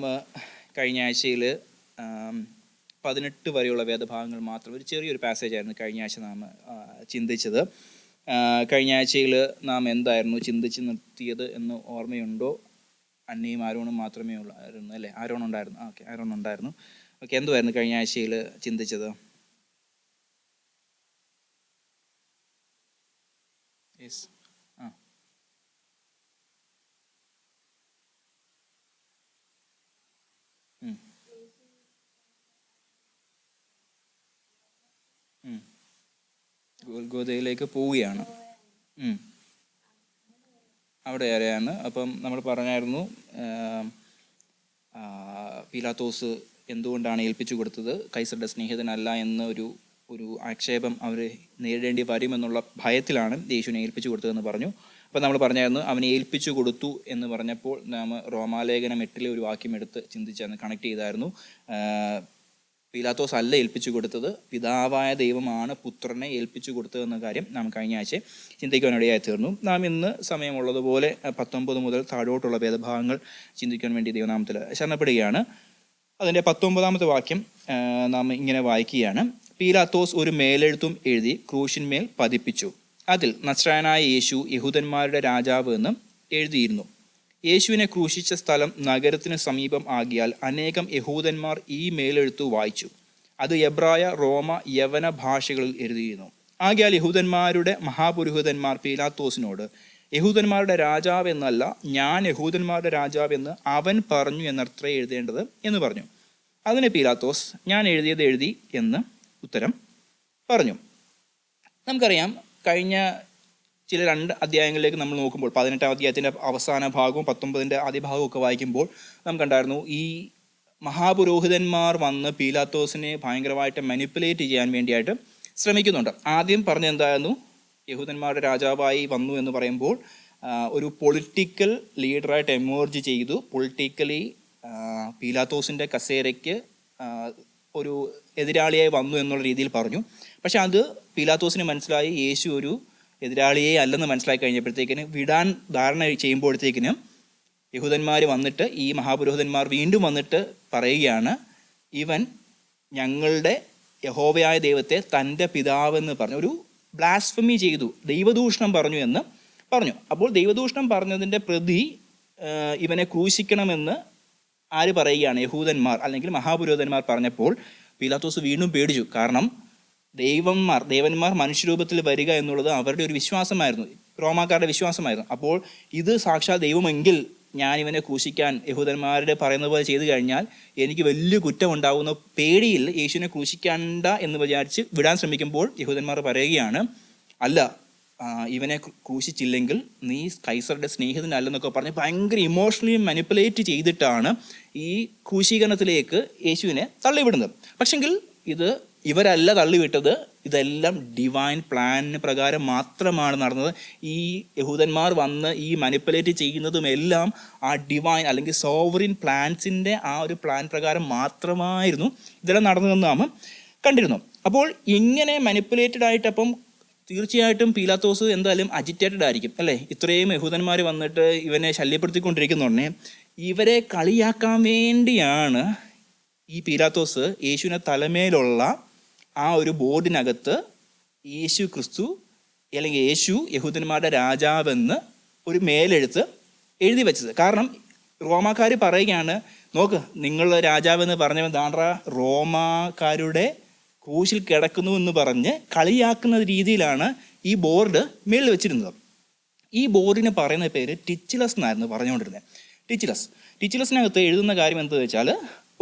നാം കഴിഞ്ഞ ആഴ്ചയിൽ 18 വരെയുള്ള വേദഭാഗങ്ങൾ മാത്രം, ഒരു ചെറിയൊരു പാസേജായിരുന്നു കഴിഞ്ഞ ആഴ്ച നാം ചിന്തിച്ചത്. കഴിഞ്ഞ ആഴ്ചയിൽ നാം എന്തായിരുന്നു ചിന്തിച്ച് നിർത്തിയത് എന്ന് ഓർമ്മയുണ്ടോ? അന്നയും ആരോണും മാത്രമേ ഉള്ളായിരുന്നു അല്ലേ? ആരോൺ ഉണ്ടായിരുന്നു. ഓക്കെ, ആരോൺ ഉണ്ടായിരുന്നു. ഓക്കെ, എന്തുമായിരുന്നു കഴിഞ്ഞ ആഴ്ചയിൽ ചിന്തിച്ചത്? യെസ്, ഗോൽഗോഥയിലേക്ക് പോവുകയാണ്. അവിടെ ആരെയാണ്? അപ്പം നമ്മൾ പറഞ്ഞായിരുന്നു, പീലാത്തോസ് എന്തുകൊണ്ടാണ് ഏൽപ്പിച്ചു കൊടുത്തത്? കൈസറുടെ സ്നേഹിതനല്ല എന്ന ഒരു ആക്ഷേപം അവർ നേരിടേണ്ടി വരുമെന്നുള്ള ഭയത്തിലാണ് യേശുവിനെ ഏൽപ്പിച്ചു കൊടുത്തതെന്ന് പറഞ്ഞു. അപ്പം നമ്മൾ പറഞ്ഞായിരുന്നു, അവനെ ഏൽപ്പിച്ചു കൊടുത്തു എന്ന് പറഞ്ഞപ്പോൾ നാം റോമാലേഖനം 8 ഒരു വാക്യം എടുത്ത് ചിന്തിച്ചായിരുന്നു, കണക്ട് ചെയ്തായിരുന്നു. പീലാത്തോസ് അല്ല ഏൽപ്പിച്ചു കൊടുത്തത്, പിതാവായ ദൈവമാണ് പുത്രനെ ഏൽപ്പിച്ചു കൊടുത്തതെന്ന കാര്യം നാം കഴിഞ്ഞ ആഴ്ച ചിന്തിക്കാനിടയായി തീർന്നു. നാം ഇന്ന് സമയമുള്ളതുപോലെ 19 മുതൽ താഴോട്ടുള്ള വേദഭാഗങ്ങൾ ചിന്തിക്കാൻ വേണ്ടി ദൈവനാമത്തിൽ ശരണപ്പെടുകയാണ്. അതിൻ്റെ 19-ാമത്തെ വാക്യം നാം ഇങ്ങനെ വായിക്കുകയാണ്. പീലാത്തോസ് ഒരു മേലെഴുത്തും എഴുതി ക്രൂശിന്മേൽ പതിപ്പിച്ചു. അതിൽ നസ്രായനായ യേശു യഹൂദന്മാരുടെ രാജാവ് എന്ന് എഴുതിയിരുന്നു. യേശുവിനെ ക്രൂശിച്ച സ്ഥലം നഗരത്തിന് സമീപം ആകിയാൽ അനേകം യഹൂദന്മാർ ഈ മേലെഴുത്തു വായിച്ചു. അത് എബ്രായ, റോമ, യവന ഭാഷകളിൽ എഴുതിയിരുന്നു. ആകിയാൽ യഹൂദന്മാരുടെ മഹാപുരോഹിതന്മാർ പീലാത്തോസിനോട്, യഹൂദന്മാരുടെ രാജാവ് എന്നല്ല, ഞാൻ യഹൂദന്മാരുടെ രാജാവ് എന്ന് അവൻ പറഞ്ഞു എന്നത്രേ എഴുതേണ്ടത് എന്ന് പറഞ്ഞു. അതിന് പീലാത്തോസ്, ഞാൻ എഴുതിയത് എഴുതി എന്ന് ഉത്തരം പറഞ്ഞു. നമുക്കറിയാം, കഴിഞ്ഞ ചില 2 അധ്യായങ്ങളിലേക്ക് നമ്മൾ നോക്കുമ്പോൾ, 18-ാം അധ്യായത്തിൻ്റെ അവസാന ഭാഗവും 19-ൻ്റെ ആദ്യ ഭാഗവും ഒക്കെ വായിക്കുമ്പോൾ നാം കണ്ടായിരുന്നു, ഈ മഹാപുരോഹിതന്മാർ വന്ന് പീലാത്തോസിനെ ഭയങ്കരമായിട്ട് മാനിപ്പുലേറ്റ് ചെയ്യാൻ വേണ്ടിയായിട്ട് ശ്രമിക്കുന്നുണ്ട്. ആദ്യം പറഞ്ഞത് എന്തായിരുന്നു? യഹൂദന്മാരുടെ രാജാവായി വന്നു എന്ന് പറയുമ്പോൾ ഒരു പൊളിറ്റിക്കൽ ലീഡറായിട്ട് എമേർജ് ചെയ്തു. പൊളിറ്റിക്കലി പീലാത്തോസിൻ്റെ കസേരയ്ക്ക് ഒരു എതിരാളിയായി വന്നു എന്നുള്ള രീതിയിൽ പറഞ്ഞു. പക്ഷെ അത് പീലാത്തോസിന് മനസ്സിലായി, യേശു ഒരു എതിരാളിയെ അല്ലെന്ന് മനസ്സിലാക്കി കഴിഞ്ഞപ്പോഴത്തേക്കിന് വിടാൻ ധാരണ ചെയ്യുമ്പോഴത്തേക്കിനും യഹൂദന്മാർ വന്നിട്ട്, ഈ മഹാപുരോഹിതന്മാർ വീണ്ടും വന്നിട്ട് പറയുകയാണ്, ഇവൻ ഞങ്ങളുടെ യഹോവയായ ദൈവത്തെ തൻ്റെ പിതാവെന്ന് പറഞ്ഞു, ഒരു ബ്ലാസ്ഫമി ചെയ്തു, ദൈവദൂഷണം പറഞ്ഞു എന്ന് പറഞ്ഞു. അപ്പോൾ ദൈവദൂഷണം പറഞ്ഞതിൻ്റെ പ്രതി ഇവനെ ക്രൂശിക്കണമെന്ന് ആര് പറയുകയാണ്? യഹൂദന്മാർ അല്ലെങ്കിൽ മഹാപുരോഹിതന്മാർ പറഞ്ഞപ്പോൾ പീലാത്തോസ് വീണ്ടും പേടിച്ചു. കാരണം ദേവന്മാർ മനുഷ്യരൂപത്തിൽ വരിക എന്നുള്ളത് അവരുടെ ഒരു വിശ്വാസമായിരുന്നു, റോമാക്കാരുടെ വിശ്വാസമായിരുന്നു. അപ്പോൾ ഇത് സാക്ഷാൽ ദൈവമെങ്കിൽ ഞാൻ ഇവനെ ക്രൂശിക്കാൻ യഹൂദന്മാരുടെ പറയുന്നത് പോലെ ചെയ്തു കഴിഞ്ഞാൽ എനിക്ക് വലിയ കുറ്റമുണ്ടാകുന്ന പേടിയിൽ യേശുവിനെ ക്രൂശിക്കണ്ട എന്ന് വിചാരിച്ച് വിടാൻ ശ്രമിക്കുമ്പോൾ യഹൂദന്മാർ പറയുകയാണ്, അല്ല, ഇവനെ ക്രൂശിച്ചില്ലെങ്കിൽ നീ കൈസറുടെ സ്നേഹിതനല്ലെന്നൊക്കെ പറഞ്ഞ് ഭയങ്കര ഇമോഷണലി മാനിപ്പുലേറ്റ് ചെയ്തിട്ടാണ് ഈ ക്രൂശീകരണത്തിലേക്ക് യേശുവിനെ തള്ളിവിടുന്നത്. പക്ഷെങ്കിൽ ഇത് ഇവരല്ല തള്ളിവിട്ടത്, ഇതെല്ലാം ഡിവൈൻ പ്ലാനിന് പ്രകാരം മാത്രമാണ് നടന്നത്. ഈ യഹൂദന്മാർ വന്ന് ഈ മാനിപ്പുലേറ്റ് ചെയ്യുന്നതുമെല്ലാം ആ ഡിവൈൻ അല്ലെങ്കിൽ സോവറിൻ പ്ലാൻസിൻ്റെ ആ ഒരു പ്ലാൻ പ്രകാരം മാത്രമായിരുന്നു ഇതെല്ലാം നടന്നതെന്ന് നാം കണ്ടിരുന്നു. അപ്പോൾ ഇങ്ങനെ മാനിപ്പുലേറ്റഡ് ആയിട്ടപ്പം തീർച്ചയായിട്ടും പീലാത്തോസ് എന്തായാലും അജിറ്റേറ്റഡ് ആയിരിക്കും അല്ലേ? ഇത്രയും യഹൂദന്മാർ വന്നിട്ട് ഇവനെ ശല്യപ്പെടുത്തിക്കൊണ്ടിരിക്കുന്നുണ്ടേ, ഇവരെ കളിയാക്കാൻ വേണ്ടിയാണ് ഈ പീലാത്തോസ് യേശുവിനെ തലമേലുള്ള ആ ഒരു ബോർഡിനകത്ത് യേശു ക്രിസ്തു അല്ലെങ്കിൽ യേശു യഹൂദന്മാരുടെ രാജാവെന്ന് ഒരു മേലെഴുത്ത് എഴുതി വെച്ചത്. കാരണം റോമാക്കാർ പറയുകയാണ്, നോക്ക്, നിങ്ങൾ രാജാവെന്ന് പറഞ്ഞവൻ ദാണ്ട്ര റോമാക്കാരുടെ ക്രൂശിൽ കിടക്കുന്നു എന്ന് പറഞ്ഞ് കളിയാക്കുന്ന രീതിയിലാണ് ഈ ബോർഡ് മേളിൽ വെച്ചിരുന്നത്. ഈ ബോർഡിന് പറയുന്ന പേര് ടിച്ചിലസ് എന്നായിരുന്നു പറഞ്ഞുകൊണ്ടിരുന്നത്. ടിച്ചിലസിനകത്ത് എഴുതുന്ന കാര്യം എന്താണെന്ന് വെച്ചാൽ,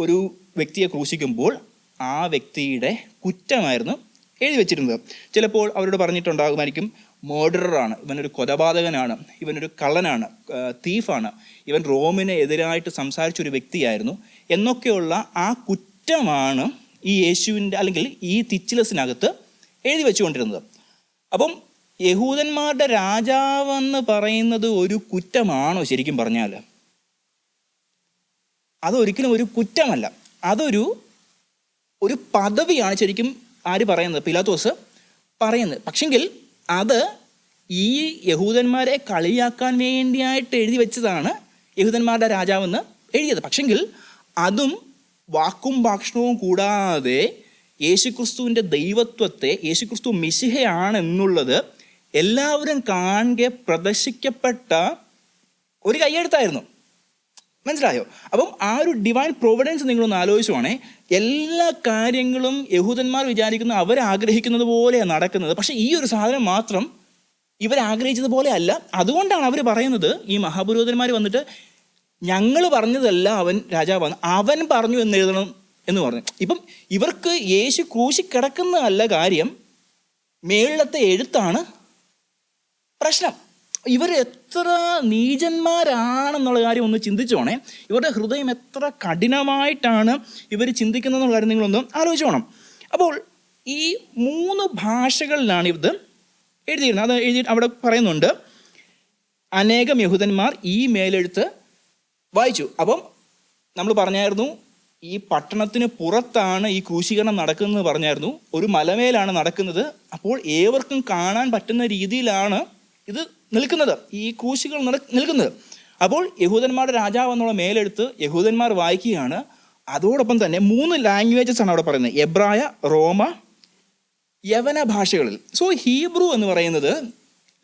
ഒരു വ്യക്തിയെ ക്രൂശിക്കുമ്പോൾ ആ വ്യക്തിയുടെ കുറ്റമായിരുന്നു എഴുതി വെച്ചിരുന്നത്. ചിലപ്പോൾ അവരോട് പറഞ്ഞിട്ടുണ്ടാകുമായിരിക്കും, മർഡറാണ്, ഇവനൊരു കൊലപാതകനാണ്, ഇവനൊരു കള്ളനാണ്, തീഫാണ്, ഇവൻ റോമിന് എതിരായിട്ട് സംസാരിച്ചൊരു വ്യക്തിയായിരുന്നു എന്നൊക്കെയുള്ള ആ കുറ്റമാണ് ഈ യേശുവിൻ്റെ അല്ലെങ്കിൽ ഈ തിച്ചിലസിനകത്ത് എഴുതി വെച്ചുകൊണ്ടിരുന്നത്. അപ്പം യഹൂദന്മാരുടെ രാജാവെന്ന് പറയുന്നത് ഒരു കുറ്റമാണോ? ശരിക്കും പറഞ്ഞാൽ അതൊരിക്കലും ഒരു കുറ്റമല്ല, അതൊരു പദവിയാണ് ശരിക്കും ആര് പറയുന്നത്? പീലാത്തോസ് പറയുന്നത്. പക്ഷെങ്കിൽ അത് ഈ യഹൂദന്മാരെ കളിയാക്കാൻ വേണ്ടിയായിട്ട് എഴുതി വെച്ചതാണ് യഹൂദന്മാരുടെ രാജാവെന്ന് എഴുതിയത്. പക്ഷെങ്കിൽ അതും വാക്കും ഭാഷണവും കൂടാതെ യേശുക്രിസ്തുവിൻ്റെ ദൈവത്വത്തെ, യേശുക്രിസ്തു മിശിഹയാണെന്നുള്ളത് എല്ലാവരും കാണെ പ്രദർശിക്കപ്പെട്ട ഒരു കയ്യെഴുത്തായിരുന്നു. മനസ്സിലായോ? അപ്പം ആ ഒരു ഡിവൈൻ പ്രൊവിഡൻസ് നിങ്ങളൊന്ന് ആലോചിച്ചുവാണേ. എല്ലാ കാര്യങ്ങളും യഹൂദന്മാർ വിചാരിക്കുന്ന അവരാഗ്രഹിക്കുന്നത് പോലെയാണ് നടക്കുന്നത്. പക്ഷേ ഈ ഒരു സാധനം മാത്രം ഇവരാഗ്രഹിച്ചതുപോലെ അല്ല. അതുകൊണ്ടാണ് അവർ പറയുന്നത്, ഈ മഹാപുരോഹിതന്മാർ വന്നിട്ട് ഞങ്ങൾ പറഞ്ഞതല്ല അവൻ രാജാവാണ്, അവൻ പറഞ്ഞു എന്ന് എഴുതണം എന്ന് പറഞ്ഞു. ഇപ്പം ഇവർക്ക് യേശു ക്രൂശി കിടക്കുന്നതല്ല കാര്യം, മേളിലത്തെ എഴുത്താണ് പ്രശ്നം. ഇവർ എത്ര നീചന്മാരാണെന്നുള്ള കാര്യം ഒന്ന് ചിന്തിച്ചോണേ. ഇവരുടെ ഹൃദയം എത്ര കഠിനമായിട്ടാണ് ഇവർ ചിന്തിക്കുന്നതെന്നുള്ള കാര്യം നിങ്ങളൊന്ന് ആലോചിച്ചോണം. അപ്പോൾ ഈ 3 ഭാഷകളിലാണ് ഇത് എഴുതിയിരുന്നത്. അത് അവിടെ പറയുന്നുണ്ട്, അനേകം യഹൂദന്മാർ ഈ മേലെഴുത്ത് വായിച്ചു. അപ്പം നമ്മൾ പറഞ്ഞായിരുന്നു, ഈ പട്ടണത്തിന് പുറത്താണ് ഈ ക്രൂശീകരണം നടക്കുന്നത് പറഞ്ഞായിരുന്നു. ഒരു മലമേലാണ് നടക്കുന്നത്. അപ്പോൾ ഏവർക്കും കാണാൻ പറ്റുന്ന രീതിയിലാണ് ഇത് നിൽക്കുന്നത്, ഈ ക്രൂശികൾ നിൽക്കുന്നത്. അപ്പോൾ യഹൂദന്മാരുടെ രാജാവ് എന്നുള്ള മേലെടുത്ത് യഹൂദന്മാർ വായിക്കുകയാണ്. അതോടൊപ്പം തന്നെ 3 ലാംഗ്വേജസ് ആണ് അവിടെ പറയുന്നത്, എബ്രായ, റോമ, യവന ഭാഷകളിൽ. സോ ഹീബ്രു എന്ന് പറയുന്നത്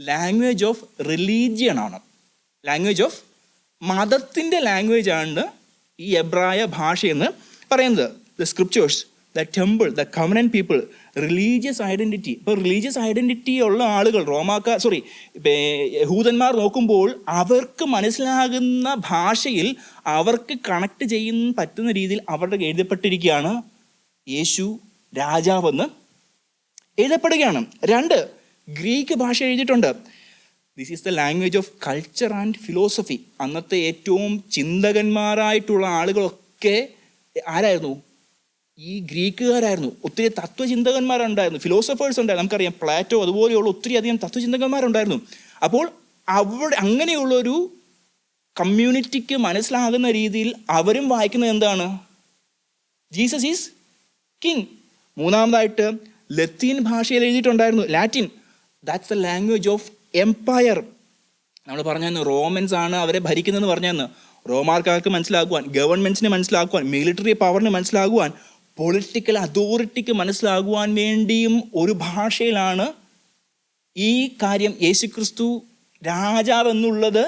ലാംഗ്വേജ് ഓഫ് റിലീജിയൻ ആണ്, ലാംഗ്വേജ് ഓഫ് മതത്തിൻ്റെ ലാംഗ്വേജ് ആണ് ഈ എബ്രായ ഭാഷ എന്ന് പറയുന്നത്. The scriptures, the temple, the covenant people, religious identity. ഇപ്പോൾ റിലീജിയസ് ഐഡൻറ്റിറ്റി ഉള്ള ആളുകൾ യഹൂദന്മാർ നോക്കുമ്പോൾ അവർക്ക് മനസ്സിലാകുന്ന ഭാഷയിൽ അവർക്ക് കണക്ട് ചെയ്യാൻ പറ്റുന്ന രീതിയിൽ അവരുടെ എഴുതപ്പെട്ടിരിക്കുകയാണ് യേശു രാജാവെന്ന് എഴുതപ്പെടുകയാണ്. 2 ഗ്രീക്ക് ഭാഷ എഴുതിയിട്ടുണ്ട്. This is the language of culture and philosophy. അന്നത്തെ ഏറ്റവും ചിന്തകന്മാരായിട്ടുള്ള ആളുകളൊക്കെ ആരായിരുന്നു? ഈ ഗ്രീക്കുകാരായിരുന്നു. ഒത്തിരി തത്വചിന്തകന്മാരുണ്ടായിരുന്നു, ഫിലോസഫേഴ്സ് ഉണ്ടായിരുന്നു. നമുക്കറിയാം പ്ലാറ്റോ അതുപോലെയുള്ള ഒത്തിരി അധികം തത്വചിന്തകന്മാരുണ്ടായിരുന്നു. അപ്പോൾ അവിടെ അങ്ങനെയുള്ളൊരു കമ്മ്യൂണിറ്റിക്ക് മനസ്സിലാകുന്ന രീതിയിൽ അവരും വായിക്കുന്നത് എന്താണ്? Jesus is king. 3ാമതായിട്ട് ലത്തീൻ ഭാഷയിൽ എഴുതിയിട്ടുണ്ടായിരുന്നു, Latin. That's the language of empire. നമ്മൾ പറഞ്ഞു റോമൻസ് ആണ് അവരെ ഭരിക്കുന്നതെന്ന് പറഞ്ഞു. റോമാർക്കാർക്ക് മനസ്സിലാക്കുവാൻ, ഗവൺമെൻറ്റ്സിന് മനസ്സിലാക്കുവാൻ, മിലിറ്ററി പവറിന് മനസ്സിലാക്കുവാൻ, പൊളിറ്റിക്കൽ അതോറിറ്റിക്ക് മനസ്സിലാകുവാൻ വേണ്ടിയും ഒരു ഭാഷയിലാണ് ഈ കാര്യം യേശുക്രിസ്തു രാജാവ് എന്നുള്ളത്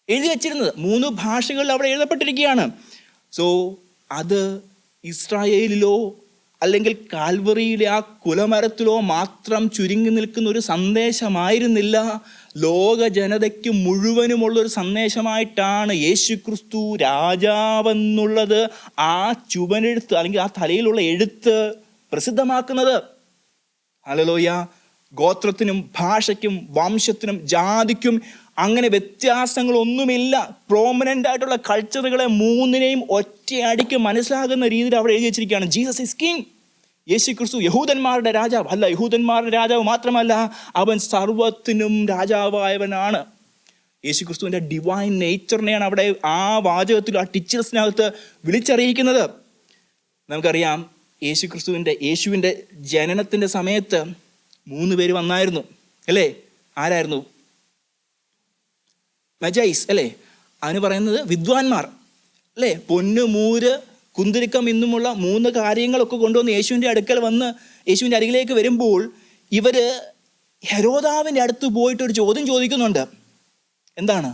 എഴുതി വച്ചിരുന്നത്. 3 ഭാഷകളിൽ അവിടെ എഴുതപ്പെട്ടിരിക്കുകയാണ്. സോ അത് ഇസ്രായേലിലോ അല്ലെങ്കിൽ കാൽവറിയിലെ ആ കുലമരത്തിലോ മാത്രം ചുരുങ്ങി നിൽക്കുന്ന ഒരു സന്ദേശമായിരുന്നില്ല, ലോക ജനതയ്ക്ക് മുഴുവനുമുള്ളൊരു സന്ദേശമായിട്ടാണ് യേശുക്രിസ്തു രാജാവെന്നുള്ളത് ആ ചുവനെഴുത്ത് അല്ലെങ്കിൽ ആ തലയിലുള്ള എഴുത്ത് പ്രസിദ്ധമാക്കുന്നത്. ഹല്ലേലൂയ. ഗോത്രത്തിനും ഭാഷയ്ക്കും വംശത്തിനും ജാതിക്കും അങ്ങനെ വ്യത്യാസങ്ങളൊന്നുമില്ല. പ്രോമിനൻ്റ് ആയിട്ടുള്ള കൾച്ചറുകളെ 3നെയും ഒറ്റയടിക്ക് മനസ്സിലാകുന്ന രീതിയിൽ അവിടെ എഴുതി വെച്ചിരിക്കുകയാണ്. Jesus is king. യേശുക്രിസ്തു യഹൂദന്മാരുടെ രാജാവ് അല്ല, യഹൂദന്മാരുടെ രാജാവ് മാത്രമല്ല, അവൻ സർവ്വത്തിനും രാജാവായവനാണ്. യേശുക്രിസ്തുവിൻ്റെ ഡിവൈൻ നേച്ചറിനെയാണ് അവിടെ ആ വാചകത്തിൽ, ആ ടീച്ചേഴ്സിനകത്ത് വിളിച്ചറിയിക്കുന്നത്. നമുക്കറിയാം യേശുവിൻ്റെ ജനനത്തിൻ്റെ സമയത്ത് 3 പേര് വന്നായിരുന്നു അല്ലേ? ആരായിരുന്നു? മജൈസ് അല്ലേ? അതിന് പറയുന്നത് വിദ്വാൻമാർ അല്ലേ? പൊന്ന്, മൂര്, കുന്തിരിക്കം എന്നുമുള്ള 3 കാര്യങ്ങളൊക്കെ കൊണ്ടുവന്ന് യേശുവിൻ്റെ അടുക്കൽ വന്ന് യേശുവിൻ്റെ അരികിലേക്ക് വരുമ്പോൾ ഇവർ ഹെരോദാവിൻ്റെ അടുത്ത് പോയിട്ടൊരു ചോദ്യം ചോദിക്കുന്നുണ്ട്. എന്താണ്?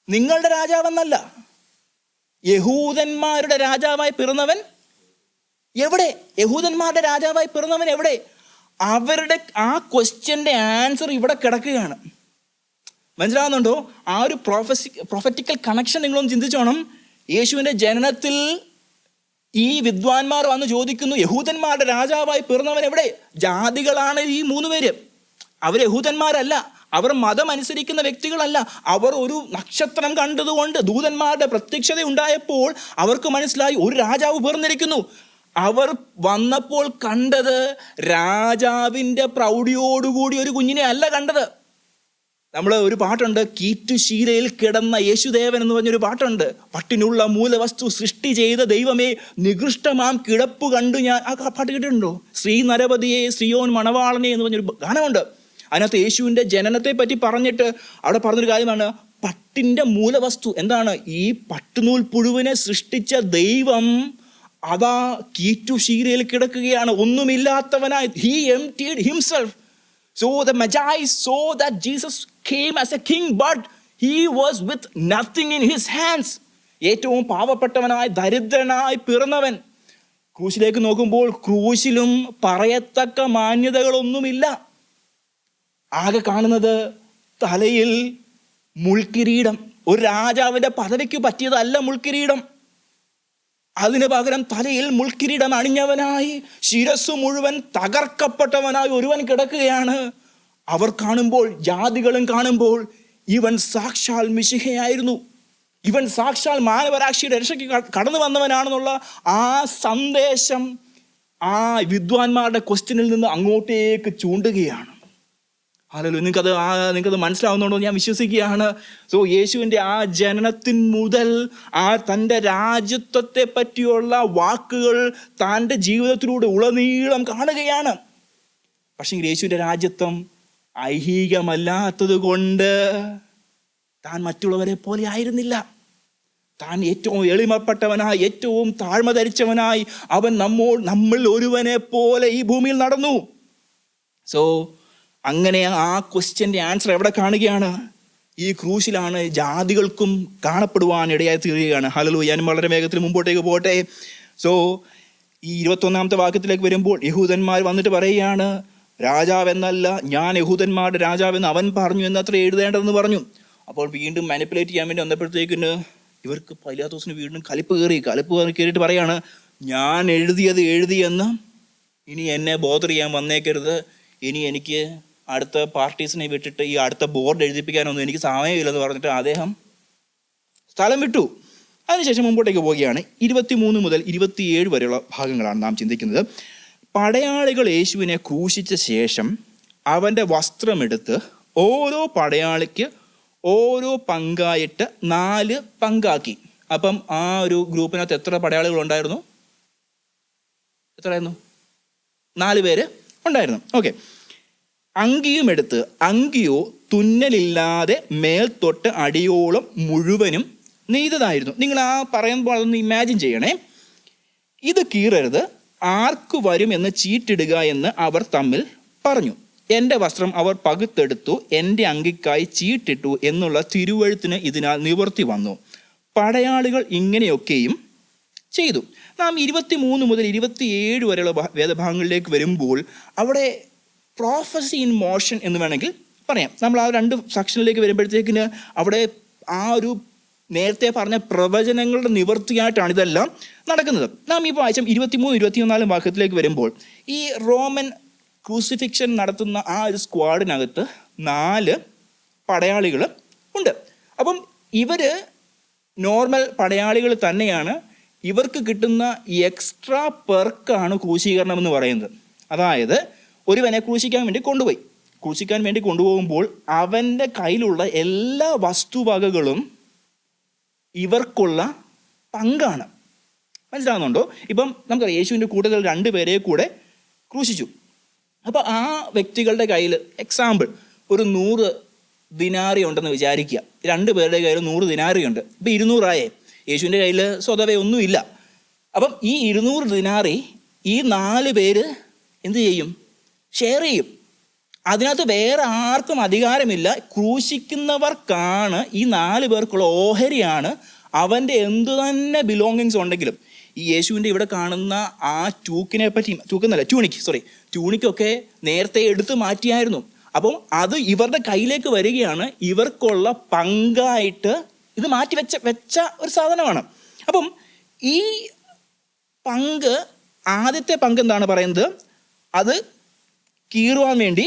നിങ്ങളുടെ രാജാവെന്നല്ല, യഹൂദന്മാരുടെ രാജാവായി പിറന്നവൻ എവിടെ? യഹൂദന്മാരുടെ രാജാവായി പിറന്നവൻ എവിടെ? അവരുടെ ആ ക്വസ്റ്റ്യൻ്റെ ആൻസർ ഇവിടെ കിടക്കുകയാണ്. മനസ്സിലാവുന്നുണ്ടോ? ആ ഒരു പ്രൊഫറ്റിക്കൽ കണക്ഷൻ നിങ്ങളൊന്ന് ചിന്തിച്ചോണം. യേശുവിൻ്റെ ജനനത്തിൽ ഈ വിദ്വാൻമാർ വന്ന് ചോദിക്കുന്നു, യഹൂദന്മാരുടെ രാജാവായി പിറന്നവൻ എവിടെ? ജാതികളാണ് ഈ 3 പേര്. അവർ യഹൂദന്മാരല്ല, അവർ മതം അനുസരിക്കുന്ന വ്യക്തികളല്ല. അവർ ഒരു നക്ഷത്രം കണ്ടതുകൊണ്ട്, ദൂതന്മാരുടെ പ്രത്യക്ഷത ഉണ്ടായപ്പോൾ അവർക്ക് മനസ്സിലായി ഒരു രാജാവ് പിറന്നിരിക്കുന്നു. അവർ വന്നപ്പോൾ കണ്ടത് രാജാവിൻ്റെ പ്രൗഢിയോടുകൂടി ഒരു കുഞ്ഞിനെ അല്ല കണ്ടത്. നമ്മൾ ഒരു പാട്ടുണ്ട്, കീറ്റുശീലയിൽ കിടന്ന യേശുദേവൻ എന്ന് പറഞ്ഞൊരു പാട്ടുണ്ട്. പട്ടിനുള്ള മൂലവസ്തു സൃഷ്ടി ചെയ്ത ദൈവമേ, നികൃഷ്ടമാം കിടപ്പ് കണ്ടു ഞാൻ. ആ പാട്ട് കേട്ടിട്ടുണ്ടോ? ശ്രീ നരപതിയെ, ശ്രീയോൻ മണവാളനെ എന്ന് പറഞ്ഞൊരു ഗാനമുണ്ട്. അതിനകത്ത് യേശുവിൻ്റെ ജനനത്തെ പറ്റി പറഞ്ഞിട്ട് അവിടെ പറഞ്ഞൊരു കാര്യമാണ്, പട്ടിൻ്റെ മൂലവസ്തു എന്താണ്? ഈ പട്ടുനൂൽ പുഴുവിനെ സൃഷ്ടിച്ച ദൈവം അതാ കീറ്റുശീലയിൽ കിടക്കുകയാണ്, ഒന്നുമില്ലാത്തവനായി. He emptied himself. So the Magi saw that Jesus came as a king, but he was with nothing in his hands. ഏറ്റവും പാവപ്പെട്ടവനായി ദരിദ്രനായി പിറന്നവൻ ക്രൂശിലേക്ക് നോക്കുമ്പോൾ ക്രൂശിലും പറയത്തക്ക മാന്യതകളൊന്നുമില്ല. ആകെ കാണുന്നത് തലയിൽ മുൾക്കിരീടം. ഒരു രാജാവിൻ്റെ പദവിക്ക് പറ്റിയതല്ല മുൾക്കിരീടം. അതിന് പകരം തലയിൽ മുൾക്കിരീടം അണിഞ്ഞവനായി ശിരസ്സു മുഴുവൻ തകർക്കപ്പെട്ടവനായി ഒരുവൻ കിടക്കുകയാണ്. അവർ കാണുമ്പോൾ, ജാതികളും കാണുമ്പോൾ, ഇവൻ സാക്ഷാൽ മിശിഹയായിരുന്നു, ഇവൻ സാക്ഷാൽ മാനവരാശിയുടെ രക്ഷയ്ക്ക് കടന്നു വന്നവനാണെന്നുള്ള ആ സന്ദേശം ആ വിദ്വാൻമാരുടെ ക്വസ്റ്റ്യനിൽ നിന്ന് അങ്ങോട്ടേക്ക് ചൂണ്ടുകയാണ്. ഹല്ലേലൂയ. നിങ്ങൾക്കത് മനസ്സിലാവുന്നുണ്ടോ ഞാൻ വിശ്വസിക്കുകയാണ്. സോ യേശുവിൻ്റെ ആ ജനനത്തിൻ മുതൽ ആ തൻ്റെ രാജ്യത്വത്തെ പറ്റിയുള്ള വാക്കുകൾ തൻ്റെ ജീവിതത്തിലൂടെ ഉടനീളം കാണുകയാണ്. പക്ഷേ യേശുവിൻ്റെ രാജ്യത്വം ഐഹികമല്ലാത്തത് കൊണ്ട് താൻ മറ്റുള്ളവരെ പോലെ ആയിരുന്നില്ല. താൻ ഏറ്റവും എളിമപ്പെട്ടവനായി, ഏറ്റവും താഴ്മ ധരിച്ചവനായി അവൻ നമ്മൾ ഒരുവനെ പോലെ ഈ ഭൂമിയിൽ നടന്നു. സോ അങ്ങനെ ആ ക്വസ്റ്റ്യൻ്റെ ആൻസർ എവിടെ കാണുകയാണ്? ഈ ക്രൂശിലാണ്. ജാതികൾക്കും കാണപ്പെടുവാൻ ഇടയായി തീരുകയാണ്. ഹല്ലേലൂയ. ഞാൻ വളരെ വേഗത്തിൽ മുമ്പോട്ടേക്ക് പോട്ടെ. സോ ഈ 21-ാമത്തെ വാക്യത്തിലേക്ക് വരുമ്പോൾ യഹൂദന്മാർ വന്നിട്ട് പറയുകയാണ്, രാജാവെന്നല്ല, ഞാൻ യഹൂദന്മാരുടെ രാജാവെന്ന് അവൻ പറഞ്ഞു എന്നത്ര എഴുതേണ്ടതെന്ന് പറഞ്ഞു. അപ്പോൾ വീണ്ടും മാനിപ്പുലേറ്റ് ചെയ്യാൻ വേണ്ടി വന്നപ്പോഴത്തേക്കിന് ഇവർക്ക് പൈലാത്തോസിന് വീണ്ടും കലിപ്പ് കയറിയിട്ട് പറയാണ്, ഞാൻ എഴുതിയെന്ന് ഇനി എന്നെ ബോധർ ചെയ്യാൻ വന്നേക്കരുത്. ഇനി എനിക്ക് അടുത്ത പാർട്ടീസിനെ വിട്ടിട്ട് ഈ അടുത്ത ബോർഡ് എഴുതിപ്പിക്കാനൊന്നും എനിക്ക് സമയമില്ലെന്ന് പറഞ്ഞിട്ട് അദ്ദേഹം സ്ഥലം വിട്ടു. അതിനുശേഷം മുമ്പോട്ടേക്ക് പോവുകയാണ്. 23 മുതൽ 27 വരെയുള്ള ഭാഗങ്ങളാണ് നാം ചിന്തിക്കുന്നത്. പടയാളികൾ യേശുവിനെ ക്രൂശിച്ച ശേഷം അവൻ്റെ വസ്ത്രമെടുത്ത് ഓരോ പടയാളിക്ക് ഓരോ പങ്കായിട്ട് 4 പങ്കാക്കി. അപ്പം ആ ഒരു ഗ്രൂപ്പിനകത്ത് എത്ര പടയാളികൾ ഉണ്ടായിരുന്നു? എത്രയായിരുന്നു? 4 പേര് ഉണ്ടായിരുന്നു. ഓക്കെ. അങ്കിയും എടുത്ത്, അങ്കിയോ തുന്നലില്ലാതെ മേൽ തൊട്ട് അടിയോളം മുഴുവനും നെയ്തതായിരുന്നു. നിങ്ങൾ ആ പറയുമ്പോൾ അതൊന്ന് ഇമാജിൻ ചെയ്യണേ. ഇത് കീറരുത്, ആർക്ക് വരും എന്ന് ചീട്ടിടുക എന്ന് അവർ തമ്മിൽ പറഞ്ഞു. എൻ്റെ വസ്ത്രം അവർ പകുത്തെടുത്തു, എൻ്റെ അങ്കിക്കായി ചീട്ടിട്ടു എന്നുള്ള തിരുവെഴുത്തിന് ഇതിനാൽ നിവർത്തി വന്നു. പടയാളികൾ ഇങ്ങനെയൊക്കെയും ചെയ്തു. നാം 23 മുതൽ 27 വരെയുള്ള വേദഭാഗങ്ങളിലേക്ക് വരുമ്പോൾ അവിടെ പ്രോഫസി ഇൻ മോഷൻ എന്ന് വേണമെങ്കിൽ പറയാം. നമ്മൾ ആ 2 സെക്ഷനിലേക്ക് വരുമ്പോഴത്തേക്കിന് അവിടെ ആ ഒരു നേരത്തെ പറഞ്ഞ പ്രവചനങ്ങളുടെ നിവൃത്തിയായിട്ടാണ് ഇതെല്ലാം നടക്കുന്നത്. നാം ഇപ്പോൾ വായിച്ച 23, 24 വാക്യത്തിലേക്ക് വരുമ്പോൾ ഈ റോമൻ ക്രൂസിഫിക്ഷൻ നടത്തുന്ന ആ ഒരു സ്ക്വാഡിനകത്ത് 4 പടയാളികൾ ഉണ്ട്. അപ്പം ഇവർ നോർമൽ പടയാളികൾ തന്നെയാണ്. ഇവർക്ക് കിട്ടുന്ന എക്സ്ട്രാ പെർക്കാണ് ക്രൂശീകരണം എന്ന് പറയുന്നത്. അതായത് ഒരുവനെ ക്രൂശിക്കാൻ വേണ്ടി കൊണ്ടുപോകുമ്പോൾ അവൻ്റെ കയ്യിലുള്ള എല്ലാ വസ്തുവകകളും ഇവർക്കുള്ള പങ്കാണ്. മനസ്സിലാകുന്നുണ്ടോ? ഇപ്പം നമുക്കറിയാം യേശുവിൻ്റെ കൂട്ടത്തിൽ 2 പേരെ കൂടെ ക്രൂശിച്ചു. അപ്പോൾ ആ വ്യക്തികളുടെ കയ്യിൽ എക്സാമ്പിൾ ഒരു 100 ദിനാറി ഉണ്ടെന്ന് വിചാരിക്കുക. 2 പേരുടെ കയ്യിൽ 100 ദിനാറി ഉണ്ട്. ഇപ്പം 200 ആയേ. യേശുവിൻ്റെ കയ്യിൽ സ്വതവേ ഒന്നുമില്ല. അപ്പം ഈ 200 ദിനാറി ഈ 4 പേര് എന്ത് ചെയ്യും? ഷെയർ ചെയ്യും. അതിനകത്ത് വേറെ ആർക്കും അധികാരമില്ല. ക്രൂശിക്കുന്നവർക്കാണ് ഈ 4 പേർക്കുള്ള ഓഹരിയാണ്. അവൻ്റെ എന്തു തന്നെ ബിലോങ്ങിങ്സ് ഉണ്ടെങ്കിലും ഈ യേശുവിൻ്റെ ഇവിടെ കാണുന്ന ആ ട്യൂണിക്കൊക്കെ നേരത്തെ എടുത്തു മാറ്റിയായിരുന്നു. അപ്പം അത് ഇവരുടെ കയ്യിലേക്ക് വരികയാണ്. ഇവർക്കുള്ള പങ്കായിട്ട് ഇത് മാറ്റി വെച്ച ഒരു സാധനമാണ്. അപ്പം ഈ പങ്ക്, ആദ്യത്തെ പങ്ക് എന്താണ് പറയുന്നത്? അത് കീറുവാൻ വേണ്ടി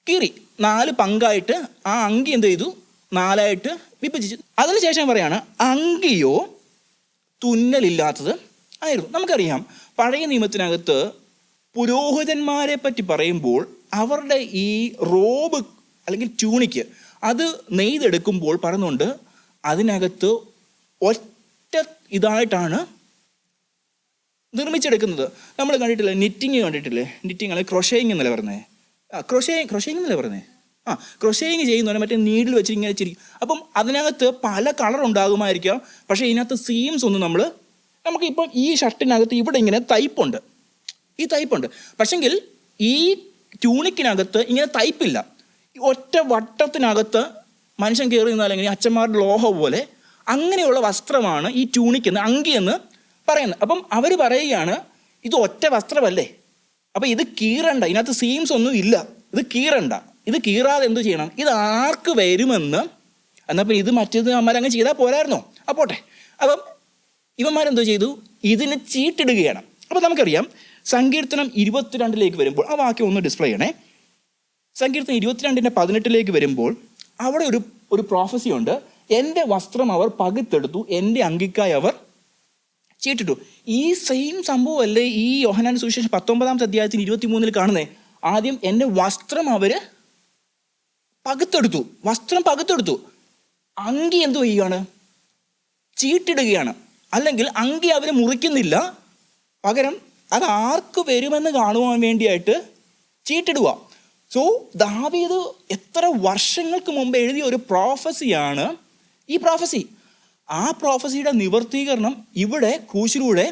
കീറി 4 പങ്കായിട്ട് ആ അങ്കി എന്ത് ചെയ്തു? 4ആയിട്ട് വിഭജിച്ചു. അതിനുശേഷം പറയാണ് അങ്കിയോ തുന്നലില്ലാത്തത് ആയിരുന്നു. നമുക്കറിയാം പഴയ നിയമത്തിനകത്ത് പുരോഹിതന്മാരെ പറ്റി പറയുമ്പോൾ അവരുടെ ഈ റോബ് അല്ലെങ്കിൽ ട്യൂണിക്ക് അത് നെയ്തെടുക്കുമ്പോൾ പറയുന്നുണ്ട് അതിനകത്ത് ഒറ്റ ഇതായിട്ടാണ് നിർമ്മിച്ചെടുക്കുന്നത്. നമ്മൾ കണ്ടിട്ടില്ലേ? നിറ്റിങ് കണ്ടിട്ടില്ലേ? നിറ്റിങ് അല്ലെങ്കിൽ ക്രോഷേയിങ് എന്നല്ലേ പറഞ്ഞേ? ക്രോഷേയിങ് എന്നല്ലേ പറഞ്ഞേ? ക്രൊഷേയിങ് ചെയ്യുന്നവരെ മറ്റേ നീഡിൽ വെച്ച് ഇങ്ങനെ ചിരിക്കും. അപ്പം അതിനകത്ത് പല കളർ ഉണ്ടാകുമായിരിക്കാം, പക്ഷേ ഇതിനകത്ത് സീംസ് ഒന്നും നമുക്കിപ്പം ഈ ഷർട്ടിനകത്ത് ഇവിടെ ഇങ്ങനെ തയ്പ്പുണ്ട്, ഈ തയ്പ്പുണ്ട്. പക്ഷെങ്കിൽ ഈ ട്യൂണിക്കിനകത്ത് ഇങ്ങനെ തയ്പ്പില്ല. ഒറ്റ വട്ടത്തിനകത്ത് മനുഷ്യൻ കയറി നിന്നാൽ എങ്ങനെ അച്ഛന്മാരുടെ ലോഹ പോലെ അങ്ങനെയുള്ള വസ്ത്രമാണ് ഈ ട്യൂണിക്കെന്ന്, അങ്കിയെന്ന് പറയുന്നത്. അപ്പം അവർ പറയുകയാണ് ഇത് ഒറ്റ വസ്ത്രമല്ലേ, അപ്പം ഇത് കീറണ്ട, ഇതിനകത്ത് സീംസ് ഒന്നും ഇല്ല, ഇത് കീറണ്ട, ഇത് കീറാതെ എന്ത് ചെയ്യണം, ഇത് ആർക്ക് വരുമെന്ന്. എന്നപ്പോൾ ഇത് മറ്റേത് അമ്മരങ്ങ് ചെയ്താൽ പോരായിരുന്നോ, അപ്പോട്ടെ. അപ്പം ഇവന്മാരെന്തോ ചെയ്തു, ഇതിന് ചീട്ടിടുകയാണ്. അപ്പം നമുക്കറിയാം സങ്കീർത്തനം 22 വരുമ്പോൾ, ആ വാക്യം ഒന്ന് ഡിസ്പ്ലേ ചെയ്യണേ. സങ്കീർത്തനം 22:18 വരുമ്പോൾ അവിടെ ഒരു പ്രോഫസി ഉണ്ട്. എൻ്റെ വസ്ത്രം അവർ പകുത്തെടുത്തു, എൻ്റെ അങ്കിക്കായി അവർ ചീട്ടിട്ടു. ഈ സെയിം സംഭവം അല്ലേ ഈ യോഹന്നാന്റെ സുവിശേഷം 19 അധ്യായത്തിന് 23 കാണുന്നേ. ആദ്യം എൻ്റെ വസ്ത്രം അവർ പകുത്തെടുത്തു, വസ്ത്രം പകുത്തെടുത്തു. അങ്കി എന്തു ചെയ്യുകയാണ്, ചീട്ടിടുകയാണ്. അല്ലെങ്കിൽ അങ്കി അവർ മുറിക്കുന്നില്ല, പകരം അത് ആർക്ക് വരുമെന്ന് കാണുവാൻ വേണ്ടിയായിട്ട് ചീട്ടിടുക. സോ ദാവീദ് എത്ര വർഷങ്ങൾക്ക് മുമ്പ് എഴുതിയ ഒരു പ്രോഫസിയാണ് ഈ പ്രോഫസി. ആ പ്രോഫസിയുടെ നിവർത്തീകരണം ഇവിടെ ക്രൂശിലൂടെ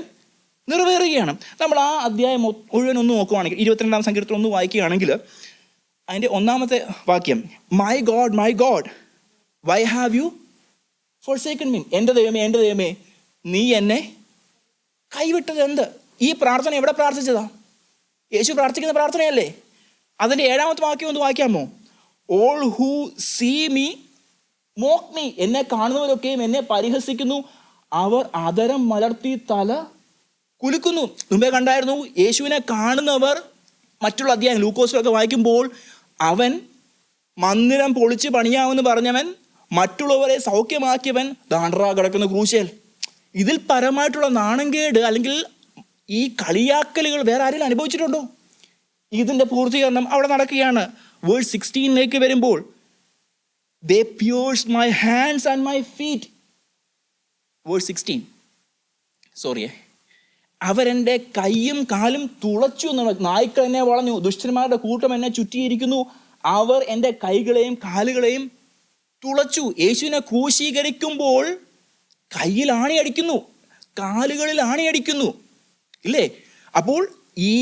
നിറവേറുകയാണ്. നമ്മൾ ആ അധ്യായം മുഴുവൻ ഒന്ന് നോക്കുവാണെങ്കിൽ 22 സങ്കീർത്തനം ഒന്ന് വായിക്കുകയാണെങ്കിൽ അതിൻ്റെ 1-ാമത്തെ വാക്യം, my God why have you forsaken me. എൻ്റെ ദൈവമേ നീ എന്നെ കൈവിട്ടത് എന്ത്. ഈ പ്രാർത്ഥന എവിടെ പ്രാർത്ഥിച്ചതാ? യേശു പ്രാർത്ഥിക്കുന്ന പ്രാർത്ഥനയല്ലേ. അതിൻ്റെ 7-ാമത്തെ വാക്യം ഒന്ന് വായിക്കാമോ? All who see me mock me. എന്നെ കാണുന്നവരൊക്കെയും എന്നെ പരിഹസിക്കുന്നു, അവർ അധരം മലർത്തി തല കുലുക്കുന്നു. മുമ്പേ കണ്ടായിരുന്നു, യേശുവിനെ കാണുന്നവർ മറ്റുള്ള അധ്യായം ലൂക്കോസിലൊക്കെ വായിക്കുമ്പോൾ അവൻ മന്ദിരം പൊളിച്ച് പണിയാമെന്ന് പറഞ്ഞവൻ, മറ്റുള്ളവരെ സൗഖ്യമാക്കിയവൻ, ദാണ്ട്രാ കിടക്കുന്ന ക്രൂശേൽ. ഇതിൽ പരമായിട്ടുള്ള നാണംകേട് അല്ലെങ്കിൽ ഈ കളിയാക്കലുകൾ വേറെ ആരെങ്കിലും അനുഭവിച്ചിട്ടുണ്ടോ? ഇതിൻ്റെ പൂർത്തീകരണം അവിടെ നടക്കുകയാണ്. വേഴ്സ് 16 വരുമ്പോൾ, they pierced my hands and my feet. Verse 16, സോറിയേ, അവരെൻ്റെ കൈയും കാലും തുളച്ചു എന്നാണ്. നായ്ക്കൾ എന്നെ വളഞ്ഞു, ദുഷ്ടന്മാരുടെ കൂട്ടം എന്നെ ചുറ്റിയിരിക്കുന്നു, അവർ എൻ്റെ കൈകളെയും കാലുകളെയും തുളച്ചു. യേശുവിനെ ക്രൂശീകരിക്കുമ്പോൾ കയ്യിൽ ആണിയടിക്കുന്നു, കാലുകളിൽ ആണിയടിക്കുന്നു, ഇല്ലേ? അപ്പോൾ ഈ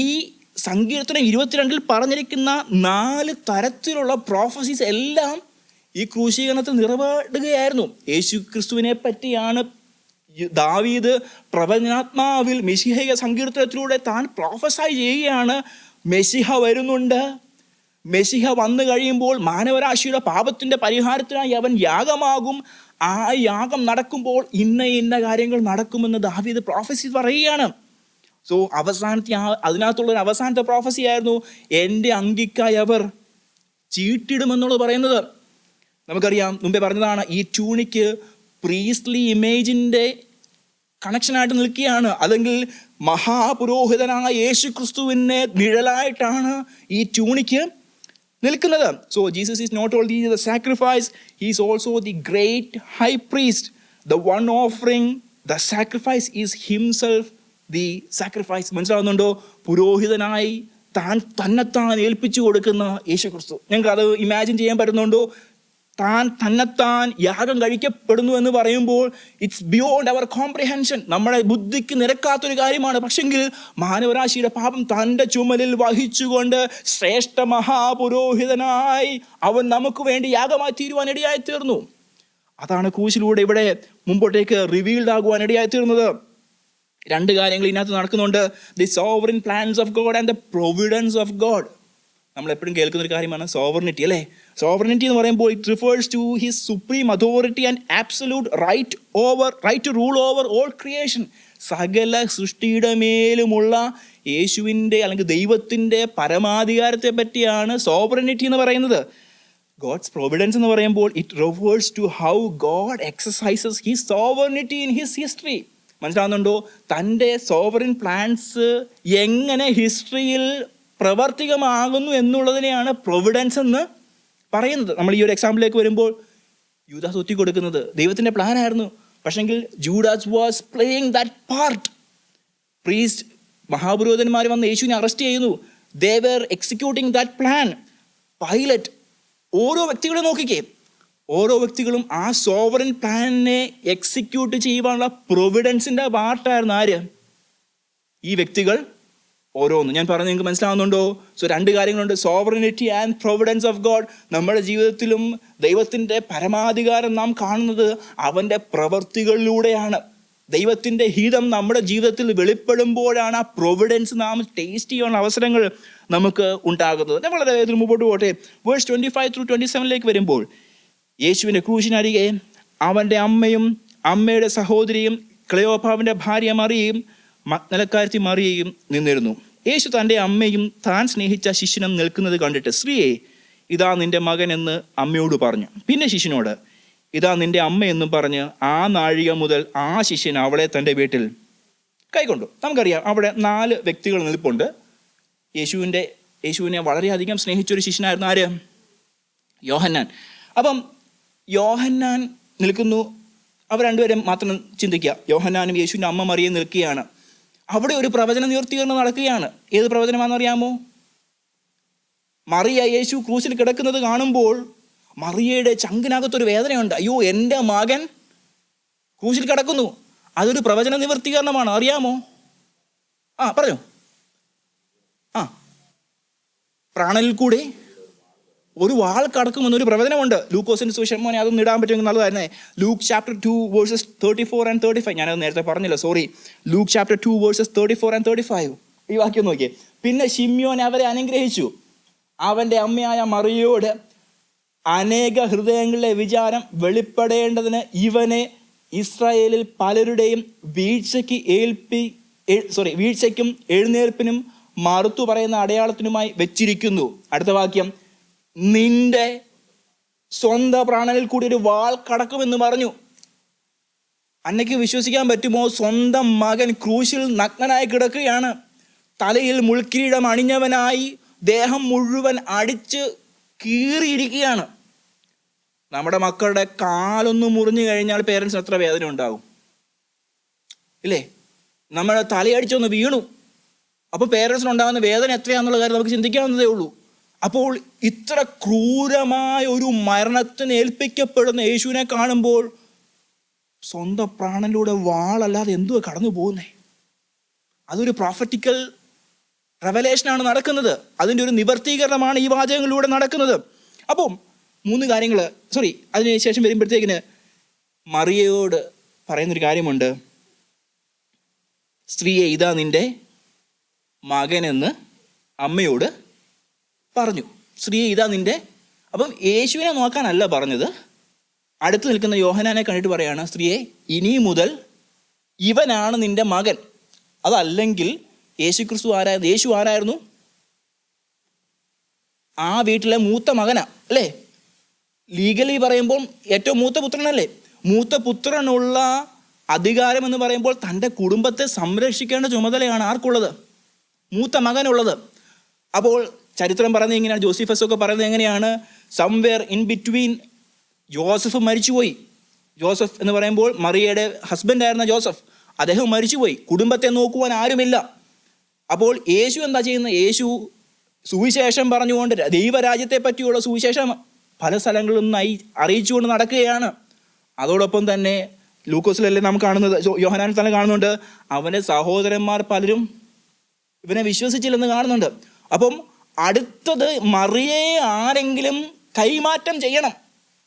സങ്കീർത്തനം 22 പറഞ്ഞിരിക്കുന്ന 4 തരത്തിലുള്ള പ്രോഫസീസ് എല്ലാം ഈ ക്രൂശീകരണത്തിൽ നിറവേറുകയായിരുന്നു. യേശു ക്രിസ്തുവിനെ പറ്റിയാണ് ദാവീദ് പ്രവചനാത്മാവിൽ മെശിഹ സങ്കീർത്തനത്തിലൂടെ താൻ പ്രോഫസൈ ചെയ്യുകയാണ്. മെശിഹ വരുന്നുണ്ട്, മെശിഹ വന്നു കഴിയുമ്പോൾ മാനവരാശിയുടെ പാപത്തിൻ്റെ പരിഹാരത്തിനായി അവൻ യാഗമാകും, ആ യാഗം നടക്കുമ്പോൾ ഇന്ന കാര്യങ്ങൾ നടക്കുമെന്ന് ദാവീദ് പ്രോഫസി പറയുകയാണ്. സോ അവസാനത്തെ അതിനകത്തുള്ളൊരു അവസാനത്തെ പ്രോഫസി ആയിരുന്നു, എൻ്റെ അങ്കിക്കായി അവർ ചീട്ടിടുമെന്നുള്ളത് പറയുന്നത്. നമുക്കറിയാം, മുമ്പേ പറഞ്ഞതാണ്, ഈ ട്യൂണിക്ക് പ്രീസ്ലി ഇമേജിൻ്റെ കണക്ഷനായിട്ട് നിൽക്കുകയാണ്. അല്ലെങ്കിൽ മഹാപുരോഹിതനായ യേശു ക്രിസ്തുവിനെ നിഴലായിട്ടാണ് ഈ ട്യൂണിക്ക് നിൽക്കുന്നത്. So Jesus is not only the sacrifice, he is also the great high priest, the one offering the sacrifice is himself the sacrifice. മനസ്സിലാവുന്നുണ്ടോ? പുരോഹിതനായി തന്നെത്താൻ ഏൽപ്പിച്ചു കൊടുക്കുന്ന യേശു ക്രിസ്തു. ഞങ്ങൾക്ക് അത് ഇമാജിൻ ചെയ്യാൻ പറ്റുന്നുണ്ടോ? തന്നെത്താൻ യാഗം കഴിക്കപ്പെടുന്നു എന്ന് പറയുമ്പോൾ ഇറ്റ്സ് ബിയോണ്ട് അവർ കോംപ്രിഹെൻഷൻ. നമ്മുടെ ബുദ്ധിക്ക് നിരക്കാത്തൊരു കാര്യമാണ്. പക്ഷെങ്കിൽ മാനവരാശിയുടെ പാപം തൻ്റെ ചുമലിൽ വഹിച്ചുകൊണ്ട് ശ്രേഷ്ഠ മഹാപുരോഹിതനായി അവൻ നമുക്ക് വേണ്ടി യാഗമായി തീരുവാൻ ഇടയായി തീർന്നു. അതാണ് ക്രൂശിലൂടെ ഇവിടെ മുമ്പോട്ടേക്ക് റിവീൽഡ് ആകുവാൻ ഇടയായി തീർന്നത്. 2 കാര്യങ്ങൾ ഇതിനകത്ത് നടക്കുന്നുണ്ട്. The sovereign plans of God and the providence of God. നമ്മൾ എപ്പോഴും കേൾക്കുന്ന ഒരു കാര്യമാണ് സോവറിനിറ്റി, അല്ലേ? സോവറിനിറ്റി എന്ന് പറയുമ്പോൾ it refers to his supreme authority and absolute right to rule over all creation. സകല സൃഷ്ടിയുടെ മേലുമുള്ള യേശുവിൻ്റെ അല്ലെങ്കിൽ ദൈവത്തിൻ്റെ പരമാധികാരത്തെ പറ്റിയാണ് സോവറിനിറ്റി എന്ന് പറയുന്നത്. ഗോഡ്സ് പ്രൊവിഡൻസ് എന്ന് പറയുമ്പോൾ it refers to how God exercises his sovereignty in his history. മനസ്സിലാവുന്നുണ്ടോ? തൻ്റെ സോവറിൻ പ്ലാൻസ് എങ്ങനെ ഹിസ്റ്ററിയിൽ പ്രവർത്തികമാകുന്നു എന്നുള്ളതിനെയാണ് പ്രൊവിഡൻസ് എന്ന് പറയുന്നത്. നമ്മൾ ഈ ഒരു എക്സാമ്പിളിലേക്ക് വരുമ്പോൾ യൂദാസ് ഒറ്റി കൊടുക്കുന്നത് ദൈവത്തിൻ്റെ പ്ലാനായിരുന്നു. പക്ഷെങ്കിൽ Judas was playing that part. Priest മഹാപുരോഹിതന്മാർ വന്ന് യേശുവിനെ അറസ്റ്റ് ചെയ്യുന്നു. They were executing that plan. Pilate ഓരോ വ്യക്തികളെ നോക്കിക്കേ, ഓരോ വ്യക്തികളും ആ സോവറൻ പ്ലാനിനെ എക്സിക്യൂട്ട് ചെയ്യുവാനുള്ള പ്രൊവിഡൻസിന്റെ പാർട്ടായിരുന്നു ആര്? ഈ വ്യക്തികൾ ഓരോന്നും. ഞാൻ പറഞ്ഞു നിങ്ങൾക്ക് മനസ്സിലാവുന്നുണ്ടോ? സോ രണ്ട് കാര്യങ്ങളുണ്ട്, sovereignty and Providence of God. നമ്മുടെ ജീവിതത്തിലും ദൈവത്തിൻ്റെ പരമാധികാരം നാം കാണുന്നത് അവൻ്റെ പ്രവൃത്തികളിലൂടെയാണ്. ദൈവത്തിൻ്റെ ഹിതം നമ്മുടെ ജീവിതത്തിൽ വെളിപ്പെടുമ്പോഴാണ് ആ പ്രൊവിഡൻസ് നാം ടേസ്റ്റ് ചെയ്യാനുള്ള അവസരങ്ങൾ നമുക്ക് ഉണ്ടാകുന്നത്. ഞാൻ വളരെ വേഗത്തിൽ മുമ്പോട്ട് പോട്ടെ. വേഴ്സ് 25-27 വരുമ്പോൾ, യേശുവിൻ്റെ ക്രൂശിനരികെ അവൻ്റെ അമ്മയും അമ്മയുടെ സഹോദരിയും ക്ലെയോപ്പാവിൻ്റെ ഭാര്യ മറിയയും മഗ്ദലക്കാരത്തി മറിയയും നിന്നിരുന്നു. യേശു തൻ്റെ അമ്മയും താൻ സ്നേഹിച്ച ശിഷ്യനും നിൽക്കുന്നത് കണ്ടിട്ട്, സ്ത്രീയെ, ഇതാ നിന്റെ മകൻ എന്ന് അമ്മയോട് പറഞ്ഞു. പിന്നെ ശിഷ്യനോട്, ഇതാ നിന്റെ അമ്മയെന്നും പറഞ്ഞ് ആ നാഴിക മുതൽ ആ ശിഷ്യൻ അവളെ തൻ്റെ വീട്ടിൽ കൈക്കൊണ്ടു. നമുക്കറിയാം അവിടെ 4 വ്യക്തികൾ നിൽപ്പുണ്ട്. യേശുവിനെ വളരെയധികം സ്നേഹിച്ചൊരു ശിഷ്യനായിരുന്നു ആര്? യോഹന്നാൻ. അപ്പം യോഹന്നാൻ നിൽക്കുന്നു. അവർ രണ്ടുപേരും മാത്രം ചിന്തിക്കുക. യോഹന്നാനും യേശുവിൻ്റെ അമ്മ മറിയയും നിൽക്കുകയാണ്. അവിടെ ഒരു പ്രവചന നിവർത്തീകരണം നടക്കുകയാണ്. ഏത് പ്രവചനമാണെന്നറിയാമോ? മറിയ യേശു ക്രൂശിൽ കിടക്കുന്നത് കാണുമ്പോൾ മറിയയുടെ ചങ്കിനകത്തൊരു വേദനയുണ്ട്. അയ്യോ, എൻ്റെ മകൻ ക്രൂശിൽ കിടക്കുന്നു. അതൊരു പ്രവചന നിവർത്തീകരണമാണ്. അറിയാമോ? പറഞ്ഞോ. പ്രാണനിൽ കൂടെ ഒരു വാൾ കടക്കുമെന്നൊരു പ്രവചനമുണ്ട്. ലൂക്കോസിൻ്റെ സുവിശേഷം, മോനെ അതൊന്നും ഇടാൻ പറ്റുമെങ്കിൽ നല്ലതായിരുന്നേ. Luke chapter 2 verses 34 and 35. ഞാനത് നേരത്തെ പറഞ്ഞില്ല, sorry. Luke chapter 2 verses 34 and 35. ഈ വാക്യം നോക്കിയേ. പിന്നെ ശിമ്യോൻ അവരെ അനുഗ്രഹിച്ചു, അവൻ്റെ അമ്മയായ മറിയയോട്, അനേക ഹൃദയങ്ങളിലെ വിചാരം വെളിപ്പെടേണ്ടതിന് ഇവനെ ഇസ്രായേലിൽ പലരുടെയും വീഴ്ചയ്ക്കും എഴുന്നേൽപ്പിനും മറുത്തു പറയുന്ന അടയാളത്തിനുമായി വെച്ചിരിക്കുന്നു. അടുത്ത വാക്യം, നിന്റെ സ്വന്തം പ്രാണനിൽ കൂടി ഒരു വാൾ കടക്കുമെന്ന് പറഞ്ഞു. അന്നയ്ക്ക് വിശ്വസിക്കാൻ പറ്റുമോ? സ്വന്തം മകൻ ക്രൂശിൽ നഗ്നനായി കിടക്കുകയാണ്. തലയിൽ മുൾക്കിരീടം അണിഞ്ഞവനായി ദേഹം മുഴുവൻ അടിച്ച് കീറിയിരിക്കുകയാണ്. നമ്മുടെ മക്കളുടെ കാലൊന്ന് മുറിഞ്ഞു കഴിഞ്ഞാൽ പേരൻസിന് എത്ര വേദന ഉണ്ടാകും, ഇല്ലേ? നമ്മുടെ തലയടിച്ചൊന്ന് വീണു, അപ്പോൾ പേരൻസിനുണ്ടാകുന്ന വേദന എത്രയാണെന്നുള്ള കാര്യം നമുക്ക് ചിന്തിക്കാവുന്നതേ ഉള്ളൂ. അപ്പോൾ ഇത്ര ക്രൂരമായ ഒരു മരണത്തിന് ഏൽപ്പിക്കപ്പെടുന്ന യേശുവിനെ കാണുമ്പോൾ സ്വന്തം പ്രാണനിലൂടെ വാളല്ലാതെ എന്തുവാ കടന്നു പോകുന്നേ? അതൊരു പ്രോഫറ്റിക്കൽ റെവലേഷനാണ് നടക്കുന്നത്. അതിൻ്റെ ഒരു നിവർത്തീകരണമാണ് ഈ വാചകങ്ങളിലൂടെ നടക്കുന്നത്. അപ്പം 3 കാര്യങ്ങൾ, അതിനുശേഷം വരുമ്പോഴത്തേക്കിന് മറിയയോട് പറയുന്നൊരു കാര്യമുണ്ട്. സ്ത്രീയെ, ഇതാ നിന്റെ മകനെന്ന് അമ്മയോട് പറഞ്ഞു. സ്ത്രീയെ, ഇതാ നിന്റെ. അപ്പം യേശുവിനെ നോക്കാനല്ല പറഞ്ഞത്. അടുത്ത് നിൽക്കുന്ന യോഹന്നാനെ കണ്ടിട്ട് പറയാണ്, സ്ത്രീയെ, ഇനി മുതൽ ഇവനാണ് നിന്റെ മകൻ. അതല്ലെങ്കിൽ യേശു ആരായിരുന്നു? ആ വീട്ടിലെ മൂത്ത മകനാ, അല്ലേ? ലീഗലി പറയുമ്പോൾ ഏറ്റവും മൂത്ത പുത്രനല്ലേ? മൂത്ത പുത്രനുള്ള അധികാരം എന്ന് പറയുമ്പോൾ തൻ്റെ കുടുംബത്തെ സംരക്ഷിക്കേണ്ട ചുമതലയാണ് ആർക്കുള്ളത്? മൂത്ത മകനുള്ളത്. അപ്പോൾ ചരിത്രം പറയുന്നത് എങ്ങനെയാണ്? ജോസിഫസ് പറയുന്നത് എങ്ങനെയാണ്? സംവെയർ ഇൻ ബിറ്റ്വീൻ ജോസഫ് മരിച്ചുപോയി. ജോസഫ് എന്ന് പറയുമ്പോൾ മറിയയുടെ ഹസ്ബൻഡായിരുന്ന ജോസഫ്, അദ്ദേഹം മരിച്ചുപോയി. കുടുംബത്തെ നോക്കുവാൻ ആരുമില്ല. അപ്പോൾ യേശു എന്താ ചെയ്യുന്നത്? യേശു സുവിശേഷം പറഞ്ഞുകൊണ്ട് ദൈവരാജ്യത്തെ പറ്റിയുള്ള സുവിശേഷം പല സ്ഥലങ്ങളിലും അറിയിച്ചുകൊണ്ട് നടക്കുകയാണ്. അതോടൊപ്പം തന്നെ ലൂക്കോസിലല്ലേ നാം കാണുന്നത്, യോഹന്നാനിൽ തന്നെ കാണുന്നുണ്ട്, അവൻ്റെ സഹോദരന്മാർ പലരും ഇവനെ വിശ്വസിച്ചില്ലെന്ന് കാണുന്നുണ്ട്. അപ്പം അടുത്തത് മറിയയെ ആരെങ്കിലും കൈമാറ്റം ചെയ്യണം.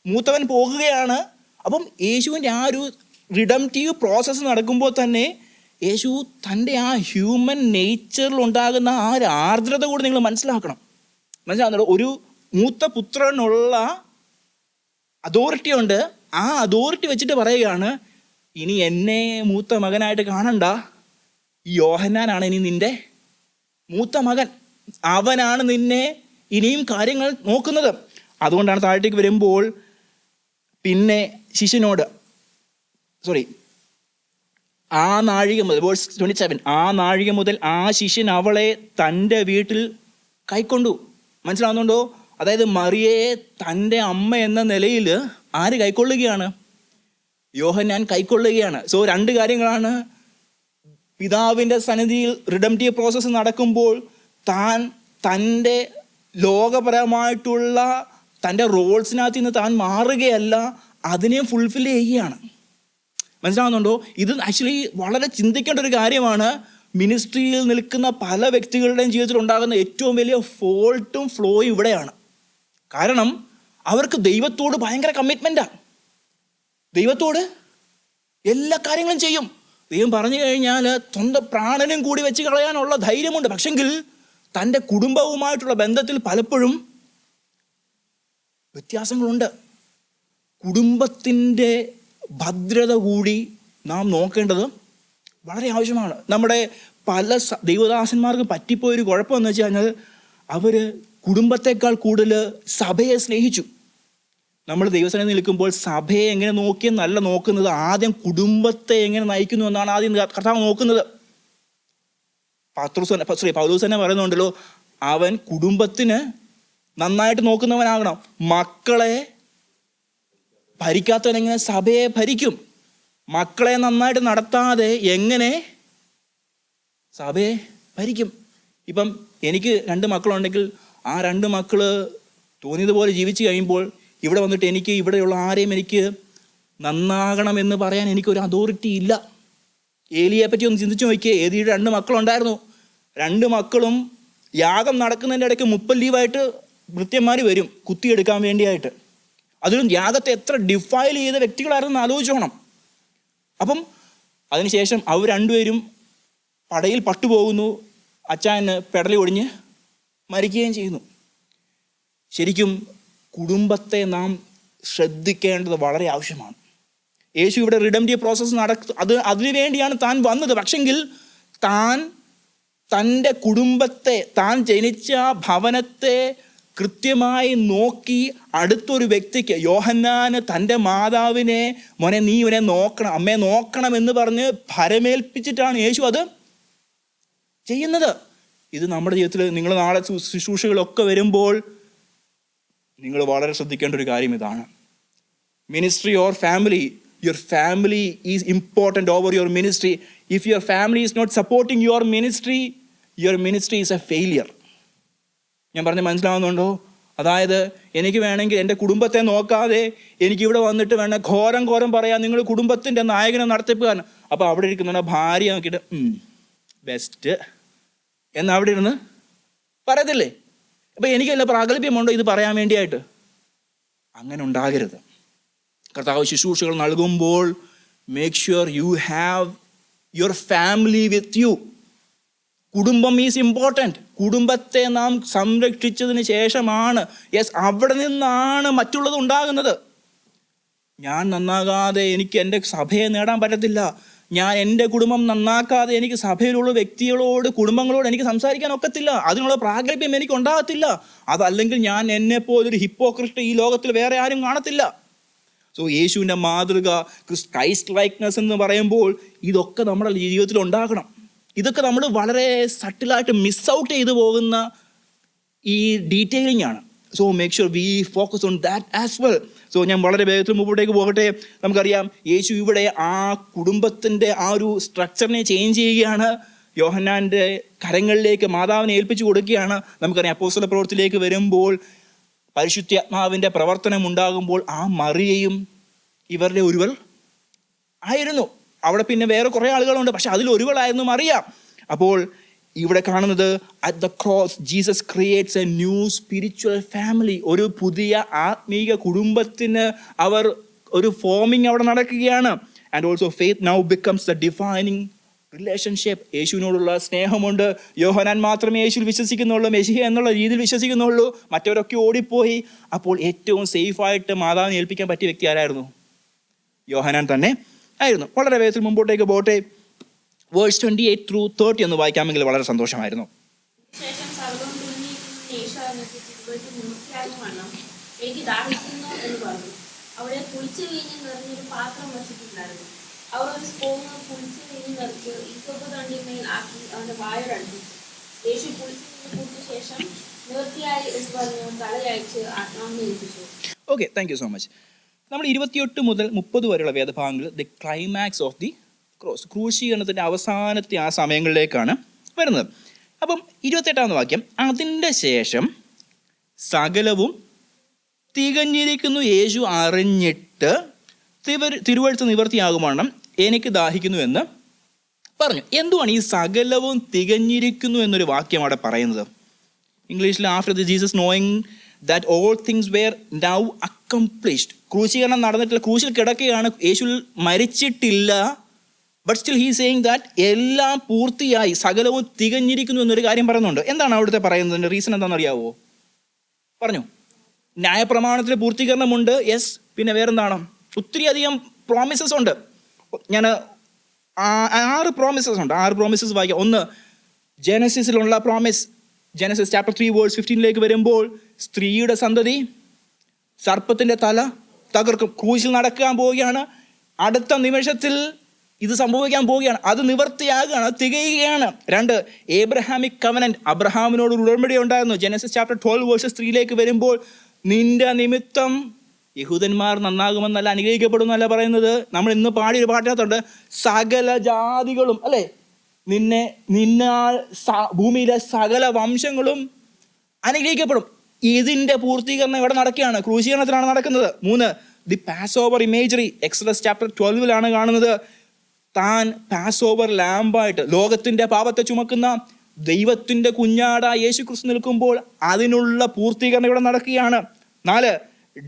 മൂത്തവൻ പോകുകയാണ്. അപ്പം യേശുവിൻ്റെ ആ ഒരു റിഡംറ്റീവ് പ്രോസസ്സ് നടക്കുമ്പോൾ തന്നെ യേശു തൻ്റെ ആ ഹ്യൂമൻ നേച്ചറിൽ ഉണ്ടാകുന്ന ആ ഒരു ആർദ്രത കൂടി നിങ്ങൾ മനസ്സിലാക്കുന്നുണ്ടോ? ഒരു മൂത്ത പുത്രനുള്ള അതോറിറ്റി ഉണ്ട്. ആ അതോറിറ്റി വെച്ചിട്ട് പറയുകയാണ്, ഇനി എന്നെ മൂത്ത മകനായിട്ട് കാണണ്ട, ഈ യോഹന്നാനാണ് ഇനി നിൻ്റെ മൂത്ത മകൻ. അവനാണ് നിന്നെ ഇനിയും കാര്യങ്ങൾ നോക്കുന്നത്. അതുകൊണ്ടാണ് താഴത്തേക്ക് വരുമ്പോൾ പിന്നെ ശിഷ്യനോട് ആ നാഴിക മുതൽ വേഴ്സ് 27, ആ നാഴിക മുതൽ ആ ശിഷ്യൻ അവളെ തൻ്റെ വീട്ടിൽ കൈക്കൊണ്ടു. മനസ്സിലാവുന്നുണ്ടോ? അതായത് മറിയയെ തൻ്റെ അമ്മ എന്ന നിലയിൽ ആര് കൈക്കൊള്ളുകയാണ്? യോഹന്നാൻ കൈക്കൊള്ളുകയാണ്. സോ 2 കാര്യങ്ങളാണ്. പിതാവിൻ്റെ സന്നിധിയിൽ റിഡംറ്റീവ് പ്രോസസ്സ് നടക്കുമ്പോൾ താൻ തൻ്റെ ലോകപരമായിട്ടുള്ള തൻ്റെ റോൾസിനകത്ത് നിന്ന് താൻ മാറുകയല്ല, അതിനെ ഫുൾഫിൽ ചെയ്യുകയാണ്. മനസ്സിലാവുന്നുണ്ടോ? ഇത് ആക്ച്വലി വളരെ ചിന്തിക്കേണ്ട ഒരു കാര്യമാണ്. മിനിസ്ട്രിയിൽ നിൽക്കുന്ന പല വ്യക്തികളുടെയും ജീവിതത്തിൽ ഉണ്ടാകുന്ന ഏറ്റവും വലിയ ഫോൾട്ടും ഫ്ലോയും ഇവിടെയാണ്. കാരണം അവർക്ക് ദൈവത്തോട് ഭയങ്കര കമ്മിറ്റ്മെൻറ്റാണ്. ദൈവത്തോട് എല്ലാ കാര്യങ്ങളും ചെയ്യും. ദൈവം പറഞ്ഞു കഴിഞ്ഞാൽ സ്വന്തം പ്രാണനും കൂടി വെച്ച് കളയാനുള്ള ധൈര്യമുണ്ട്. പക്ഷെങ്കിൽ തൻ്റെ കുടുംബവുമായിട്ടുള്ള ബന്ധത്തിൽ പലപ്പോഴും വ്യത്യാസങ്ങളുണ്ട്. കുടുംബത്തിൻ്റെ ഭദ്രത കൂടി നാം നോക്കേണ്ടത് വളരെ ആവശ്യമാണ്. നമ്മുടെ പല ദൈവദാസന്മാർക്ക് പറ്റിപ്പോയൊരു കുഴപ്പമെന്ന് വെച്ച് കഴിഞ്ഞാൽ അവർ കുടുംബത്തെക്കാൾ കൂടുതൽ സഭയെ സ്നേഹിച്ചു. നമ്മൾ ദൈവസേനയിൽ നിൽക്കുമ്പോൾ സഭയെ എങ്ങനെ നോക്കിയെന്നല്ല നോക്കുന്നത്, ആദ്യം കുടുംബത്തെ എങ്ങനെ നയിക്കുന്നു എന്നാണ് ആദ്യം കർത്താവ് നോക്കുന്നത്. പൗലോസ് തന്നെ പറയുന്നുണ്ടല്ലോ, അവൻ കുടുംബത്തിന് നന്നായിട്ട് നോക്കുന്നവനാകണം. മക്കളെ ഭരിക്കാത്തവൻ എങ്ങനെ സഭയെ ഭരിക്കും? മക്കളെ നന്നായിട്ട് നടത്താതെ എങ്ങനെ സഭയെ ഭരിക്കും? ഇപ്പം എനിക്ക് 2 മക്കളുണ്ടെങ്കിൽ ആ 2 മക്കള് തോന്നിയതുപോലെ ജീവിച്ച് കഴിയുമ്പോൾ ഇവിടെ വന്നിട്ട് എനിക്ക് ഇവിടെയുള്ള ആരെയും എനിക്ക് നന്നാകണമെന്ന് പറയാൻ എനിക്കൊരു അതോറിറ്റി ഇല്ല. ഏലിയെ പറ്റി ഒന്ന് ചിന്തിച്ച് നോക്കിയേ. ഏലിയുടെ 2 മക്കളുണ്ടായിരുന്നു. 2 മക്കളും യാഗം നടക്കുന്നതിൻ്റെ ഇടയ്ക്ക് 30 ലീവായിട്ട് ഭൃത്യന്മാർ വരും കുത്തിയെടുക്കാൻ വേണ്ടിയായിട്ട്. അതിലും യാഗത്തെ എത്ര ഡിഫൈൽ ചെയ്ത വ്യക്തികളായിരുന്നു ആലോചിച്ചോണം. അപ്പം അതിനുശേഷം അവർ 2 പേരും പടയിൽ പട്ടുപോകുന്നു. അച്ചായന് പെടലി ഒടിഞ്ഞ് മരിക്കുകയും ചെയ്യുന്നു. ശരിക്കും കുടുംബത്തെ നാം ശ്രദ്ധിക്കേണ്ടത് വളരെ ആവശ്യമാണ്. യേശു ഇവിടെ റിഡംപ്റ്റീവ് പ്രോസസ്സ് അതിനു വേണ്ടിയാണ് താൻ വന്നത്. പക്ഷെങ്കിൽ താൻ തൻ്റെ കുടുംബത്തെ, താൻ ജനിച്ച ഭവനത്തെ കൃത്യമായി നോക്കി അടുത്തൊരു വ്യക്തിക്ക്, യോഹന്നാന് തൻ്റെ മാതാവിനെ, മോനെ നീ ഇവനെ നോക്കണം, അമ്മയെ നോക്കണം എന്ന് പറഞ്ഞ് ഭരമേൽപ്പിച്ചിട്ടാണ് യേശു അത് ചെയ്യുന്നത്. ഇത് നമ്മുടെ ജീവിതത്തിൽ നിങ്ങൾ നാളെ ശുശ്രൂഷകളൊക്കെ വരുമ്പോൾ നിങ്ങൾ വളരെ ശ്രദ്ധിക്കേണ്ട ഒരു കാര്യം ഇതാണ്. Ministry or family, your family is important over your ministry. If your family is not supporting your ministry is a failure. ഞാൻ പറഞ്ഞ് മനസ്സിലാവുന്നുണ്ടോ? അതായത് എനിക്ക് വേണമെങ്കിൽ എൻ്റെ കുടുംബത്തെ നോക്കാതെ എനിക്കിവിടെ വന്നിട്ട് വേണം ഘോരം പറയാം, നിങ്ങൾ കുടുംബത്തിൻ്റെ നായകനെ നടത്തിപ്പുകാരൻ. അപ്പോൾ അവിടെ ഇരിക്കുന്ന ഭാര്യ നോക്കിയിട്ട് ബെസ്റ്റ് എന്ന് അവിടെ ഇരുന്ന് പറയത്തില്ലേ? അപ്പം എനിക്കല്ല പ്രാഗൽഭ്യമുണ്ടോ ഇത് പറയാൻ വേണ്ടിയായിട്ട്? അങ്ങനെ ഉണ്ടാകരുത്. കർത്താവ് ശുശ്രൂഷകൾ നൽകുമ്പോൾ make sure you have your family with you. കുടുംബം ഈസ് ഇമ്പോർട്ടൻറ്റ്. കുടുംബത്തെ നാം സംരക്ഷിച്ചതിന് ശേഷമാണ് അവിടെ നിന്നാണ് മറ്റുള്ളത് ഉണ്ടാകുന്നത്. ഞാൻ നന്നാകാതെ എനിക്ക് എൻ്റെ സഭയെ നേടാൻ പറ്റത്തില്ല. ഞാൻ എൻ്റെ കുടുംബം നന്നാക്കാതെ എനിക്ക് സഭയിലുള്ള വ്യക്തികളോട്, കുടുംബങ്ങളോട് എനിക്ക് സംസാരിക്കാൻ ഒക്കത്തില്ല. അതിനുള്ള പ്രാഗൽഭ്യം എനിക്ക് ഉണ്ടാകത്തില്ല. അതല്ലെങ്കിൽ ഞാൻ എന്നെപ്പോലൊരു ഹിപ്പോക്രിസ്റ്റ് ഈ ലോകത്തിൽ വേറെ ആരും കാണത്തില്ല. സോ യേശുവിൻ്റെ മാതൃക, ക്രൈസ്റ്റ് ലൈക്നെസ് എന്ന് പറയുമ്പോൾ ഇതൊക്കെ നമ്മുടെ ജീവിതത്തിൽ ഉണ്ടാകണം. ഇതൊക്കെ നമ്മൾ വളരെ സട്ടിലായിട്ട് മിസ് ഔട്ട് ചെയ്തു പോകുന്ന ഈ ഡീറ്റെയിലിംഗ് ആണ്. So make sure we focus on that as well. So ഞാൻ വളരെ വേഗത്തിൽ മുമ്പോട്ടേക്ക് പോകട്ടെ. നമുക്കറിയാം യേശു ഇവിടെ ആ കുടുംബത്തിൻ്റെ ആ ഒരു സ്ട്രക്ചറിനെ ചേഞ്ച് ചെയ്യുകയാണ്. യോഹന്നാൻ്റെ കരങ്ങളിലേക്ക് മാതാവിനെ ഏൽപ്പിച്ചു കൊടുക്കുകയാണ്. നമുക്കറിയാം അപ്പോസ്തല പ്രവൃത്തിയിലേക്ക് വരുമ്പോൾ പരിശുദ്ധാത്മാവിൻ്റെ പ്രവർത്തനം ഉണ്ടാകുമ്പോൾ ആ മറിയയും ഇവരുടെ ഒരുവൾ ആയിരുന്നു. അവിടെ പിന്നെ വേറെ കുറേ ആളുകളുണ്ട്, പക്ഷെ അതിലൊരുവളായിരുന്നു മറിയ. അപ്പോൾ ഇവിടെ കാണുന്നത് at the cross Jesus creates a new spiritual family. ഒരു പുതിയ ആത്മീക കുടുംബത്തിന് അവർ ഒരു ഫോമിങ് അവിടെ നടക്കുകയാണ്. And also faith now becomes the defining relationship. യേശുവിനോടുള്ള സ്നേഹമുണ്ട്. യോഹന്നാൻ മാത്രമേ യേശുവിൽ വിശ്വസിക്കുന്നുള്ളൂ, മെശിഹ എന്നുള്ള രീതിയിൽ വിശ്വസിക്കുന്നുള്ളൂ. മറ്റവരൊക്കെ ഓടിപ്പോയി. അപ്പോൾ ഏറ്റവും സേഫായിട്ട് മാതാവിനെ ഏൽപ്പിക്കാൻ പറ്റിയ വ്യക്തി ആരായിരുന്നു? യോഹന്നാൻ തന്നെ ആയിരുന്നു. വളരെ വേഗത്തിൽ മുമ്പോട്ടേക്ക് പോട്ടെ. വേഴ്സ് 28 through 30 ഒന്ന് വായിക്കാമെങ്കിൽ വളരെ സന്തോഷമായിരുന്നു. അവിടെ പുളിച്ച വീഞ്ഞ് നിറഞ്ഞൊരു പാത്രം വച്ചിട്ടുണ്ടായിരുന്നു. അവർ ഒരു സ്പൂണ് പുളിച്ച വീഞ്ഞ് നിറച്ച് ഈസോപ്പ് തണ്ടിന്മേൽ ആക്കി അവന്റെ വായോടടുപ്പിച്ചു. യേശു പുളിച്ച വീഞ്ഞ് കുടിച്ച ശേഷം നിവൃത്തിയായി പറഞ്ഞു തലയയച്ച് ആത്മാവിനെ ഏൽപ്പിച്ചു. Okay, thank you so much. നമ്മൾ 28 മുതൽ 30 വരെയുള്ള വേദഭാഗങ്ങൾ the climax of the cross, ക്രൂശീകരണത്തിൻ്റെ അവസാനത്തെ ആ സമയങ്ങളിലേക്കാണ് വരുന്നത്. അപ്പം 28-ാമത്തെ വാക്യം, അതിൻ്റെ ശേഷം സകലവും തികഞ്ഞിരിക്കുന്നു യേശു അറിഞ്ഞിട്ട് തിരുവെഴുത്ത് നിവൃത്തിയാകുമ്പോൾ എനിക്ക് ദാഹിക്കുന്നു എന്ന് പറഞ്ഞു. എന്തുവാണ് ഈ സകലവും തികഞ്ഞിരിക്കുന്നു എന്നൊരു വാക്യം അവിടെ പറയുന്നത്? ഇംഗ്ലീഷിൽ after the Jesus knowing that all things were now accomplished. ക്രൂശീകരണം നടന്നിട്ടില്ല, ക്രൂശിൽ കിടക്കുകയാണ്, യേശു മരിച്ചിട്ടില്ല. But still he saying that എല്ലാം പൂർത്തിയായി, സകലവും തികഞ്ഞിരിക്കുന്നു എന്നൊരു കാര്യം പറയുന്നുണ്ട്. എന്താണ് അവിടുത്തെ പറയുന്നതിൻ്റെ റീസൺ എന്താണെന്ന് അറിയാവോ? പറഞ്ഞു. ന്യായപ്രമാണത്തിൽ പൂർത്തീകരണമുണ്ട്, യെസ്. പിന്നെ വേറെന്താണ്? ഒത്തിരി അധികം പ്രോമിസസ് ഉണ്ട്. ഞാൻ 6 പ്രോമിസസ് ഉണ്ട്. 6 പ്രോമിസസ് വായിക്കാം. ഒന്ന്, ജെനസിസിലുള്ള പ്രോമിസ്. ജെനസിസ് ചാപ്റ്റർ 3 വേഴ്സ് 15 വരുമ്പോൾ സ്ത്രീയുടെ സന്തതി സർപ്പത്തിൻ്റെ തല തകർക്കും. ക്രൂശിൽ നടക്കാൻ പോവുകയാണ്, അടുത്ത നിമിഷത്തിൽ ഇത് സംഭവിക്കാൻ പോവുകയാണ്, അത് നിവർത്തിയാകുകയാണ്, തികയുകയാണ്. 2, ഏബ്രഹാമിക് കവനന്റ്, അബ്രഹാമിനോട് ഉടമ്പടി ഉണ്ടായിരുന്നു. ജെനസിസ് ചാപ്റ്റർ 12 വേഴ്സ് 3 വരുമ്പോൾ നിന്റെ നിമിത്തം യഹൂദന്മാർ നന്നാകുമെന്നല്ല, അനുഗ്രഹിക്കപ്പെടുമെന്നല്ല പറയുന്നത്. നമ്മൾ ഇന്ന് പാടിയൊരു പാട്ടിനകത്തുണ്ട്, സകല ജാതികളും, അല്ലേ, നിന്നാൽ ഭൂമിയിലെ സകല വംശങ്ങളും അനുഗ്രഹിക്കപ്പെടും. ഇതിൻ്റെ പൂർത്തീകരണം ഇവിടെ നടക്കുകയാണ്, ക്രൂശീകരണത്തിലാണ് നടക്കുന്നത്. 3, the pass over imagery. Exodus chapter 12 കാണുന്നത് താൻ പാസ് ഓവർ ലാമ്പായിട്ട് ലോകത്തിൻ്റെ പാപത്തെ ചുമക്കുന്ന ദൈവത്തിൻ്റെ കുഞ്ഞാടായ യേശു ക്രിസ്തു നിൽക്കുമ്പോൾ അതിനുള്ള പൂർത്തീകരണം ഇവിടെ നടക്കുകയാണ്. 4,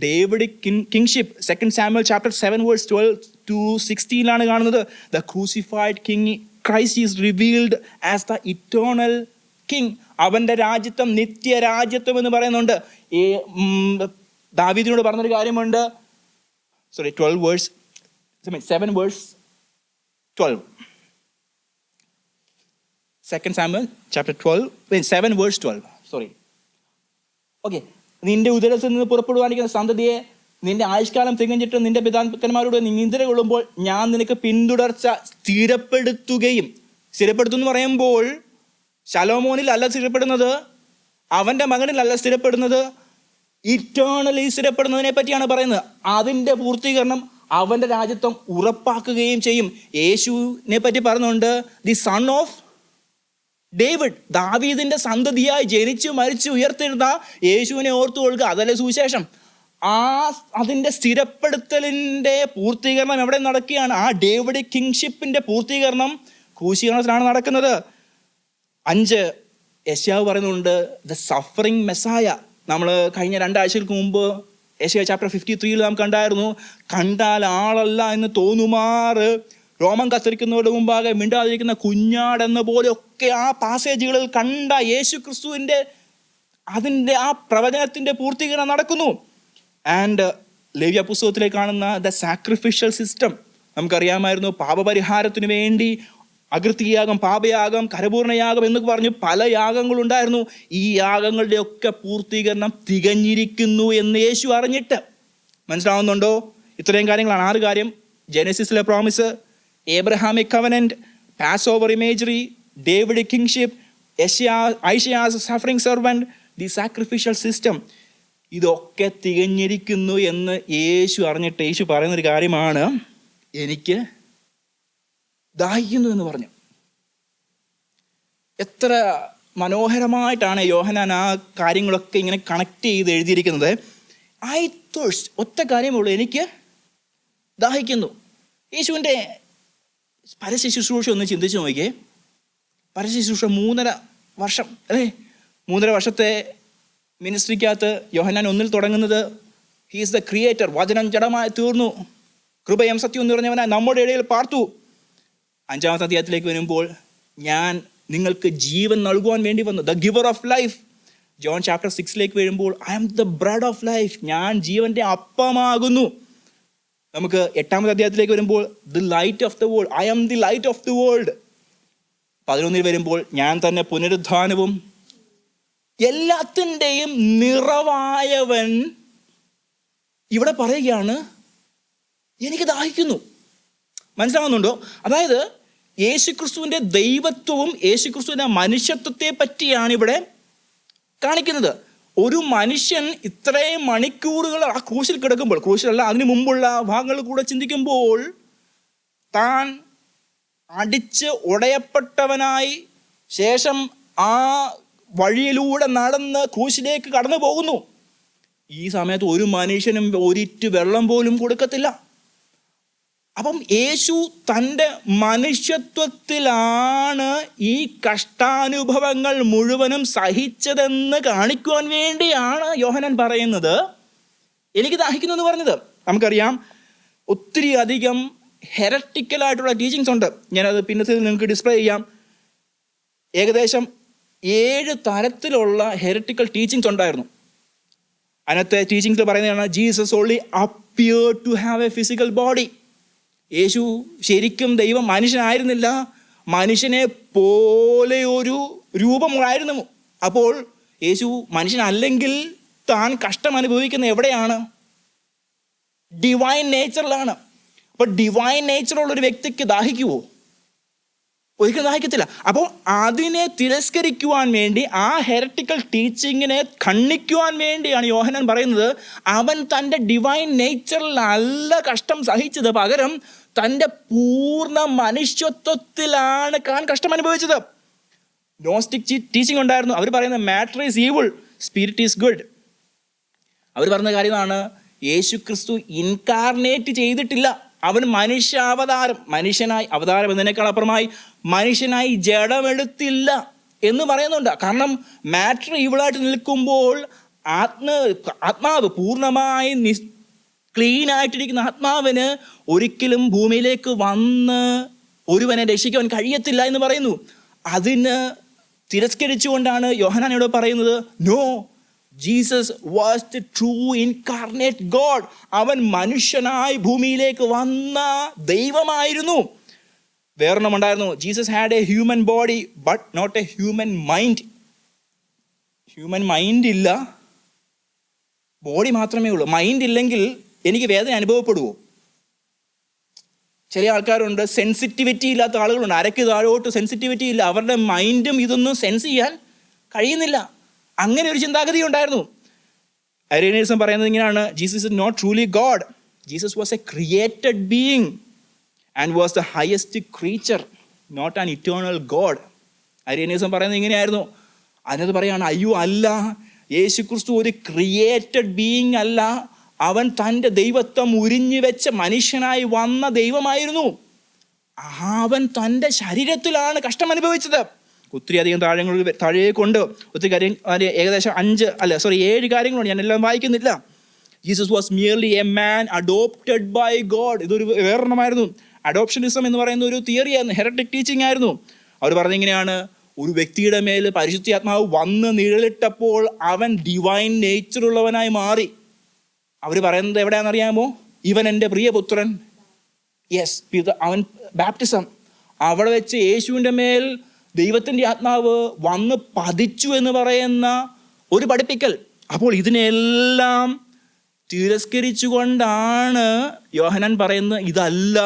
David kingship. 2 Samuel chapter 7 verse 12-16 കാണുന്നത്, the crucified king Christ is revealed as the eternal king. അവൻ്റെ രാജ്യത്വം നിത്യരാജ്യത്വം എന്ന് പറയുന്നുണ്ട്. ദാവീദിനോട് പറഞ്ഞൊരു കാര്യമുണ്ട്. 7 verse 12. 2 Samuel chapter 7 verse 12. Okay, നിന്റെ ഉദരത്തിൽ നിന്ന് പുറപ്പെടുവാനിരിക്കുന്ന സന്തതിയെ നിന്റെ ആയുഷ്കാലം തികഞ്ഞിട്ട് നിന്റെ പിതാക്കന്മാരോട് നിന്ദര കൊള്ളുമ്പോൾ ഞാൻ നിനക്ക് പിന്തുടർച്ച സ്ഥിരപ്പെടുത്തുകയും. സ്ഥിരപ്പെടുത്തുമെന്ന് പറയുമ്പോൾ ശലോമോനിൽ അല്ല സ്ഥിരപ്പെടുന്നത്, അവൻ്റെ മകനിലല്ല സ്ഥിരപ്പെടുന്നത്, ഇറ്റേണലി സ്ഥിരപ്പെടുന്നതിനെ പറ്റിയാണ് പറയുന്നത്. അതിൻ്റെ പൂർത്തീകരണം അവൻ്റെ രാജ്യത്വം ഉറപ്പാക്കുകയും ചെയ്യും. യേശുവിനെ പറ്റി പറയുന്നുണ്ട്, ദി സൺ ഓഫ് ഡേവിഡ്, ദാവീദിന്റെ സന്തതിയായി ജനിച്ചു മരിച്ചു ഉയർത്തെഴുന്ന യേശുവിനെ ഓർത്തു കൊള്ളുക. അതല്ലേ സുവിശേഷം. അതിൻ്റെ സ്ഥിരപ്പെടുത്തലിൻ്റെ പൂർത്തീകരണം എവിടെ നടക്കുകയാണ്? ആ ഡേവിഡ് കിങ്ഷിപ്പിൻ്റെ പൂർത്തീകരണം ക്രൂശീകരണത്തിലാണ് നടക്കുന്നത്. 5, യെശയ്യാവ് പറയുന്നുണ്ട്, ദ സഫറിങ് മെസ്സായ. നമ്മൾ കഴിഞ്ഞ 2 ആഴ്ചകൾക്ക് മുമ്പ് യെശയ്യാ ചാപ്റ്റർ 53 നാം കണ്ടായിരുന്നു, കണ്ടാൽ ആളല്ല എന്ന് തോന്നുമാറ് രോമം കത്തിരിക്കുന്നവരുടെ മുമ്പാകെ മിണ്ടാതിരിക്കുന്ന കുഞ്ഞാടെന്ന പോലെയൊക്കെ ആ പാസേജുകളിൽ കണ്ട യേശു ക്രിസ്തുവിൻ്റെ അതിൻ്റെ ആ പ്രവചനത്തിൻ്റെ പൂർത്തീകരണം നടക്കുന്നു. ആൻഡ് ലേവ്യ പുസ്തകത്തിലേക്ക് കാണുന്ന ദ സാക്രിഫിഷ്യൽ സിസ്റ്റം. നമുക്കറിയാമായിരുന്നു, പാപപരിഹാരത്തിന് വേണ്ടി അകൃത്യയാഗം, പാപയാഗം, കരപൂർണയാഗം എന്ന് പറഞ്ഞ് പല യാഗങ്ങളുണ്ടായിരുന്നു. ഈ യാഗങ്ങളുടെയൊക്കെ പൂർത്തീകരണം തികഞ്ഞിരിക്കുന്നു എന്ന് യേശു അറിഞ്ഞിട്ട്. മനസ്സിലാവുന്നുണ്ടോ? ഇത്രയും കാര്യങ്ങളാണ്. 6 കാര്യം: ജെനസിസിലെ promise, Abrahamic covenant, Passover imagery, David kingship, Isaiah's suffering servant, the sacrificial system. ഇതൊക്കെ തികഞ്ഞിരിക്കുന്നു എന്ന് യേശു അറിഞ്ഞിട്ട് യേശു പറയുന്നൊരു കാര്യമാണ്, എനിക്ക് ദാഹിക്കുന്നു എന്ന് പറഞ്ഞു. എത്ര മനോഹരമായിട്ടാണ് യോഹന്നാൻ ആ കാര്യങ്ങളൊക്കെ ഇങ്ങനെ കണക്ട് ചെയ്ത് എഴുതിയിരിക്കുന്നത്. ഐ തേഴ്സ്റ്റ്, ഒറ്റ കാര്യമുള്ളൂ, എനിക്ക് ദാഹിക്കുന്നു. യേശുവിൻ്റെ പരസ്യ ശുശ്രൂഷ ഒന്ന് ചിന്തിച്ച് നോക്കിയേ. പരസ്യ ശുശ്രൂഷ 3.5 വർഷം, അല്ലേ? 3.5 വർഷത്തെ മിനിസ്ട്രിക്കകത്ത് യോഹന്നാൻ 1 തുടങ്ങുന്നത്, ഹീ ഈസ് ദ ക്രിയേറ്റർ, വചനം ജഡമായി തീർന്നു, കൃപയും സത്യവും നിറഞ്ഞവനായി നമ്മുടെ ഇടയിൽ പാർത്തു. 5-ാമത്തെ അധ്യായത്തിലേക്ക് വരുമ്പോൾ, ഞാൻ നിങ്ങൾക്ക് ജീവൻ നൽകുവാൻ വേണ്ടി വന്നു, the giver of life. John chapter 6 വരുമ്പോൾ, I am the bread of life, ഞാൻ ജീവൻ്റെ അപ്പമാകുന്നു. നമുക്ക് 8-ാമത്തെ അധ്യായത്തിലേക്ക് വരുമ്പോൾ, the light of the world, I am the light of the world. 11 വരുമ്പോൾ, ഞാൻ തന്നെ പുനരുദ്ധാനവും എല്ലാത്തിൻ്റെയും നിറവായവൻ. ഇവിടെ പറയുകയാണ്, എനിക്ക് ദാഹിക്കുന്നു. മനസ്സിലാവുന്നുണ്ടോ? അതായത് യേശുക്രിസ്തുവിൻ്റെ ദൈവത്വവും യേശുക്രിസ്തുവിൻ്റെ മനുഷ്യത്വത്തെ പറ്റിയാണ് ഇവിടെ കാണിക്കുന്നത്. ഒരു മനുഷ്യൻ ഇത്രയും മണിക്കൂറുകൾ ആ ക്രൂശിൽ കിടക്കുമ്പോൾ, ക്രൂശിലല്ല അതിനു മുമ്പുള്ള ഭാഗങ്ങൾ കൂടെ ചിന്തിക്കുമ്പോൾ, താൻ അടിച്ച് ഉടയപ്പെട്ടവനായി ശേഷം ആ വഴിയിലൂടെ നടന്ന് ക്രൂശിലേക്ക് കടന്നു പോകുന്നു. ഈ സമയത്ത് ഒരു മനുഷ്യനും ഒരിറ്റ് വെള്ളം പോലും കൊടുക്കത്തില്ല. അപ്പം യേശു തൻ്റെ മനുഷ്യത്വത്തിലാണ് ഈ കഷ്ടാനുഭവങ്ങൾ മുഴുവനും സഹിച്ചതെന്ന് കാണിക്കുവാൻ വേണ്ടിയാണ് യോഹന്നാൻ പറയുന്നത് എനിക്ക് ദാഹിക്കുന്നു എന്ന് പറഞ്ഞത്. നമുക്കറിയാം ഒത്തിരി അധികം ഹെററ്റിക്കലായിട്ടുള്ള ടീച്ചിങ്സ് ഉണ്ട്. ഞാനത് പിന്നത്തെ നിങ്ങൾക്ക് ഡിസ്പ്ലേ ചെയ്യാം. ഏകദേശം 7 തരത്തിലുള്ള ഹെററ്റിക്കൽ ടീച്ചിങ്സ് ഉണ്ടായിരുന്നു. അതിനകത്തെ ടീച്ചിങ്സിൽ പറയുന്നതാണ് Jesus only appeared to have a physical body. യേശു ശരിക്കും ദൈവം മനുഷ്യനായിരുന്നില്ല, മനുഷ്യനെ പോലെ ഒരു രൂപമായിരുന്നു. അപ്പോൾ യേശു മനുഷ്യനല്ലെങ്കിൽ താൻ കഷ്ടം അനുഭവിക്കുന്ന എവിടെയാണ്? ഡിവൈൻ നേച്ചറിലാണ്. അപ്പോൾ ഡിവൈൻ നേച്ചറുള്ളൊരു വ്യക്തിക്ക് ദാഹിക്കുമോ? ഒരിക്കലും ദാഹിക്കത്തില്ല. അപ്പോൾ അതിനെ തിരസ്കരിക്കുവാൻ വേണ്ടി, ആ ഹെററ്റിക്കൽ ടീച്ചിങ്ങിനെ ഖണ്ഡിക്കുവാൻ വേണ്ടിയാണ് യോഹന്നാൻ പറയുന്നത് അവൻ തൻ്റെ ഡിവൈൻ നേച്ചറിലല്ല കഷ്ടം സഹിച്ചത്, പകരം തൻ്റെ പൂർണ്ണ മനുഷ്യത്വത്തിലാണ് കഷ്ടം അനുഭവിച്ചത്. നോസ്റ്റിക് ടീച്ചിങ് ഉണ്ടായിരുന്നു. അവർ പറയുന്നത് matter is evil, spirit is good. അവർ പറഞ്ഞ കാര്യമാണ് യേശു ക്രിസ്തു ഇൻകാർണേറ്റ് ചെയ്തിട്ടില്ല. അവൻ മനുഷ്യാവതാരം, മനുഷ്യനായി, അവതാരം എന്നതിനേക്കാൾ അപ്പുറമായി മനുഷ്യനായി ജഡമെടുത്തില്ല എന്ന് പറയുന്നുണ്ട്. കാരണം മാറ്റർ ഈവിളായിട്ട് നിൽക്കുമ്പോൾ ആത്മാവ് പൂർണ്ണമായി ക്ലീൻ ആയിട്ടിരിക്കുന്ന ആത്മാവിന് ഒരിക്കലും ഭൂമിയിലേക്ക് വന്ന് ഒരുവനെ രക്ഷിക്കാൻ കഴിയത്തില്ല എന്ന് പറയുന്നു. അതിന് തിരസ്കരിച്ചുകൊണ്ടാണ് യോഹന്നാനോട് പറയുന്നത് no, Jesus was the true incarnate God. അവൻ മനുഷ്യനായി ഭൂമിയിലേക്ക് വന്ന ദൈവമായിരുന്നു. വേറൊന്നും ഉണ്ടായിരുന്നു, Jesus had a human body but not a human mind. Human mind ഇല്ല, ബോഡി മാത്രമേ ഉള്ളൂ. മൈൻഡ് ഇല്ലെങ്കിൽ എനിക്ക് വേദന അനുഭവപ്പെടുമോ? ചില ആൾക്കാരുണ്ട്, സെൻസിറ്റിവിറ്റി ഇല്ലാത്ത ആളുകളുണ്ട്, അരയ്ക്ക് താഴോട്ട് സെൻസിറ്റിവിറ്റി ഇല്ല, അവരുടെ മൈൻഡും ഇതൊന്നും സെൻസ് ചെയ്യാൻ കഴിയുന്നില്ല. അങ്ങനെ ഒരു ചിന്താഗതി ഉണ്ടായിരുന്നു. അരിയനിസം പറയുന്നത് ഇങ്ങനെയാണ്, Jesus is not truly God, Jesus was a created being and was the highest creature, not an eternal God. Arianism പറയുന്നത് ഇങ്ങനെയായിരുന്നു. അതിനകത്ത് പറയാണ് അയ്യോ അല്ല, യേശു ക്രിസ്തു ഒരു ക്രിയേറ്റഡ് ബീയിങ് അല്ല, അവൻ തൻ്റെ ദൈവത്വം ഉരിഞ്ഞു വെച്ച മനുഷ്യനായി വന്ന ദൈവമായിരുന്നു. അവൻ തൻ്റെ ശരീരത്തിലാണ് കഷ്ടം അനുഭവിച്ചത്. ഒത്തിരി അധികം താഴേക്കുണ്ട്, ഒത്തിരി കാര്യം, ഏകദേശം 7 കാര്യങ്ങളുണ്ട്, ഞാൻ എല്ലാം വായിക്കുന്നില്ല. Jesus was merely a man adopted by God. ഇതൊരു വേറെണ്ണമായിരുന്നു. അഡോപ്ഷനിസം എന്ന് പറയുന്ന ഒരു തിയറിയായിരുന്നു, ഹെററ്റിക് ടീച്ചിങ് ആയിരുന്നു. അവർ പറഞ്ഞിങ്ങനെയാണ്, ഒരു വ്യക്തിയുടെ മേൽ പരിശുദ്ധാത്മാവ് വന്ന് നിഴലിട്ടപ്പോൾ അവൻ ഡിവൈൻ നേച്ചറുള്ളവനായി മാറി. അവർ പറയുന്നത് എവിടെയാണെന്നറിയാമോ? ഇവൻ എൻ്റെ പ്രിയപുത്രൻ. യെസ്, അവൻ ബാപ്റ്റിസം, അവിടെ വെച്ച് യേശുവിൻ്റെ മേൽ ദൈവത്തിൻ്റെ ആത്മാവ് വന്ന് പതിച്ചു എന്ന് പറയുന്ന ഒരു പഠിപ്പിക്കൽ. അപ്പോൾ ഇതിനെല്ലാം തിരസ്കരിച്ചുകൊണ്ടാണ് യോഹന്നാൻ പറയുന്നത് ഇതല്ല,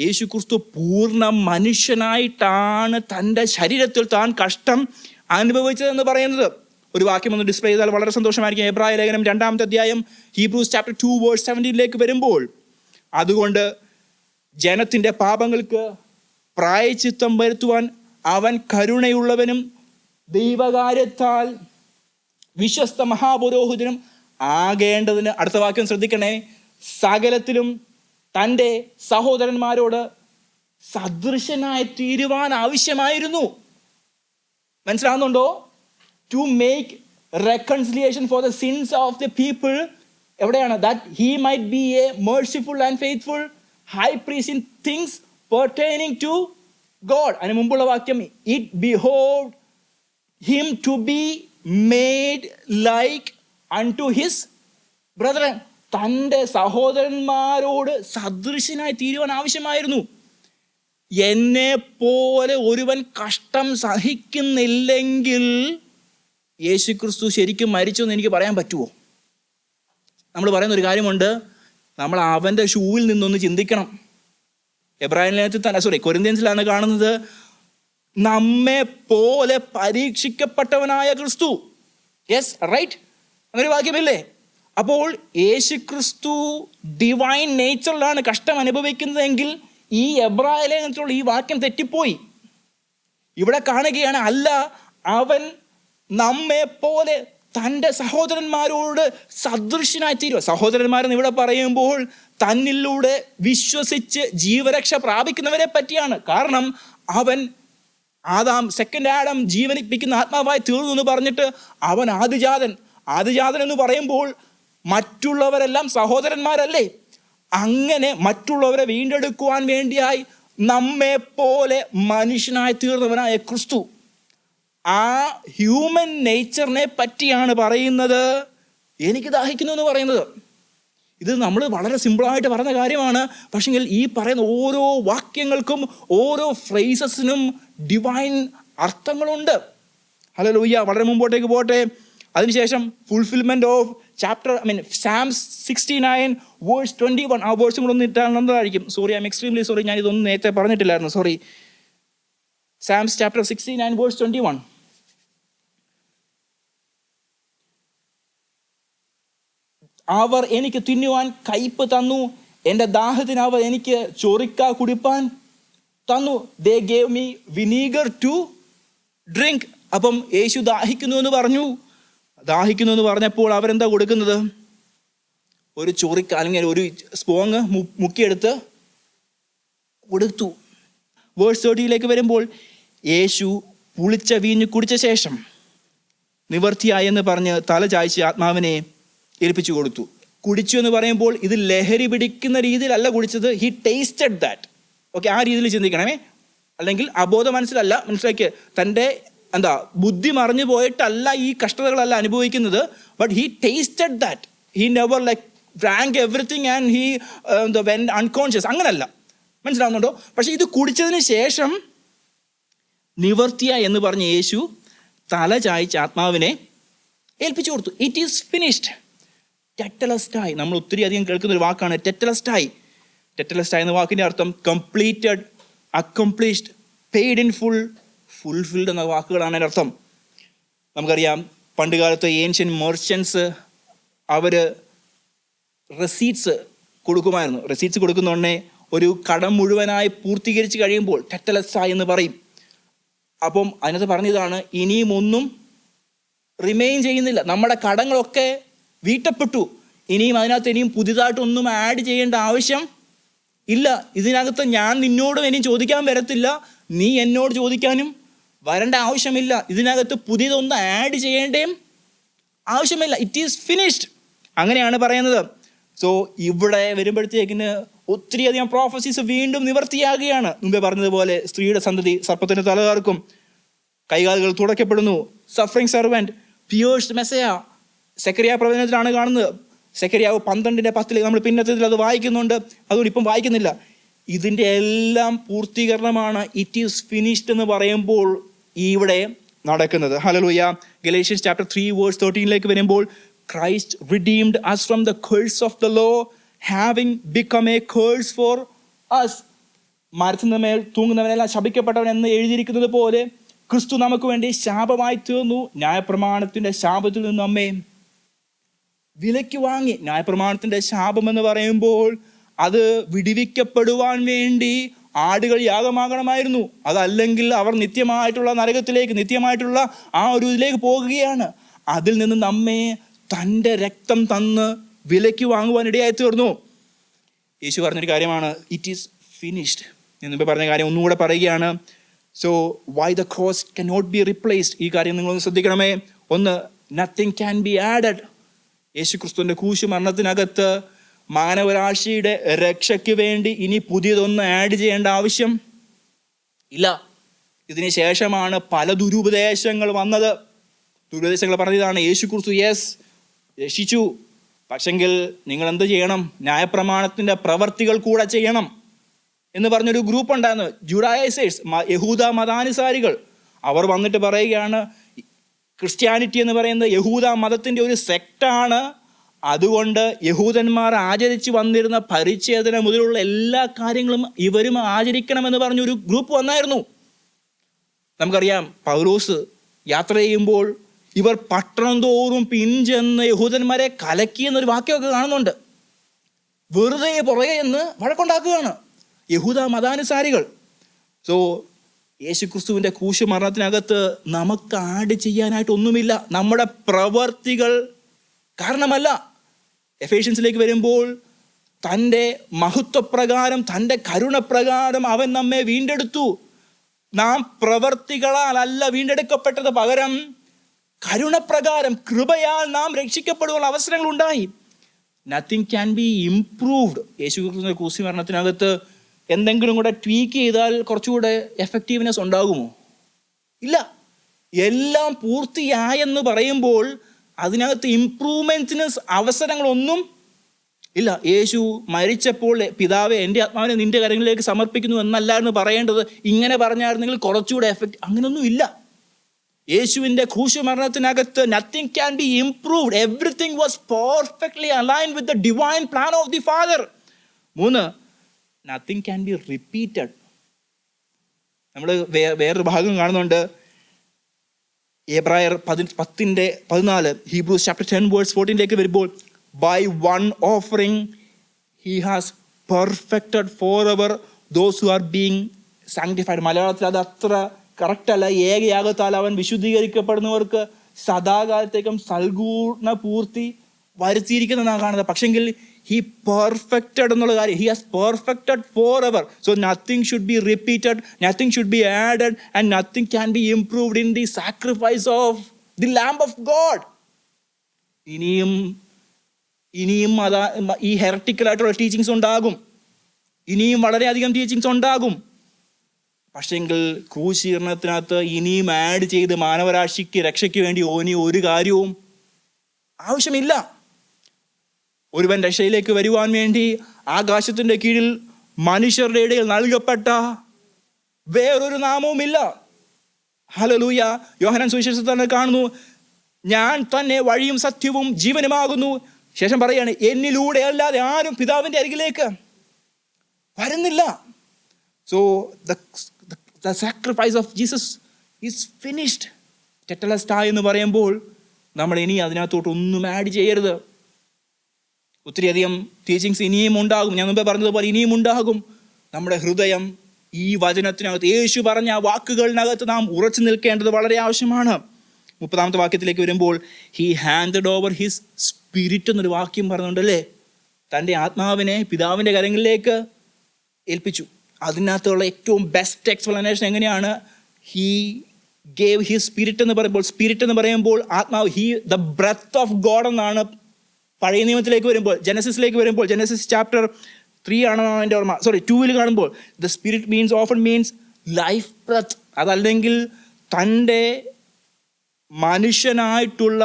യേശു ക്രിസ്തു പൂർണ്ണ മനുഷ്യനായിട്ടാണ് തൻ്റെ ശരീരത്തിൽ താൻ കഷ്ടം അനുഭവിച്ചതെന്ന് പറയുന്നത്. ഒരു വാക്യം ഒന്ന് ഡിസ്പ്ലേ ചെയ്താൽ വളരെ സന്തോഷമായിരിക്കും. എബ്രായ ലേഖനം 2-ാമത്തെ അധ്യായം ഹീബ്രൂസ് ചാപ്റ്റർ 2:17 വരുമ്പോൾ, അതുകൊണ്ട് ജനത്തിൻ്റെ പാപങ്ങൾക്ക് പ്രായശ്ചിത്തം വരുത്തുവാൻ അവൻ കരുണയുള്ളവനും ദൈവകാര്യത്താൽ വിശ്വസ്ത മഹാപുരോഹിതനും ആകേണ്ടതിന്, അടുത്ത വാക്യം ശ്രദ്ധിക്കണേ, സകലത്തിലും തൻ്റെ സഹോദരന്മാരോട് സദൃശനായി തീരുവാൻ ആവശ്യമായിരുന്നു. മനസ്സിലാകുന്നുണ്ടോ? To make reconciliation for the sins of the people. എവിടെയാണ്? That he might be a merciful and faithful high priest in things pertaining to God. അതിന് മുമ്പുള്ള വാക്യം, it behoved him to be made like unto his brethren. തൻ്റെ സഹോദരന്മാരോട് സദൃശനായി തീരുവാൻ ആവശ്യമായിരുന്നു. എന്നെ പോലെ ഒരുവൻ കഷ്ടം സഹിക്കുന്നില്ലെങ്കിൽ യേശു ക്രിസ്തു ശരിക്കും മരിച്ചു എന്ന് എനിക്ക് പറയാൻ പറ്റുമോ? നമ്മൾ പറയുന്ന ഒരു കാര്യമുണ്ട്, നമ്മൾ അവൻ്റെ ഷൂവിൽ നിന്നൊന്ന് ചിന്തിക്കണം. എബ്രായ ലേഖനത്തിൽ തന്നെ, കൊരിന്ത്യൻസിലാണ് കാണുന്നത്, നമ്മെ പോലെ പരീക്ഷിക്കപ്പെട്ടവനായ ക്രിസ്തു. യെസ്, റൈറ്റ്, അങ്ങനെ വാക്യമില്ലേ? അപ്പോൾ യേശു ക്രിസ്തു ഡിവൈൻ നേച്ചറിലാണ് കഷ്ടം അനുഭവിക്കുന്നതെങ്കിൽ ഈ എബ്രായ ലേഖനത്തിലുള്ള ഈ വാക്യം തെറ്റിപ്പോയി. ഇവിടെ കാണുകയാണ്, അല്ല, അവൻ നമ്മെ പോലെ തൻ്റെ സഹോദരന്മാരോട് സദൃശനായി തീരുക. സഹോദരന്മാരെന്ന് ഇവിടെ പറയുമ്പോൾ തന്നിലൂടെ വിശ്വസിച്ച് ജീവരക്ഷ പ്രാപിക്കുന്നവരെ പറ്റിയാണ്. കാരണം അവൻ സെക്കൻഡ് ആഡം ജീവനിപ്പിക്കുന്ന ആത്മാവായി തീർന്നു എന്ന് പറഞ്ഞിട്ട് അവൻ ആദിജാതൻ എന്ന് പറയുമ്പോൾ മറ്റുള്ളവരെല്ലാം സഹോദരന്മാരല്ലേ? അങ്ങനെ മറ്റുള്ളവരെ വീണ്ടെടുക്കുവാൻ വേണ്ടിയായി നമ്മെ പോലെ മനുഷ്യനായി തീർന്നവനായ ക്രിസ്തു, ആ ഹ്യൂമൻ നേച്ചറിനെ പറ്റിയാണ് പറയുന്നത്. എനിക്ക് ദാഹിക്കുന്നു എന്ന് പറയുന്നത്. ഇത് നമ്മൾ വളരെ സിമ്പിളായിട്ട് പറഞ്ഞ കാര്യമാണ്. പക്ഷെങ്കിൽ ഈ പറയുന്ന ഓരോ വാക്യങ്ങൾക്കും ഓരോ ഫ്രേസസിനും ഡിവൈൻ അർത്ഥങ്ങളുണ്ട്. ഹല്ലേലൂയ. വളരെ മുമ്പോട്ടേക്ക് പോട്ടെ. അതിനുശേഷം ഫുൾഫിൽമെന്റ് ഓഫ് Psalms 69 verse 21. ആ വേഴ്സും കൂടെ ഒന്ന് ഇട്ടാൽ നല്ലതായിരിക്കും. Sorry, I am extremely sorry, ഞാൻ ഇതൊന്നും നേരത്തെ പറഞ്ഞിട്ടില്ലായിരുന്നു, സോറി. Psalms chapter 69 verse 21. അവർ എനിക്ക് തിന്നുവാൻ കയ്പ് തന്നു, എൻ്റെ ദാഹത്തിന് അവർ എനിക്ക് ചൊറിക്ക കുടിപ്പാൻ തന്നു. They gave me vinegar to drink. അപ്പം യേശു ദാഹിക്കുന്നു എന്ന് പറഞ്ഞപ്പോൾ അവരെന്താ കൊടുക്കുന്നത്? ഒരു ചൊറിക്ക അല്ലെങ്കിൽ ഒരു സ്പോങ് മുക്കിയെടുത്ത് കൊടുത്തു. വേഴ്സ് 30 വരുമ്പോൾ യേശു പുളിച്ച വീഞ്ഞ് കുടിച്ച ശേഷം നിവർത്തിയായി എന്ന് പറഞ്ഞ് തല ചായ്ച്ച് ആത്മാവിനെ ഏൽപ്പിച്ചു കൊടുത്തു. കുടിച്ചു എന്ന് പറയുമ്പോൾ ഇത് ലഹരി പിടിക്കുന്ന രീതിയിലല്ല കുടിച്ചത്. He tasted that. ഓക്കെ, ആ രീതിയിൽ ചിന്തിക്കണമേ. അല്ലെങ്കിൽ അബോധ മനസ്സിലാക്കിയ തൻ്റെ ബുദ്ധി മറിഞ്ഞു പോയിട്ടല്ല ഈ കഷ്ടതകളല്ല അനുഭവിക്കുന്നത്. But he tasted that. He never drank everything and he went unconscious. അങ്ങനല്ല, മനസ്സിലാവുന്നുണ്ടോ? പക്ഷെ ഇത് കുടിച്ചതിന് ശേഷം നിവർത്തിയ എന്ന് പറഞ്ഞ യേശു തല ചായ്ച്ച് ആത്മാവിനെ ഏൽപ്പിച്ചു കൊടുത്തു. It is finished. ടെറ്റലസ്റ്റായി, നമ്മൾ ഒത്തിരി അധികം കേൾക്കുന്ന ഒരു വാക്കാണ് ടെറ്റലസ്റ്റായി. ടെറ്റലസ്റ്റായി എന്ന വാക്കിൻ്റെ അർത്ഥം completed, accomplished, paid in full, fulfilled എന്ന വാക്കുകളാണ് അതിൻ്റെ അർത്ഥം. നമുക്കറിയാം പണ്ട് കാലത്ത് ഏൻഷ്യൻ മെർച്ചൻസ് അവർ റെസീറ്റ്സ് കൊടുക്കുമായിരുന്നു. റെസീറ്റ്സ് കൊടുക്കുന്നതുകൊണ്ടേ ഒരു കടം മുഴുവനായി പൂർത്തീകരിച്ച് കഴിയുമ്പോൾ ടെറ്റലസ്റ്റായി എന്ന് പറയും. അപ്പം അതിനകത്ത് പറഞ്ഞതാണ്, ഇനിയും ഒന്നും റിമെയിൻ ചെയ്യുന്നില്ല, നമ്മുടെ കടങ്ങളൊക്കെ വീട്ടപ്പെട്ടു, ഇനിയും പുതിയതായിട്ടൊന്നും ആഡ് ചെയ്യേണ്ട ആവശ്യം ഇല്ല. ഇതിനകത്ത് ഞാൻ നിന്നോടും ഇനിയും ചോദിക്കാൻ വരത്തില്ല, നീ എന്നോട് ചോദിക്കാനും വരേണ്ട ആവശ്യമില്ല. ഇതിനകത്ത് പുതിയതൊന്നും ആഡ് ചെയ്യേണ്ടയും ആവശ്യമില്ല. It is finished. അങ്ങനെയാണ് പറയുന്നത്. സോ ഇവിടെ വരുമ്പോഴത്തേക്കിന് ഒത്തിരിയധികം പ്രോഫസീസ് വീണ്ടും നിവർത്തിയാകുകയാണ്. മുമ്പേ പറഞ്ഞതുപോലെ സ്ത്രീയുടെ സന്തതി സർപ്പത്തിന് തലകാർക്കും, കൈകാലുകൾ തുടയ്ക്കപ്പെടുന്നു, suffering servant, pierced Messiah. Zechariah പ്രവചനത്തിലാണ് കാണുന്നത്. സെക്കറിയാവ് 12:10 നമ്മൾ പിന്നത്തിൽ അത് വായിക്കുന്നുണ്ട്, അതുകൊണ്ട് ഇപ്പം വായിക്കുന്നില്ല. ഇതിൻ്റെ എല്ലാം പൂർത്തീകരണമാണ് ഇറ്റ് ഈസ് ഫിനിഷ്ഡ് എന്ന് പറയുമ്പോൾ ഇവിടെ നടക്കുന്നത്. ഹല്ലേലൂയ. ഗലേഷ്യൻസ് ചാപ്റ്റർ 3 വേഴ്സ് 13 വരുമ്പോൾ Christ redeemed us from the curse of the law, having become a curse for us. മരത്തിന് മേൽ തൂങ്ങുന്നവനെല്ലാം ശപിക്കപ്പെട്ടവൻ എന്ന് എഴുതിയിരിക്കുന്നത് പോലെ ക്രിസ്തു നമുക്ക് വേണ്ടി ശാപമായി തീർന്നു. ന്യായപ്രമാണത്തിൻ്റെ ശാപത്തിൽ നിന്ന് നമ്മെ വിലയ്ക്ക് വാങ്ങി. ന്യായപ്രമാണത്തിൻ്റെ ശാപം എന്ന് പറയുമ്പോൾ അത് വിടുവിക്കപ്പെടുവാൻ വേണ്ടി ആടുകൾ യാഗമാകണമായിരുന്നു. അതല്ലെങ്കിൽ അവർ നിത്യമായിട്ടുള്ള നരകത്തിലേക്ക്, നിത്യമായിട്ടുള്ള ആ ഒരു ഇതിലേക്ക് പോകുകയാണ്. അതിൽ നിന്ന് നമ്മെ തൻ്റെ രക്തം തന്ന് വിലയ്ക്ക് വാങ്ങുവാനിടയായി തീർന്നു. യേശു പറഞ്ഞൊരു കാര്യമാണ് ഇറ്റ് ഈസ് ഫിനിഷ്ഡ്. എന്നുമ്പോ പറഞ്ഞ കാര്യം ഒന്നുകൂടെ പറയുകയാണ്. So why the cross can not be replaced. ഈ കാര്യം നിങ്ങളൊന്ന് ശ്രദ്ധിക്കണമേ. ഒന്ന്, നത്തിങ് ക്യാൻ ബി ആഡഡ്. യേശു ക്രിസ്തുവിൻ്റെ ക്രൂശ് മരണത്തിനകത്ത് മാനവരാശിയുടെ രക്ഷയ്ക്ക് വേണ്ടി ഇനി പുതിയതൊന്നും ആഡ് ചെയ്യേണ്ട ആവശ്യം ഇല്ല. ഇതിന് ശേഷമാണ് പല ദുരുപദേശങ്ങൾ വന്നത്. ദുരുപദേശങ്ങൾ പറഞ്ഞതാണ് യേശു ക്രിസ്തു രക്ഷിച്ചു, പക്ഷെങ്കിൽ നിങ്ങൾ എന്ത് ചെയ്യണം? ന്യായപ്രമാണത്തിൻ്റെ പ്രവർത്തികൾ കൂടെ ചെയ്യണം എന്ന് പറഞ്ഞൊരു ഗ്രൂപ്പ് ഉണ്ടായിരുന്നു, ജുഡായസേഴ്സ്, യഹൂദ മതാനുസാരികൾ. അവർ വന്നിട്ട് പറയുകയാണ് ക്രിസ്ത്യാനിറ്റി എന്ന് പറയുന്നത് യഹൂദ മതത്തിൻ്റെ ഒരു സെക്റ്റാണ്, അതുകൊണ്ട് യഹൂദന്മാർ ആചരിച്ചു വന്നിരുന്ന പരിച്ഛേദന മുതലുള്ള എല്ലാ കാര്യങ്ങളും ഇവരും ആചരിക്കണമെന്ന് പറഞ്ഞൊരു ഗ്രൂപ്പ് വന്നായിരുന്നു. നമുക്കറിയാം പൗലോസ് യാത്ര ചെയ്യുമ്പോൾ ഇവർ പട്ടണം തോറും പിൻചെന്ന് യഹൂദന്മാരെ കലക്കി എന്നൊരു വാക്യമൊക്കെ കാണുന്നുണ്ട്. വെറുതെ പുറകെ എന്ന് വഴക്കുണ്ടാക്കുകയാണ് യഹൂദ മതാനുസാരികൾ. സോ യേശുക്രിസ്തുവിൻ്റെ ക്രൂശുമരണത്തിനകത്ത് നമുക്ക് ആഡ് ചെയ്യാനായിട്ടൊന്നുമില്ല. നമ്മുടെ പ്രവർത്തികൾ കാരണമല്ല. എഫേഷ്യൻസിലേക്ക് വരുമ്പോൾ തൻ്റെ മഹത്വപ്രകാരം, തൻ്റെ കരുണപ്രകാരം അവൻ നമ്മെ വീണ്ടെടുത്തു. നാം പ്രവർത്തികളാലല്ല വീണ്ടെടുക്കപ്പെട്ടത്, പകരം കരുണപ്രകാരം, കൃപയാൽ നാം രക്ഷിക്കപ്പെടുവാനുള്ള അവസരങ്ങൾ ഉണ്ടായി. Nothing can be improved. യേശുക്രിസ്തുവിൻ്റെ ക്രൂശുമരണത്തിനകത്ത് എന്തെങ്കിലും കൂടെ ട്വീക്ക് ചെയ്താൽ കുറച്ചുകൂടെ എഫക്റ്റീവ്നെസ് ഉണ്ടാകുമോ? ഇല്ല. എല്ലാം പൂർത്തിയായെന്ന് പറയുമ്പോൾ അതിനകത്ത് ഇംപ്രൂവ്മെൻറ്റ്സിന് അവസരങ്ങളൊന്നും ഇല്ല. യേശു മരിച്ചപ്പോൾ പിതാവേ എൻ്റെ ആത്മാവിനെ നിൻ്റെ കരങ്ങളിലേക്ക് സമർപ്പിക്കുന്നു എന്നല്ലായിരുന്നു പറയേണ്ടത്. ഇങ്ങനെ പറഞ്ഞായിരുന്നെങ്കിൽ കുറച്ചുകൂടെ എഫക്റ്റ്. അങ്ങനെയൊന്നും ഇല്ല. യേശുവിൻ്റെ ക്രൂശുമരണത്തിനകത്ത് nothing can be improved. Everything was perfectly aligned with the divine plan of the father. 3, nothing can be repeated. നമ്മൾ വേറൊരു ഭാഗം കാണുന്നുണ്ട്. എബ്രായർ 10:14, ഹീബ്രൂസ് ചാപ്റ്റർ 10 വേഴ്സ് 14 വരുമ്പോൾ by one offering he has perfected forever those who are being sanctified. മലയാളത്തിൽ അത് അത്ര correct അല്ല. ഏകയാഗത്താൽ അവൻ വിശുദ്ധീകരിക്കപ്പെടുന്നവർക്ക് സദാകാലത്തേക്കും സൽഗുണ പൂർത്തി വരുത്തിയിരിക്കുന്നതാണ് കാണുന്നത്. പക്ഷെങ്കിൽ he perfected എന്നുള്ള കാര്യം, he has perfected forever. So nothing should be repeated, nothing should be added, and nothing can be improved in the sacrifice of the Lamb of God. ഇനിയും ഈ ഹെററ്റിക്കലായിട്ടുള്ള ടീച്ചിങ്സ് ഉണ്ടാകും. ഇനിയും വളരെയധികം ടീച്ചിങ്സ് ഉണ്ടാകും. പക്ഷെങ്കിൽ ക്രൂശീകരണത്തിനകത്ത് ഇനിയും ആഡ് ചെയ്ത് മാനവരാശിക്ക് രക്ഷയ്ക്ക് വേണ്ടി ഒരു കാര്യവും ആവശ്യമില്ല. ഒരുവൻ രക്ഷയിലേക്ക് വരുവാൻ വേണ്ടി ആകാശത്തിൻ്റെ കീഴിൽ മനുഷ്യരുടെ ഇടയിൽ നൽകപ്പെട്ട വേറൊരു നാമവുമില്ല. ഹല്ലേലൂയ. യോഹന്നാൻ സുവിശേഷത്തിൽ തന്നെ കാണുന്നു, ഞാൻ തന്നെ വഴിയും സത്യവും ജീവനുമാകുന്നു. ശേഷം പറയാണ്, എന്നിലൂടെ അല്ലാതെ ആരും പിതാവിൻ്റെ അരികിലേക്ക് വരുന്നില്ല. So the sacrifice of Jesus is finished. ടെറ്റലസ്റ്റായ് എന്ന് പറയുമ്പോൾ നമ്മൾ ഇനി അതിനകത്തോട്ട് ഒന്നും ആഡ് ചെയ്യരുത്. ഒത്തിരിയധികം ടീച്ചിങ്സ് ഇനിയും ഉണ്ടാകും. ഞാൻ മുമ്പേ പറഞ്ഞതുപോലെ ഇനിയും ഉണ്ടാകും. നമ്മുടെ ഹൃദയം ഈ വചനത്തിനകത്ത്, യേശു പറഞ്ഞ വാക്കുകളിനകത്ത് നാം ഉറച്ചു നിൽക്കേണ്ടത് വളരെ ആവശ്യമാണ്. 30-ാമത്തെ വാക്യത്തിലേക്ക് വരുമ്പോൾ he handed over his spirit എന്നൊരു വാക്യം പറഞ്ഞുകൊണ്ടല്ലേ, തൻ്റെ ആത്മാവിനെ പിതാവിൻ്റെ കരങ്ങളിലേക്ക് ഏൽപ്പിച്ചു. അതിനകത്തുള്ള ഏറ്റവും ബെസ്റ്റ് എക്സ്പ്ലനേഷൻ എങ്ങനെയാണ്? ഹി ഗേവ് ഹിസ് സ്പിരിറ്റ് എന്ന് പറയുമ്പോൾ, സ്പിരിറ്റ് എന്ന് പറയുമ്പോൾ ആത്മാവ്, ദ ബ്രെത്ത് ഓഫ് ഗോഡ് എന്നാണ് പഴയ നിയമത്തിലേക്ക് വരുമ്പോൾ. ജനസിസിലേക്ക് വരുമ്പോൾ, ജനസിസ് ചാപ്റ്റർ 3 ആണെന്നാണ് എൻ്റെ ഓർമ്മ, 2 കാണുമ്പോൾ the spirit means often means life breath. അതല്ലെങ്കിൽ തൻ്റെ മനുഷ്യനായിട്ടുള്ള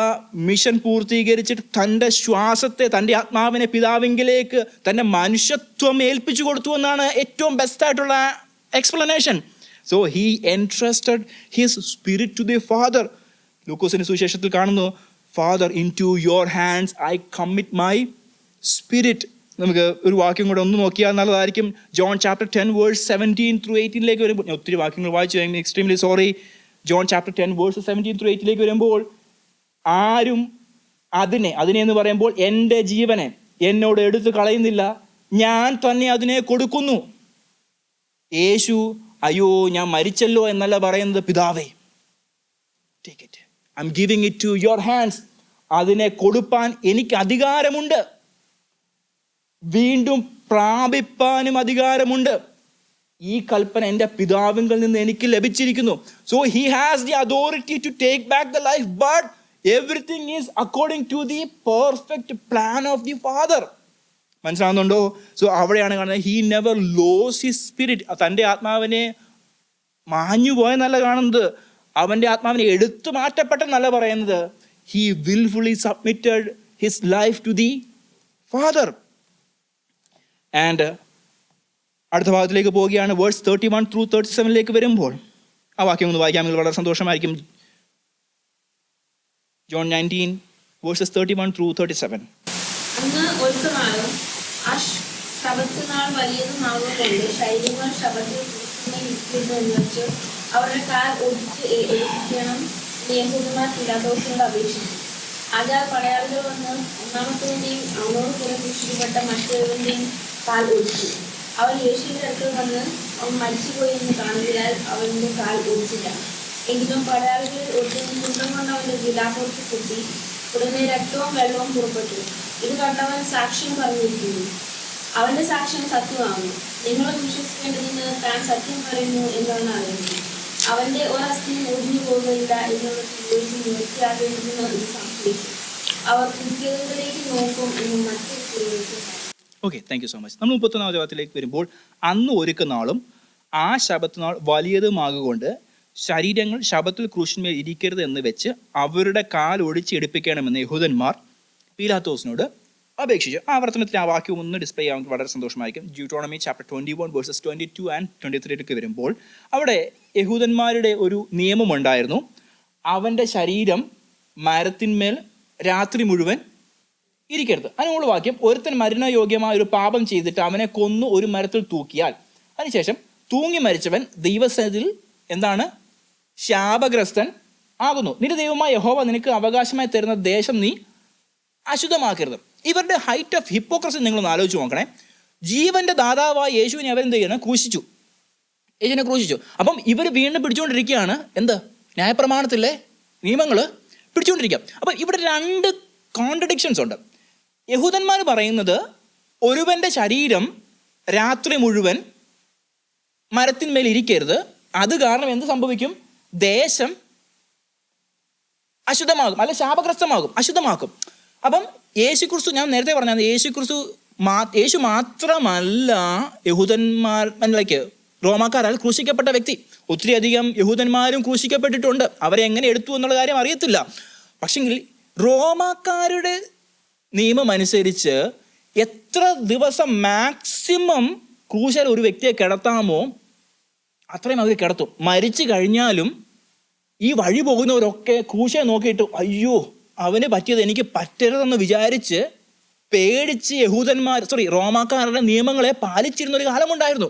മിഷൻ പൂർത്തീകരിച്ചിട്ട് തൻ്റെ ശ്വാസത്തെ, തൻ്റെ ആത്മാവിനെ പിതാവിങ്കിലേക്ക് തൻ്റെ മനുഷ്യത്വം ഏൽപ്പിച്ചു കൊടുത്തു എന്നാണ് ഏറ്റവും ബെസ്റ്റായിട്ടുള്ള explanation. So he entrusted his spirit to the father. ലൂക്കോസിൻ്റെ സുവിശേഷത്തിൽ കാണുന്നു, father into your hands I commit my spirit. നമുക്ക് ഒരു വാക്യം കൂടെ ഒന്ന് നോക്കിയാൽ നല്ലതായിരിക്കും. ജോൺ ചാപ്റ്റർ 10 വേഴ്സ് 17-18 വരുമ്പോൾ, ഞാൻ ഒത്തിരി വാക്യങ്ങൾ വായിച്ചു, extremely sorry. John chapter 10 verse 17-18 വരുമ്പോൾ, ആരും അതിനെ എന്ന് പറയുമ്പോൾ എൻ്റെ ജീവനെ എന്നോട് എടുത്ത് കളയുന്നില്ല, ഞാൻ തന്നെ അതിനെ കൊടുക്കുന്നു. യേശു അയ്യോ ഞാൻ മരിച്ചല്ലോ എന്നല്ല പറയുന്നത്, പിതാവേ take it, I am giving it to your hands. അതിനെ കൊടുപ്പാൻ എനിക്ക് അധികാരമുണ്ട്, വീണ്ടും പ്രാപിപ്പാനും അധികാരമുണ്ട്. ഈ കൽപ്പന എൻ്റെ പിതാവിങ്കിൽ നിന്ന് എനിക്ക് ലഭിച്ചിരിക്കുന്നു. So he has the authority to take back the life, but everything is according to the perfect plan of the father. മനസ്സിലാവുന്നുണ്ടോ? സോ അവിടെയാണ് കാണുന്നത്, he never lose his spirit. തൻ്റെ ആത്മാവിനെ മാഞ്ഞു പോയെന്നല്ല കാണുന്നത്, അവൻ്റെ ആത്മാവിനെ എടുത്തു മാറ്റപ്പെട്ടെന്നല്ല പറയുന്നത്. He wilfully submitted his life to the father. And അടുത്ത ഭാഗത്തിലേക്ക് പോവുകയാണ്. വേഴ്സ് 31-37 വരുമ്പോൾ ആ വാക്യം ഒന്ന് വായിക്കാമെങ്കിൽ വളരെ സന്തോഷമായിരിക്കും. John 19 versus 31-37. അന്ന് ഒരു നാളും ആ ശബത്ത് നാൾ വലിയതുമാകൊണ്ട് ശൈലികൾ ശബത്തിൽ എന്ന് വെച്ച് അവരുടെ കാൽ ഒടിച്ച് ഏൽപ്പിക്കണം യഹൂദന്മാർ പിലാത്തോസിനോട് അപേക്ഷിച്ചു. ആചാര പടയാളികൾ വന്ന് ഒന്നാമത്തവൻ്റെയും അവനോട് കൂടെ കുരിശിൽപ്പെട്ട മറ്റൊരുവൻ്റെയും കാൽ ഒടിച്ചു. അവൻ യേശുവിന്റെ അടുത്ത് വന്ന് അവൻ മരിച്ചുപോയി എന്ന് കാണുകയാൽ അവന്റെ കാൽ ഒടിച്ചില്ല. എങ്കിലും പടയാളികൾ ഒട്ടും കുന്തം കൊണ്ട് അവന്റെ വിലാപ്പുറത്ത് കുത്തി. ഉടനെ രക്തവും വെള്ളവും പുറപ്പെട്ടു. ഇത് കണ്ടവൻ സാക്ഷ്യം പറഞ്ഞിരിക്കുന്നു. അവന്റെ സാക്ഷ്യം സത്യമാകുന്നു. നിങ്ങളും വിശ്വസിക്കേണ്ടതിന് താൻ സത്യം പറയുന്നു എന്നാണ് അറിയുന്നത്. അവന്റെ ഒരസ്ഥിയും ഒഴിഞ്ഞു പോകുകയില്ല എന്നുള്ളത് ചോദിച്ച് നിവൃത്തിയാകേണ്ടതെന്ന് ഇത് സംഭവിച്ചു. അവർ കുട്ടികളിലേക്ക് നോക്കും എന്ന് മറ്റൊരു ചോദിച്ചു. Okay, thank you so much. നമ്മൾ 31-ാം അധ്യായത്തിലേക്ക് വരുമ്പോൾ, അന്ന് ഒരുക്കുന്ന നാളും ആ ശബത്ത് നാൾ വലിയതുമാകൊണ്ട് ശരീരങ്ങൾ ശബത്തിൽ ക്രൂശിന്മേൽ ഇരിക്കരുത് എന്ന് വെച്ച് അവരുടെ കാൽ ഒടിച്ചെടുപ്പിക്കണമെന്ന് യഹൂദന്മാർ പീലാത്തോസിനോട് അപേക്ഷിച്ചു. ആവർത്തനത്തിൽ ആ വാക്യം ഒന്ന് ഡിസ്പ്ലേ ചെയ്യാൻ വളരെ സന്തോഷമായിരിക്കും. Deuteronomy chapter 21 verses 22 and 23 വരുമ്പോൾ അവിടെ യഹൂദന്മാരുടെ ഒരു നിയമമുണ്ടായിരുന്നു. അവൻ്റെ ശരീരം മരത്തിന്മേൽ രാത്രി മുഴുവൻ ഇരിക്കരുത്. അതിനുള്ള വാക്യം, ഒരുത്തൻ മരണയോഗ്യമായ ഒരു പാപം ചെയ്തിട്ട് അവനെ കൊന്നു ഒരു മരത്തിൽ തൂക്കിയാൽ അതിനുശേഷം തൂങ്ങി മരിച്ചവൻ ദൈവസന്നിധിയിൽ എന്താണ്? ശാപഗ്രസ്തൻ ആകുന്നു. നിന്റെ ദൈവമായ യഹോവ നിനക്ക് അവകാശമായി തരുന്ന ദേശം നീ അശുദ്ധമാക്കരുത്. ഇവരുടെ ഹൈറ്റ് ഓഫ് ഹിപ്പോക്രസി നിങ്ങളൊന്ന് ആലോചിച്ച് നോക്കണേ. ജീവന്റെ ദാതാവായ യേശുവിനെ അവരെന്ത് ചെയ്യണം? ക്രൂശിച്ചു. യേശുവിനെ ക്രൂശിച്ചു. അപ്പം ഇവർ വീണ്ടും പിടിച്ചുകൊണ്ടിരിക്കുകയാണ് എന്ത്? ന്യായപ്രമാണത്തിലെ നിയമങ്ങൾ പിടിച്ചുകൊണ്ടിരിക്കുക. അപ്പം ഇവിടെ രണ്ട് കോൺട്രഡിക്ഷൻസ് ഉണ്ട്. യഹൂദന്മാർ പറയുന്നത് ഒരുവന്റെ ശരീരം രാത്രി മുഴുവൻ മരത്തിന്മേൽ ഇരിക്കരുത്, അത് കാരണം എന്ത് സംഭവിക്കും? ദേശം അശുദ്ധമാകും, അല്ലെ ശാപഗ്രസ്തമാകും, അശുദ്ധമാക്കും. അപ്പം യേശുക്രിസ്തു, ഞാൻ നേരത്തെ പറഞ്ഞത്, യേശു മാത്രമല്ല യഹൂദന്മാരിലേക്ക് റോമാക്കാരാൽ ക്രൂശിക്കപ്പെട്ട വ്യക്തി. ഒത്തിരി അധികം യഹൂദന്മാരും ക്രൂശിക്കപ്പെട്ടിട്ടുണ്ട്. അവരെ എങ്ങനെ എടുത്തു എന്നുള്ള കാര്യം അറിയത്തില്ല. പക്ഷെങ്കിൽ റോമാക്കാരുടെ നിയമം അനുസരിച്ച് എത്ര ദിവസം മാക്സിമം ക്രൂശിൽ ഒരു വ്യക്തിയെ കിടത്താമോ അത്രയും അവർ കിടത്തും. മരിച്ചു കഴിഞ്ഞാലും ഈ വഴി പോകുന്നവരൊക്കെ ക്രൂശിനെ നോക്കിയിട്ട് അയ്യോ അവന് പറ്റിയത് എനിക്ക് പറ്റരുതെന്ന് വിചാരിച്ച് പേടിച്ച് റോമാക്കാരുടെ നിയമങ്ങളെ പാലിച്ചിരുന്നൊരു കാലമുണ്ടായിരുന്നു.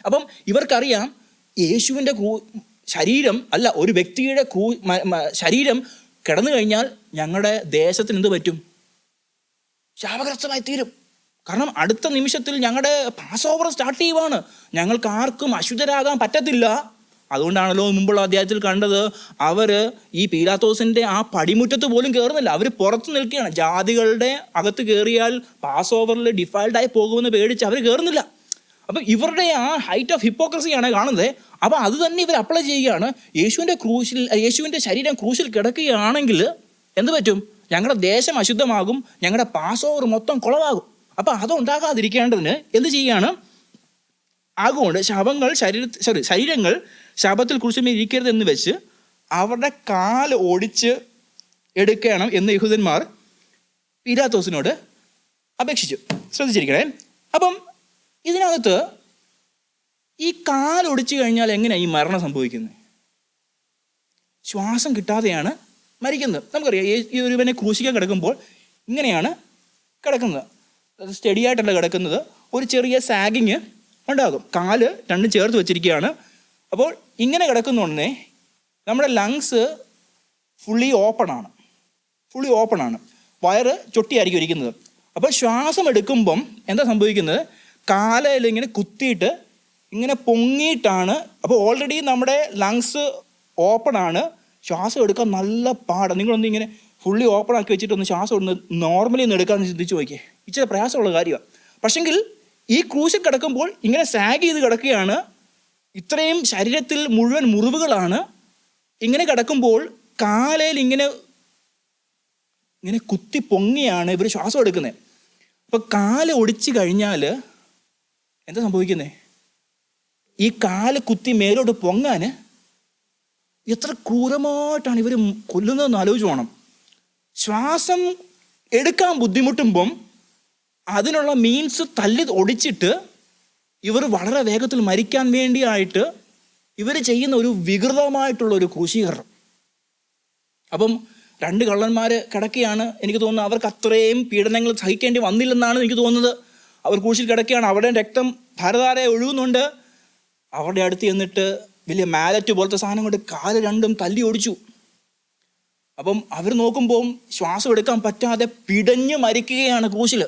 അപ്പം ഇവർക്കറിയാം യേശുവിൻ്റെ ശരീരം അല്ല, ഒരു വ്യക്തിയുടെ ശരീരം കിടന്നു കഴിഞ്ഞാൽ ഞങ്ങളുടെ ദേശത്തിന് എന്ത് പറ്റും? ശാപഗ്രസ്തമായി തീരും. കാരണം അടുത്ത നിമിഷത്തിൽ ഞങ്ങളുടെ പാസ് ഓവർ സ്റ്റാർട്ട് ചെയ്യുവാണ്. ഞങ്ങൾക്ക് ആർക്കും അശുദ്ധരാകാൻ പറ്റത്തില്ല. അതുകൊണ്ടാണല്ലോ മുമ്പുള്ള അധ്യായത്തിൽ കണ്ടത്, അവർ ഈ പീലാത്തോസിൻ്റെ ആ പടിമുറ്റത്ത് പോലും കയറുന്നില്ല. അവർ പുറത്ത് നിൽക്കുകയാണ്. ജാതികളുടെ അകത്ത് കയറിയാൽ പാസ് ഓവറിൽ ഡിഫൈൽഡായി പോകുമെന്ന് പേടിച്ച് അവർ കയറുന്നില്ല. അപ്പം ഇവരുടെ ആ ഹൈറ്റ് ഓഫ് ഹിപ്പോക്രസിയാണ് കാണുന്നത്. അപ്പം അത് തന്നെ ഇവർ അപ്ലൈ ചെയ്യുകയാണ്. യേശുവിൻ്റെ ശരീരം ക്രൂശിൽ കിടക്കുകയാണെങ്കിൽ എന്ത് പറ്റും? ഞങ്ങളുടെ ദേശം അശുദ്ധമാകും, ഞങ്ങളുടെ പാസ് ഓവർ മൊത്തം കുളവാകും. അപ്പം അതുണ്ടാകാതിരിക്കേണ്ടതിന് എന്ത് ചെയ്യുകയാണ്? ആകുകൊണ്ട് ശരീരങ്ങൾ ശാപത്തിൽ ക്രൂശിന്മേൽ ഇരിക്കരുത് എന്ന് വെച്ച് അവരുടെ കാൽ ഓടിച്ച് എടുക്കണം എന്ന് യഹൂദന്മാർ പീലാത്തോസിനോട് അപേക്ഷിച്ചു. ശ്രദ്ധിച്ചിരിക്കണേ. അപ്പം ഇതിനകത്ത് ഈ കാൽ ഒടിച്ചു കഴിഞ്ഞാൽ എങ്ങനെയാണ് ഈ മരണം സംഭവിക്കുന്നത്? ശ്വാസം കിട്ടാതെയാണ് മരിക്കുന്നത്. നമുക്കറിയാം, ഈ ഒരുവനെ ക്രൂശിക്കാൻ കിടക്കുമ്പോൾ ഇങ്ങനെയാണ് കിടക്കുന്നത്. സ്റ്റഡി ആയിട്ടല്ല കിടക്കുന്നത്. ഒരു ചെറിയ സാഗിങ് ഉണ്ടാകും. കാല് രണ്ടും ചേർത്ത് വെച്ചിരിക്കുകയാണ്. അപ്പോൾ ഇങ്ങനെ കിടക്കുന്നതുകൊണ്ടേ നമ്മുടെ ലങ്സ് ഫുള്ളി ഓപ്പണാണ്. വയറ് ചൊട്ടിയായിരിക്കും ഇരിക്കുന്നത്. അപ്പോൾ ശ്വാസം എടുക്കുമ്പം എന്താ സംഭവിക്കുന്നത്? കാലയിൽ ഇങ്ങനെ കുത്തിയിട്ട് ഇങ്ങനെ പൊങ്ങിയിട്ടാണ്. അപ്പോൾ ഓൾറെഡി നമ്മുടെ ലങ്സ് ഓപ്പണാണ്. ശ്വാസം എടുക്കാൻ നല്ല പാടാണ്. നിങ്ങളൊന്ന് ഇങ്ങനെ ഫുള്ളി ഓപ്പൺ ആക്കി വെച്ചിട്ടൊന്ന് ശ്വാസം ഒന്ന് നോർമലി ഒന്ന് എടുക്കാമെന്ന് ചിന്തിച്ച് നോക്കിയേ. ഇച്ചിരി പ്രയാസമുള്ള കാര്യമാണ്. പക്ഷെങ്കിൽ ഈ ക്രൂശിൽ കിടക്കുമ്പോൾ ഇങ്ങനെ സാഗ് ചെയ്ത് കിടക്കുകയാണ്. ഇത്രയും ശരീരത്തിൽ മുഴുവൻ മുറിവുകളാണ്. ഇങ്ങനെ കിടക്കുമ്പോൾ കാലയിൽ ഇങ്ങനെ കുത്തി പൊങ്ങിയാണ് ഇവർ ശ്വാസം എടുക്കുന്നത്. അപ്പോൾ കാല് ഒടിച്ചു കഴിഞ്ഞാൽ എന്താ സംഭവിക്കുന്നത്? ഈ കാല് കുത്തി മേലോട്ട് പൊങ്ങാൻ എത്ര ക്രൂരമായിട്ടാണ് ഇവർ കൊല്ലുന്നതെന്ന് ആലോചിച്ച് പോകണം. ശ്വാസം എടുക്കാൻ ബുദ്ധിമുട്ടുമ്പം അതിനുള്ള മീൻസ് തല്ലി ഒടിച്ചിട്ട് ഇവർ വളരെ വേഗത്തിൽ മരിക്കാൻ വേണ്ടിയായിട്ട് ഇവർ ചെയ്യുന്ന ഒരു വികൃതമായിട്ടുള്ള ഒരു ക്രൂശീകരണം. അപ്പം രണ്ട് കള്ളന്മാർ കിടക്കുകയാണ്. എനിക്ക് തോന്നുന്നു അവർക്ക് അത്രയും പീഡനങ്ങൾ സഹിക്കേണ്ടി വന്നില്ലെന്നാണ് എനിക്ക് തോന്നുന്നത്. അവർ ക്രൂശിൽ കിടക്കുകയാണ്. അവരുടെ രക്തം ധാരധാരയായി ഒഴുകുന്നുണ്ട്. അവരുടെ അടുത്ത് ചെന്നിട്ട് വലിയ മാലറ്റ് പോലത്തെ സാധനം കൊണ്ട് കാല് രണ്ടും തല്ലി ഒടിച്ചു. അപ്പം അവർ നോക്കുമ്പോൾ ശ്വാസം എടുക്കാൻ പറ്റാതെ പിടഞ്ഞ് മരിക്കുകയാണ് ക്രൂശിൽ.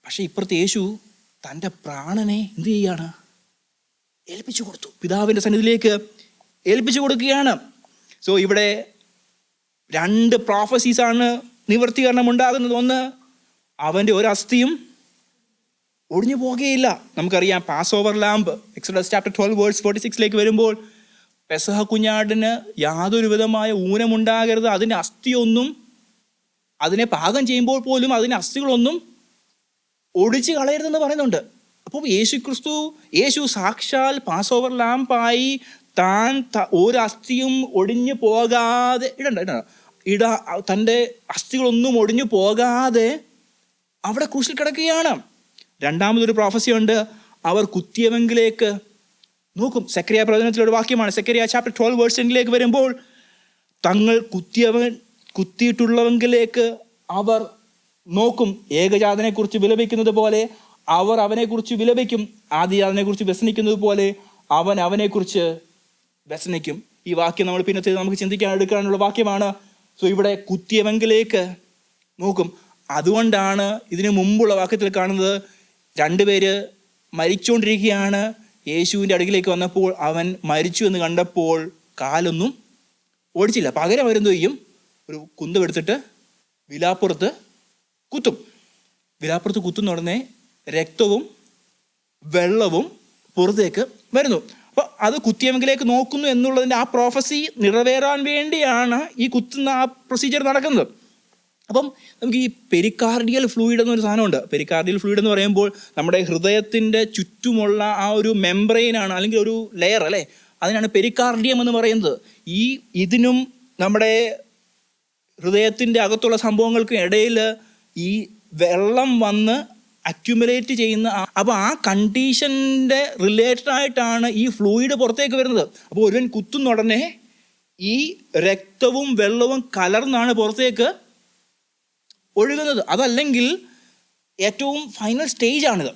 പക്ഷെ ഇപ്പുറത്ത് യേശു തൻ്റെ പ്രാണനെ എന്ത് ചെയ്യാണ്? ഏൽപ്പിച്ചു കൊടുത്തു. പിതാവിൻ്റെ സന്നിധിയിലേക്ക് ഏൽപ്പിച്ചു കൊടുക്കുകയാണ്. സോ ഇവിടെ 2 പ്രോഫസീസാണ് നിവർത്തീകരണം ഉണ്ടാകുന്നത്. ഒന്ന്, അവൻ്റെ ഒരു അസ്ഥിയും ഒടിഞ്ഞു പോകുകയില്ല. നമുക്കറിയാം pass over lamp exodus chapter 12:46 വരുമ്പോൾ പെസഹ കുഞ്ഞാടിന് യാതൊരു വിധമായ ഊനമുണ്ടാകരുത്, അതിൻ്റെ അസ്ഥിയൊന്നും, അതിനെ പാകം ചെയ്യുമ്പോൾ പോലും അതിൻ്റെ അസ്ഥികളൊന്നും ഒടിച്ച് കളയരുതെന്ന് പറയുന്നുണ്ട്. അപ്പോൾ യേശു സാക്ഷാൽ പാസ് ഓവർ ലാമ്പായി താൻ ഒരു അസ്ഥിയും ഒടിഞ്ഞു പോകാതെ തൻ്റെ അസ്ഥികളൊന്നും ഒടിഞ്ഞു പോകാതെ അവിടെ ക്രൂശിൽ കിടക്കുകയാണ്. രണ്ടാമതൊരു പ്രോഫസി ഉണ്ട്, അവർ കുത്തിയവെങ്കിലേക്ക് നോക്കും. സെക്കരിയ പ്രവചനത്തിലൊരു വാക്യമാണ്. സെക്കരിയ ചാപ്റ്റർ 12 വരുമ്പോൾ തങ്ങൾ കുത്തിയിട്ടുള്ളവെങ്കിലേക്ക് അവർ നോക്കും. ഏകജാതനെക്കുറിച്ച് വിലപിക്കുന്നത് പോലെ അവർ അവനെക്കുറിച്ച് വിലപിക്കും. ആദിജാതനെക്കുറിച്ച് വ്യസനിക്കുന്നത് പോലെ അവൻ അവനെക്കുറിച്ച് വ്യസനിക്കും. ഈ വാക്യം നമ്മൾ പിന്നത്തെ നമുക്ക് ചിന്തിക്കാൻ എടുക്കാനുള്ള വാക്യമാണ്. സോ ഇവിടെ കുത്തിയവെങ്കിലേക്ക് നോക്കും. അതുകൊണ്ടാണ് ഇതിനു മുമ്പുള്ള വാക്യത്തിൽ കാണുന്നത് 2 പേര് മരിച്ചുകൊണ്ടിരിക്കുകയാണ്. യേശുവിൻ്റെ അടുക്കിലേക്ക് വന്നപ്പോൾ അവൻ മരിച്ചു എന്ന് കണ്ടപ്പോൾ കാലൊന്നും ഓടിച്ചില്ല. പകരം അവരെന്ത് ചെയ്യും? ഒരു കുന്തമെടുത്തിട്ട് വിലാപ്പുറത്ത് കുത്തും. വിലാപ്പുറത്ത് കുത്തുന്ന ഉടനെ രക്തവും വെള്ളവും പുറത്തേക്ക് വരുന്നു. അപ്പോൾ അത് കുത്തിയവെങ്കിലേക്ക് നോക്കുന്നു എന്നുള്ളതിൻ്റെ ആ പ്രോഫസി നിറവേറാൻ വേണ്ടിയാണ് ഈ കുത്തുന്ന ആ പ്രൊസീജിയർ നടക്കുന്നത്. അപ്പം നമുക്ക് ഈ പെരിക്കാർഡിയൽ ഫ്ലൂയിഡ് എന്നൊരു സാധനമുണ്ട്. പെരിക്കാർഡിയൽ ഫ്ലൂയിഡ് എന്ന് പറയുമ്പോൾ നമ്മുടെ ഹൃദയത്തിൻ്റെ ചുറ്റുമുള്ള ആ ഒരു മെംബ്രെയിനാണ്, അല്ലെങ്കിൽ ഒരു ലെയർ അല്ലേ, അതിനാണ് പെരിക്കാർഡിയം എന്ന് പറയുന്നത്. ഇതിനും നമ്മുടെ ഹൃദയത്തിൻ്റെ അകത്തുള്ള സംഭവങ്ങൾക്കും ഇടയിൽ ഈ വെള്ളം വന്ന് അക്യുമുലേറ്റ് ചെയ്യുന്ന, അപ്പോൾ ആ കണ്ടീഷൻ്റെ റിലേറ്റഡ് ആയിട്ടാണ് ഈ ഫ്ലൂയിഡ് പുറത്തേക്ക് വരുന്നത്. അപ്പോൾ ഒരുവൻ കുത്തുന്ന ഉടനെ ഈ രക്തവും വെള്ളവും കലർന്നാണ് പുറത്തേക്ക് ഒഴുകുന്നത്. അതല്ലെങ്കിൽ ഏറ്റവും ഫൈനൽ സ്റ്റേജാണിത്.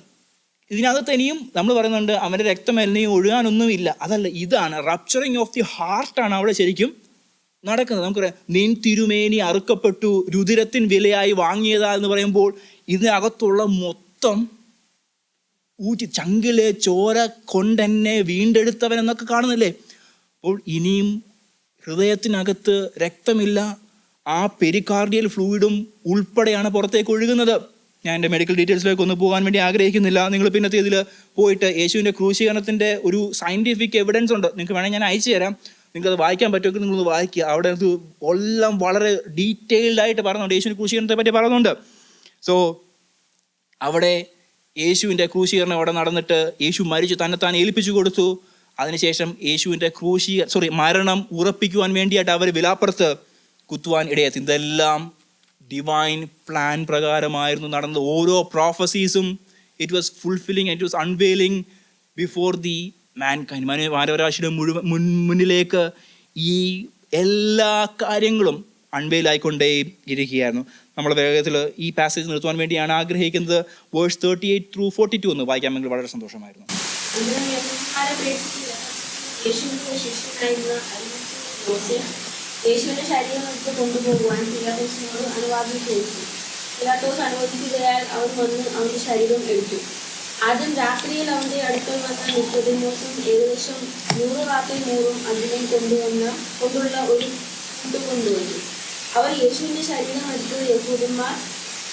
ഇതിനകത്ത് ഇനിയും നമ്മൾ പറയുന്നുണ്ട് അവൻ്റെ രക്തം ഇനിയും ഒഴുകാനൊന്നുമില്ല. അതല്ല, ഇതാണ് റപ്ചറിങ് ഓഫ് ദി ഹാർട്ടാണ് അവിടെ ശരിക്കും നടക്കുന്നത്. നമുക്കറിയാം, നിൻ തിരുമേനി അറുക്കപ്പെട്ടു, രുതിരത്തിൻ വിലയായി വാങ്ങിയതാ എന്ന് പറയുമ്പോൾ ഇതിനകത്തുള്ള മൊത്തം ഊറ്റി ചങ്കിലെ ചോര കൊണ്ടെന്നെ വീണ്ടെടുത്തവൻ എന്നൊക്കെ കാണുന്നില്ലേ. അപ്പോൾ ഇനിയും ഹൃദയത്തിനകത്ത് രക്തമില്ല, ആ പെരിക്കാർഡിയൽ ഫ്ലൂയിഡും ഉൾപ്പെടെയാണ് പുറത്തേക്ക് ഒഴുകുന്നത്. ഞാൻ എൻ്റെ മെഡിക്കൽ ഡീറ്റെയിൽസിലേക്ക് ഒന്ന് പോകാൻ വേണ്ടി ആഗ്രഹിക്കുന്നില്ല. നിങ്ങൾ പിന്നത്തെ ഇതിൽ പോയിട്ട് യേശുവിൻ്റെ ക്രൂശീകരണത്തിൻ്റെ ഒരു സയൻറ്റിഫിക് എവിഡൻസ് ഉണ്ട്, നിങ്ങൾക്ക് വേണമെങ്കിൽ ഞാൻ അയച്ചു തരാം. നിങ്ങൾക്കത് വായിക്കാൻ പറ്റുമെങ്കിൽ നിങ്ങളത് വായിക്കുക. അവിടെ അത് എല്ലാം വളരെ ഡീറ്റെയിൽഡ് ആയിട്ട് പറയുന്നുണ്ട്, യേശുവിൻ്റെ ക്രൂശീകരണത്തെ പറ്റി പറയുന്നുണ്ട്. സോ അവിടെ യേശുവിൻ്റെ ക്രൂശീകരണം അവിടെ നടന്നിട്ട് യേശു മരിച്ചു, തന്നെത്താൻ ഏൽപ്പിച്ചു കൊടുത്തു. അതിനുശേഷം യേശുവിൻ്റെ മരണം ഉറപ്പിക്കുവാൻ വേണ്ടിയിട്ട് അവർ വിലാപ്പുറത്ത് കുത്തുവാൻ ഇടയെത്തി. ഇതെല്ലാം ഡിവൈൻ പ്ലാൻ പ്രകാരമായിരുന്നു നടന്നത്. ഓരോ പ്രോഫസീസും it was fulfilling, it was unveiling before the mankind. മാനവരാശിയുടെ മുന്നിലേക്ക് ഈ എല്ലാ കാര്യങ്ങളും അൺവെയിലായിക്കൊണ്ടേ ഇരിക്കുകയായിരുന്നു. നമ്മൾ വേഗത്തിൽ ഈ പാസേജ് നിർത്തുവാൻ വേണ്ടിയാണ് ആഗ്രഹിക്കുന്നത്. വേഴ്സ് 38 through 42 ഒന്ന് വായിക്കാമെങ്കിൽ വളരെ സന്തോഷമായിരുന്നു. യേശുവിന്റെ ശരീരം എടുത്ത് കൊണ്ടുപോകുവാൻ പിലാത്തോസിനോട് അനുവാദം ചോദിച്ചു. പിലാത്തോസ് അനുവദിക്കുകയാൽ അവൻ വന്ന് അവന്റെ ശരീരം എടുത്തു. ആദ്യം രാത്രിയിൽ അവന്റെ അടുക്കൽ വന്ന നിക്കോദെമോസും ഏകദേശം 100 രാത്രി 100 അതിനെ കൊണ്ടുള്ള ഒരു കൂട്ട് കൊണ്ടുവന്നു. അവർ യേശുവിന്റെ ശരീരം എടുത്ത് യഹൂദന്മാർ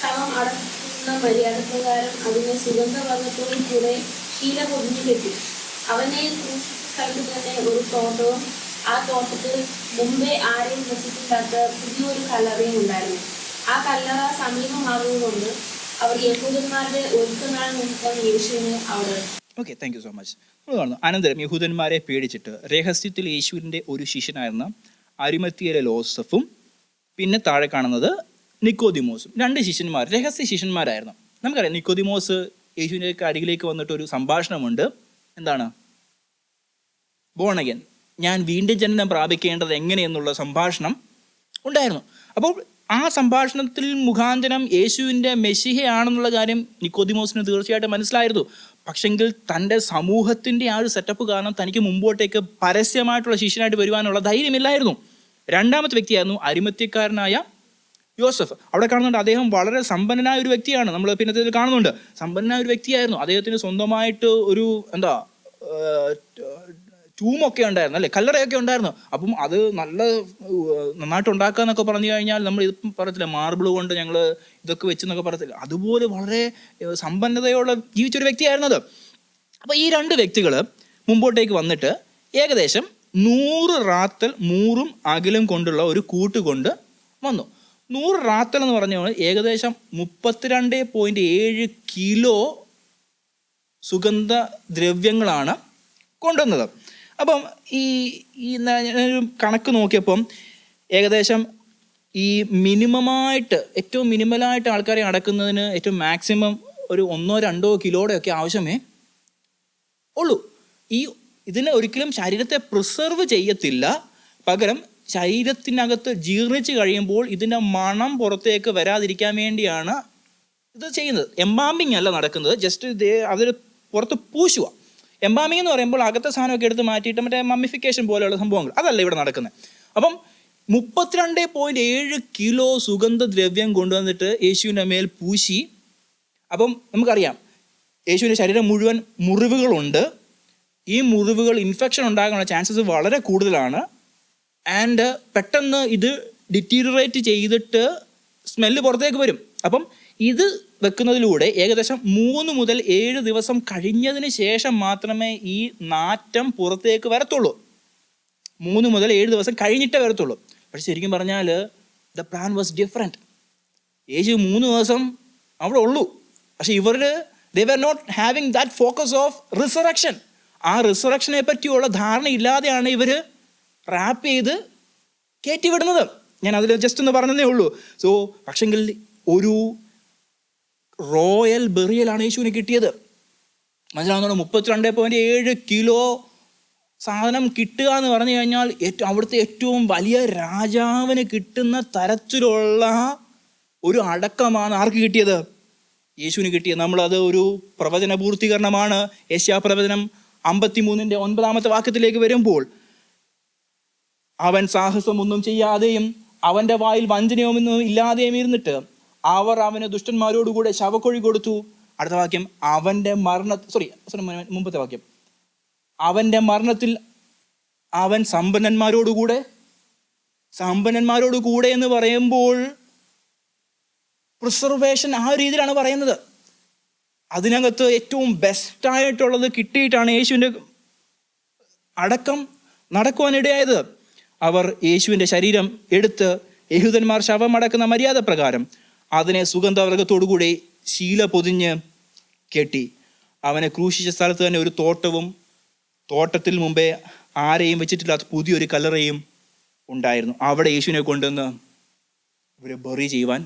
ശവം അടക്കുന്ന മര്യാദ പ്രകാരം അതിനെ സുഗന്ധവർഗത്തോടും കൂടെ ശീല പൊതിഞ്ഞു കെട്ടി. അവനെ ക്രൂശിച്ച സ്ഥലത്ത് തന്നെ ഒരു തോട്ടവും ആ തോട്ടത്തിൽ മുമ്പേ ആരെയും വസിക്കാത്ത പുതിയൊരു കല്ലറയും ഉണ്ടായിരുന്നു. ആ കല്ലറ സമീപമാകുന്നതുകൊണ്ട് അവർ യഹൂദന്മാരുടെ ഒരുക്കനാൾ നിമിത്തം യേശുവിനെ അവിടെ. Okay, thank you so much. അനന്തരം യഹൂദന്മാരെ പേടിച്ചിട്ട് രഹസ്യത്തിൽ യേശുവിൻ്റെ ഒരു ശിഷ്യനായിരുന്ന അരിമത്തിയിലെ ലോസഫും പിന്നെ താഴെ കാണുന്നത് നിക്കോദിമോസും, 2 ശിഷ്യന്മാർ, രഹസ്യ ശിഷ്യന്മാരായിരുന്നു. നമുക്കറിയാം നിക്കോദിമോസ് യേശുവിൻ്റെ അരികിലേക്ക് വന്നിട്ടൊരു സംഭാഷണമുണ്ട്. എന്താണ്? ബോൺ അഗൈൻ, ഞാൻ വീണ്ടും ജനനം പ്രാപിക്കേണ്ടത് എങ്ങനെയെന്നുള്ള സംഭാഷണം ഉണ്ടായിരുന്നു. അപ്പോൾ ആ സംഭാഷണത്തിൽ മുഖാന്തരം യേശുവിൻ്റെ മെസ്സിഹയാണെന്നുള്ള കാര്യം നിക്കോദിമോസിന് തീർച്ചയായിട്ടും മനസ്സിലായിരുന്നു. പക്ഷെങ്കിൽ തൻ്റെ സമൂഹത്തിൻ്റെ ആ ഒരു സെറ്റപ്പ് കാരണം തനിക്ക് മുമ്പോട്ടേക്ക് പരസ്യമായിട്ടുള്ള ശിഷ്യനായിട്ട് വരുവാനുള്ള ധൈര്യമില്ലായിരുന്നു. രണ്ടാമത്തെ വ്യക്തിയായിരുന്നു അരിമത്യക്കാരനായ യോസഫ്. അവിടെ കാണുന്നുണ്ട് അദ്ദേഹം വളരെ സമ്പന്നനായ ഒരു വ്യക്തിയാണ്. നമ്മൾ പിന്നത്തെ കാണുന്നുണ്ട് സമ്പന്നനായ ഒരു വ്യക്തിയായിരുന്നു. അദ്ദേഹത്തിന് സ്വന്തമായിട്ട് ഒരു ടൂമൊക്കെ ഉണ്ടായിരുന്നു, അല്ലേ, കല്ലറയൊക്കെ ഉണ്ടായിരുന്നു. അപ്പം അത് നന്നായിട്ട് ഉണ്ടാക്കുക എന്നൊക്കെ പറഞ്ഞു കഴിഞ്ഞാൽ നമ്മൾ ഇത് പറയത്തില്ല, മാർബിൾ കൊണ്ട് ഞങ്ങൾ ഇതൊക്കെ വെച്ചെന്നൊക്കെ പറയത്തില്ല, അതുപോലെ വളരെ സമ്പന്നതയോടെ ജീവിച്ചൊരു വ്യക്തിയായിരുന്നു അത്. അപ്പോൾ ഈ രണ്ട് വ്യക്തികൾ മുമ്പോട്ടേക്ക് വന്നിട്ട് ഏകദേശം 100 റാത്തൽ മൂറും അകിലും കൊണ്ടുള്ള ഒരു കൂട്ടുകൊണ്ട് വന്നു. 100 റാത്തൽ എന്ന് പറഞ്ഞാൽ ഏകദേശം 32.7 കിലോ സുഗന്ധ ദ്രവ്യങ്ങളാണ് കൊണ്ടുവന്നത്. അപ്പം ഈ ഞാനൊരു കണക്ക് നോക്കിയപ്പം ഏകദേശം ഈ ഏറ്റവും മിനിമലായിട്ട് ആൾക്കാരെ അടക്കുന്നതിന് ഏറ്റവും മാക്സിമം ഒരു 1-2 കിലോയുടെയൊക്കെ ആവശ്യമേ ഉള്ളൂ. ഇതിനെ ഒരിക്കലും ശരീരത്തെ പ്രിസർവ് ചെയ്യത്തില്ല, പകരം ശരീരത്തിനകത്ത് ജീർണിച്ച് കഴിയുമ്പോൾ ഇതിൻ്റെ മണം പുറത്തേക്ക് വരാതിരിക്കാൻ വേണ്ടിയാണ് ഇത് ചെയ്യുന്നത്. എംബാമിങ് അല്ല നടക്കുന്നത്, ജസ്റ്റ് അതിൽ പുറത്ത് പൂശുക. എംബാമിങ് എന്ന് പറയുമ്പോൾ അകത്തെ സാധനമൊക്കെ എടുത്ത് മാറ്റിയിട്ട് മറ്റേ മമ്മിഫിക്കേഷൻ പോലെയുള്ള സംഭവങ്ങൾ, അതല്ല ഇവിടെ നടക്കുന്നത്. അപ്പം 32.7 കിലോ സുഗന്ധദ്രവ്യം കൊണ്ടുവന്നിട്ട് യേശുവിൻ്റെ മേൽ പൂശി. അപ്പം നമുക്കറിയാം യേശുവിൻ്റെ ശരീരം മുഴുവൻ മുറിവുകളുണ്ട്. ഈ മുറിവുകൾ ഇൻഫെക്ഷൻ ഉണ്ടാകാനുള്ള ചാൻസസ് വളരെ കൂടുതലാണ്. ആൻഡ് പെട്ടെന്ന് ഇത് ഡിറ്റീരിയറേറ്റ് ചെയ്തിട്ട് സ്മെല്ല് പുറത്തേക്ക് വരും. അപ്പം ഇത് വെക്കുന്നതിലൂടെ ഏകദേശം 3 മുതൽ 7 ദിവസം കഴിഞ്ഞതിന് ശേഷം മാത്രമേ ഈ നാറ്റം പുറത്തേക്ക് വരത്തുള്ളൂ. 3 മുതൽ 7 ദിവസം കഴിഞ്ഞിട്ടേ വരത്തുള്ളൂ. പക്ഷെ ശരിക്കും പറഞ്ഞാൽ ദ പ്ലാൻ വാസ് ഡിഫറെൻറ്റ്. യേശു 3 ദിവസം അവിടെ ഉള്ളൂ. പക്ഷെ they were not having that focus of resurrection. ആ റിസറക്ഷനെ പറ്റിയുള്ള ധാരണ ഇല്ലാതെയാണ് ഇവർ റാപ്പ് ചെയ്ത് കയറ്റിവിടുന്നത്. ഞാൻ അതിൽ ജസ്റ്റ് ഒന്ന് പറഞ്ഞതേ ഉള്ളൂ. സോ പക്ഷെങ്കിൽ ഒരു റോയൽ ബെറിയലാണ് യേശുവിന് കിട്ടിയത്. മനസ്സിലാവുന്നുണ്ടോ? 32.7 കിലോ സാധനം കിട്ടുക എന്ന് പറഞ്ഞു കഴിഞ്ഞാൽ അവിടുത്തെ ഏറ്റവും വലിയ രാജാവിന് കിട്ടുന്ന തരത്തിലുള്ള ഒരു അടക്കമാണ് ആർക്ക് കിട്ടിയത്? യേശുവിന് കിട്ടിയത്. നമ്മളത് ഒരു പ്രവചന പൂർത്തീകരണമാണ്. യെശയ്യാപ്രവചനം 53:9 വാക്യത്തിലേക്ക് വരുമ്പോൾ, അവൻ സാഹസമൊന്നും ചെയ്യാതെയും അവൻ്റെ വായിൽ വഞ്ചനയൊന്നും ഇല്ലാതെയും ഇരുന്നിട്ട് അവർ അവന് ദുഷ്ടന്മാരോടുകൂടെ ശവക്കൊഴി കൊടുത്തു. അടുത്ത വാക്യം, മുമ്പത്തെ വാക്യം, അവൻ്റെ മരണത്തിൽ അവൻ സമ്പന്നന്മാരോടുകൂടെ എന്ന് പറയുമ്പോൾ പ്രിസർവേഷൻ ആ രീതിയിലാണ് പറയുന്നത്. അതിനകത്ത് ഏറ്റവും ബെസ്റ്റായിട്ടുള്ളത് കിട്ടിയിട്ടാണ് യേശുവിൻ്റെ അടക്കം നടക്കുവാനിടയായത്. അവർ യേശുവിൻ്റെ ശരീരം എടുത്ത് യഹൂദന്മാർ ശവമടക്കുന്ന മര്യാദ പ്രകാരം അതിനെ സുഗന്ധവർഗത്തോടുകൂടി ശീല പൊതിഞ്ഞ് കെട്ടി. അവനെ ക്രൂശിച്ച സ്ഥലത്ത് തന്നെ ഒരു തോട്ടത്തിൽ മുമ്പേ ആരെയും വെച്ചിട്ടില്ലാത്ത പുതിയൊരു കല്ലറയും ഉണ്ടായിരുന്നു. അവിടെ യേശുവിനെ കൊണ്ടുവന്ന് ഇവരെ ബറി ചെയ്യുവാൻ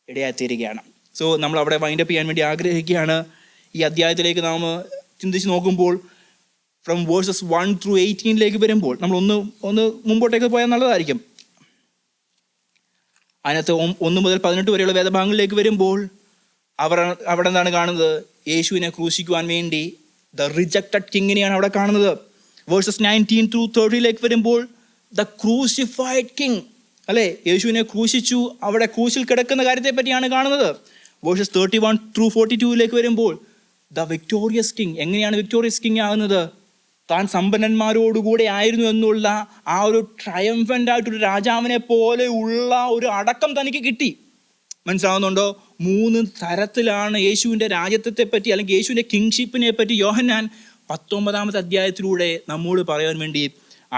ഇടയായിത്തീരുകയാണ്. സോ നമ്മൾ അവിടെ വൈൻഡപ്പ് ചെയ്യാൻ വേണ്ടി ആഗ്രഹിക്കുകയാണ്. ഈ അധ്യായത്തിലേക്ക് നാം ചിന്തിച്ച് നോക്കുമ്പോൾ ഫ്രം വേഴ്സസ് 1 through 18 വരുമ്പോൾ നമ്മൾ ഒന്ന് മുമ്പോട്ടേക്ക് പോയാൽ നല്ലതായിരിക്കും. അതിനകത്ത് 1 മുതൽ 18 വരെയുള്ള വേദഭാഗങ്ങളിലേക്ക് വരുമ്പോൾ അവിടെ എന്താണ് കാണുന്നത്? യേശുവിനെ ക്രൂശിക്കുവാൻ വേണ്ടി ദ റിജക്റ്റഡ് കിങ്ങിനെയാണ് അവിടെ കാണുന്നത്. വേഴ്സസ് 19 through 30 വരുമ്പോൾ ദ ക്രൂസിഫൈഡ് കിങ്, അല്ലേ, യേശുവിനെ ക്രൂശിച്ചു, അവിടെ ക്രൂശിൽ കിടക്കുന്ന കാര്യത്തെ പറ്റിയാണ് കാണുന്നത്. വേഴ്സസ് 31 through 42 വരുമ്പോൾ ദ വിക്ടോറിയസ് കിങ്. എങ്ങനെയാണ് വിക്ടോറിയസ് കിങ് ആകുന്നത്? താൻ സമ്പന്നന്മാരോടുകൂടെ ആയിരുന്നു എന്നുള്ള ആ ഒരു ട്രയംഫൻ്റ് ആയിട്ടൊരു രാജാവിനെ പോലെ ഉള്ള ഒരു അടക്കം തനിക്ക് കിട്ടി. മനസ്സിലാവുന്നുണ്ടോ? 3 തരത്തിലാണ് യേശുവിൻ്റെ രാജ്യത്തെ പറ്റി അല്ലെങ്കിൽ യേശുവിൻ്റെ കിങ്ഷിപ്പിനെ പറ്റി യോഹന്നാൻ 19 അധ്യായത്തിലൂടെ നമ്മോട് പറയാൻ വേണ്ടി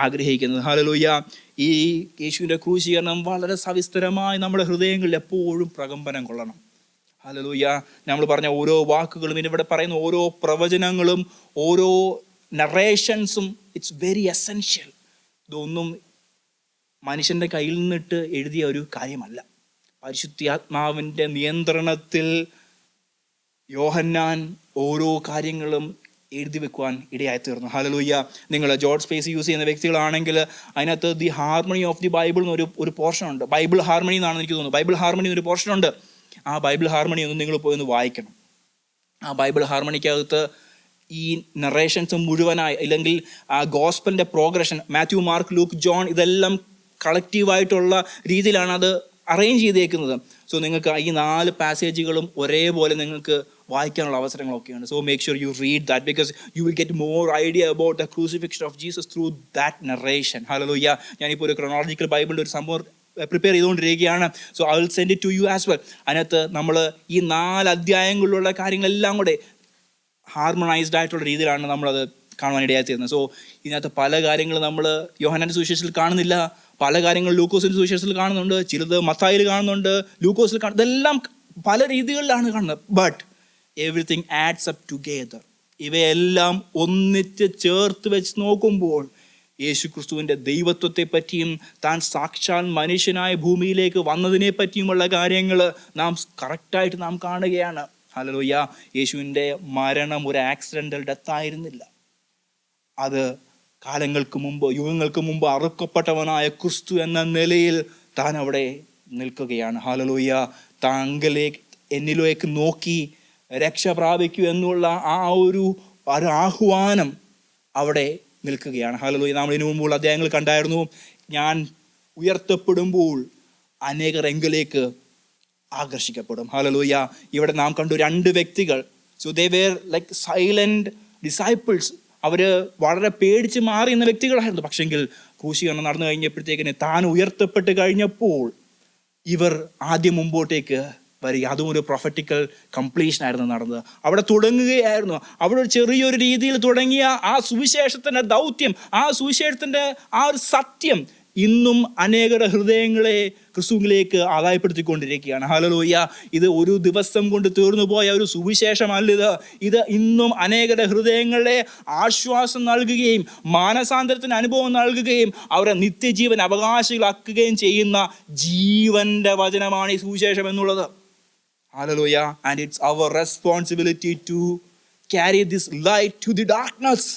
ആഗ്രഹിക്കുന്നത്. ഹല്ലേലൂയ. ഈ യേശുവിൻ്റെ ക്രൂശീകരണം വളരെ സവിസ്തരമായി നമ്മുടെ ഹൃദയങ്ങളിൽ എപ്പോഴും പ്രകമ്പനം കൊള്ളണം. ഹല്ലേലൂയ. നമ്മൾ പറഞ്ഞ ഓരോ വാക്കുകളും, ഇവിടെ പറയുന്ന ഓരോ പ്രവചനങ്ങളും, ഓരോ നറേഷൻസും, ഇറ്റ്സ് വെരി എസെൻഷ്യൽ. ഇതൊന്നും മനുഷ്യൻ്റെ കയ്യിൽ നിന്നിട്ട് എഴുതിയ ഒരു കാര്യമല്ല. പരിശുദ്ധാത്മാവിൻ്റെ നിയന്ത്രണത്തിൽ യോഹന്നാൻ ഓരോ കാര്യങ്ങളും എഴുതി വെക്കുവാൻ ഇടയായി തീർന്നു. ഹല്ലേലൂയ. നിങ്ങൾ ജോർജ് സ്പേസ് യൂസ് ചെയ്യുന്ന വ്യക്തികളാണെങ്കിൽ അതിനകത്ത് the harmony of the Bible എന്നൊരു പോർഷൻ ഉണ്ട്. ബൈബിൾ ഹാർമണി എന്നാണ് എനിക്ക് തോന്നുന്നത്. ബൈബിൾ ഹാർമണി എന്നൊരു പോർഷൻ ഉണ്ട്. ആ ബൈബിൾ ഹാർമണി ഒന്ന് നിങ്ങൾ പോയി ഒന്ന് വായിക്കണം. ആ ബൈബിൾ ഹാർമണിക്കകത്ത് ഈ നറേഷൻസ് മുഴുവനായി, അല്ലെങ്കിൽ ആ ഗോസ്പലിൻ്റെ progression, Matthew, Mark, Luke, John, ഇതെല്ലാം കളക്റ്റീവായിട്ടുള്ള രീതിയിലാണ് അത് അറേഞ്ച് ചെയ്തേക്കുന്നത്. സോ നിങ്ങൾക്ക് ഈ 4 പാസേജുകളും ഒരേപോലെ നിങ്ങൾക്ക് വായിക്കാനുള്ള അവസരങ്ങളൊക്കെയാണ്. So make sure you read that because you will get more idea about the crucifixion of Jesus through that narration. Hallelujah. ഞാനിപ്പോൾ ഒരു ക്രോണോളജിക്കൽ ബൈബിളിൻ്റെ ഒരു സംഭവം പ്രിപ്പയർ ചെയ്തുകൊണ്ടിരിക്കുകയാണ്. So I will send it to you as well. അതിനകത്ത് നമ്മൾ ഈ 4 അധ്യായങ്ങളിലുള്ള കാര്യങ്ങളെല്ലാം കൂടെ ഹാർമണൈസ്ഡ് ആയിട്ടുള്ള രീതിയിലാണ് നമ്മളത് കാണുവാനിടയായി തീരുന്നത്. സോ ഇതിനകത്ത് പല കാര്യങ്ങൾ നമ്മൾ യോഹന്നാന്റെ സുവിശേഷത്തിൽ കാണുന്നില്ല, പല കാര്യങ്ങൾ ലൂക്കോസിന്റെ സുവിശേഷത്തിൽ കാണുന്നുണ്ട്, ചിലത് മത്തായിൽ കാണുന്നുണ്ട്, ലൂക്കോസിൽ കാണുന്നു, ഇതെല്ലാം പല രീതികളിലാണ് കാണുന്നത്. But everything adds up together. ഇവയെല്ലാം ഒന്നിച്ച് ചേർത്ത് വെച്ച് നോക്കുമ്പോൾ യേശു ക്രിസ്തുവിൻ്റെ ദൈവത്വത്തെ പറ്റിയും താൻ സാക്ഷാൽ മനുഷ്യനായ ഭൂമിയിലേക്ക് വന്നതിനെ പറ്റിയുമുള്ള കാര്യങ്ങൾ നാം കറക്റ്റായിട്ട് നാം കാണുകയാണ്. ഹല്ലേലൂയ. യേശുവിൻ്റെ മരണം ഒരു ആക്സിഡൻ്റൽ ഡെത്ത് ആയിരുന്നില്ല. അത് കാലങ്ങൾക്ക് മുമ്പ്, യുഗങ്ങൾക്ക് മുമ്പ് അറുക്കപ്പെട്ടവനായ ക്രിസ്തു എന്ന നിലയിൽ താൻ അവിടെ നിൽക്കുകയാണ്. ഹല്ലേലൂയ. താങ്കളിലേക്ക് എന്നിലേക്ക് നോക്കി രക്ഷ പ്രാപിക്കൂ എന്നുള്ള ആ ഒരു ആഹ്വാനം അവിടെ നിൽക്കുകയാണ്. ഹല്ലേലൂയ. നമ്മൾ ഇതിനു മുമ്പുള്ള അധ്യായങ്ങൾ കണ്ടായിരുന്നു, ഞാൻ ഉയർത്തപ്പെടുമ്പോൾ അനേകർ എങ്കിലേക്ക് ആകർഷിക്കപ്പെടും. ഹല്ലേലൂയ. ഇവിടെ നാം കണ്ടു 2 വ്യക്തികൾ. So they were like silent disciples. അവർ വളരെ പേടിച്ച് മാറി എന്ന വ്യക്തികളായിരുന്നു. പക്ഷെങ്കിൽ ക്രൂശീകരണം നടന്നു കഴിഞ്ഞപ്പോഴത്തേക്കിന് താൻ ഉയർത്തപ്പെട്ട് കഴിഞ്ഞപ്പോൾ ഇവർ ആദ്യം മുമ്പോട്ടേക്ക് വരിക. അതും ഒരു പ്രൊഫറ്റിക്കൽ കംപ്ലീഷൻ ആയിരുന്നു നടന്നത്. അവിടെ തുടങ്ങുകയായിരുന്നു. അവിടെ ഒരു ചെറിയൊരു രീതിയിൽ തുടങ്ങിയ ആ സുവിശേഷത്തിൻ്റെ ദൗത്യം, ആ സുവിശേഷത്തിൻ്റെ ആ ഒരു സത്യം ഇന്നും അനേകരുടെ ഹൃദയങ്ങളെ ക്രിസ്തുവിലേക്ക് ആദായപ്പെടുത്തിക്കൊണ്ടിരിക്കുകയാണ്. ഹല്ലേലൂയ. ഇത് ഒരു ദിവസം കൊണ്ട് തീർന്നു പോയ ഒരു സുവിശേഷമല്ലിത്. ഇത് ഇന്നും അനേകരുടെ ഹൃദയങ്ങളെ ആശ്വാസം നൽകുകയും മാനസാന്തരത്തിന് അനുഭവം നൽകുകയും അവരെ നിത്യജീവൻ അവകാശികളാക്കുകയും ചെയ്യുന്ന ജീവന്റെ വചനമാണ് ഈ സുവിശേഷം എന്നുള്ളത്. Hallelujah. And it's our responsibility to carry this light to the darkness.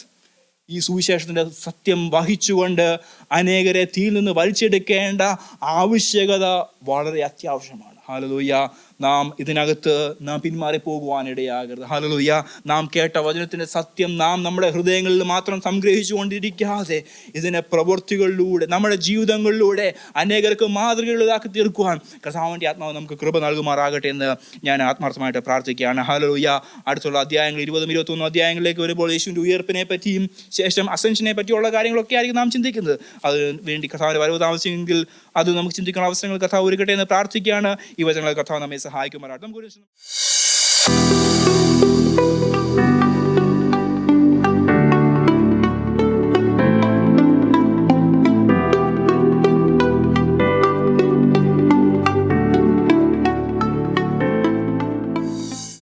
ഈ സുവിശേഷത്തിൻ്റെ സത്യം വഹിച്ചുകൊണ്ട് അനേകരെ തീയിൽ നിന്ന് വലിച്ചെടുക്കേണ്ട ആവശ്യകത വളരെ അത്യാവശ്യമാണ്. ഹല്ലേലൂയ. നാം ഇതിനകത്ത് നാം പിന്മാറി പോകുവാനിടയാകരുത്. ഹല്ലേലൂയ. നാം കേട്ട വചനത്തിൻ്റെ സത്യം നാം നമ്മുടെ ഹൃദയങ്ങളിൽ മാത്രം സംഗ്രഹിച്ചു കൊണ്ടിരിക്കാതെ ഇതിനെ പ്രവൃത്തികളിലൂടെ നമ്മുടെ ജീവിതങ്ങളിലൂടെ അനേകർക്ക് മാതൃകകളിലാക്കി തീർക്കുവാൻ കർത്താവിൻ്റെ ആത്മാവ് നമുക്ക് കൃപ നൽകുമാറാകട്ടെ എന്ന് ഞാൻ ആത്മാർത്ഥമായിട്ട് പ്രാർത്ഥിക്കുകയാണ്. ഹല്ലേലൂയ. അടുത്തുള്ള അധ്യായങ്ങൾ 20, 21 അധ്യായങ്ങളിലേക്ക് വരുമ്പോൾ യേശുവിൻ്റെ ഉയർപ്പിനെ പറ്റിയും ശേഷം അസെൻഷനെ പറ്റിയുള്ള കാര്യങ്ങളൊക്കെ ആയിരിക്കും നാം ചിന്തിക്കുന്നത്. അതിന് വേണ്ടി കർത്താവിൻ്റെ വരവ് താമസിച്ചെങ്കിൽ അത് നമുക്ക് ചിന്തിക്കുന്ന അവസരങ്ങൾ കർത്താവ് ഒരുക്കട്ടെ എന്ന് പ്രാർത്ഥിക്കുകയാണ്. ഈ വചനങ്ങൾ കർത്താവ് നമ്മെ സഹായിക്കുമാറാകട്ടെ. നമുക്ക്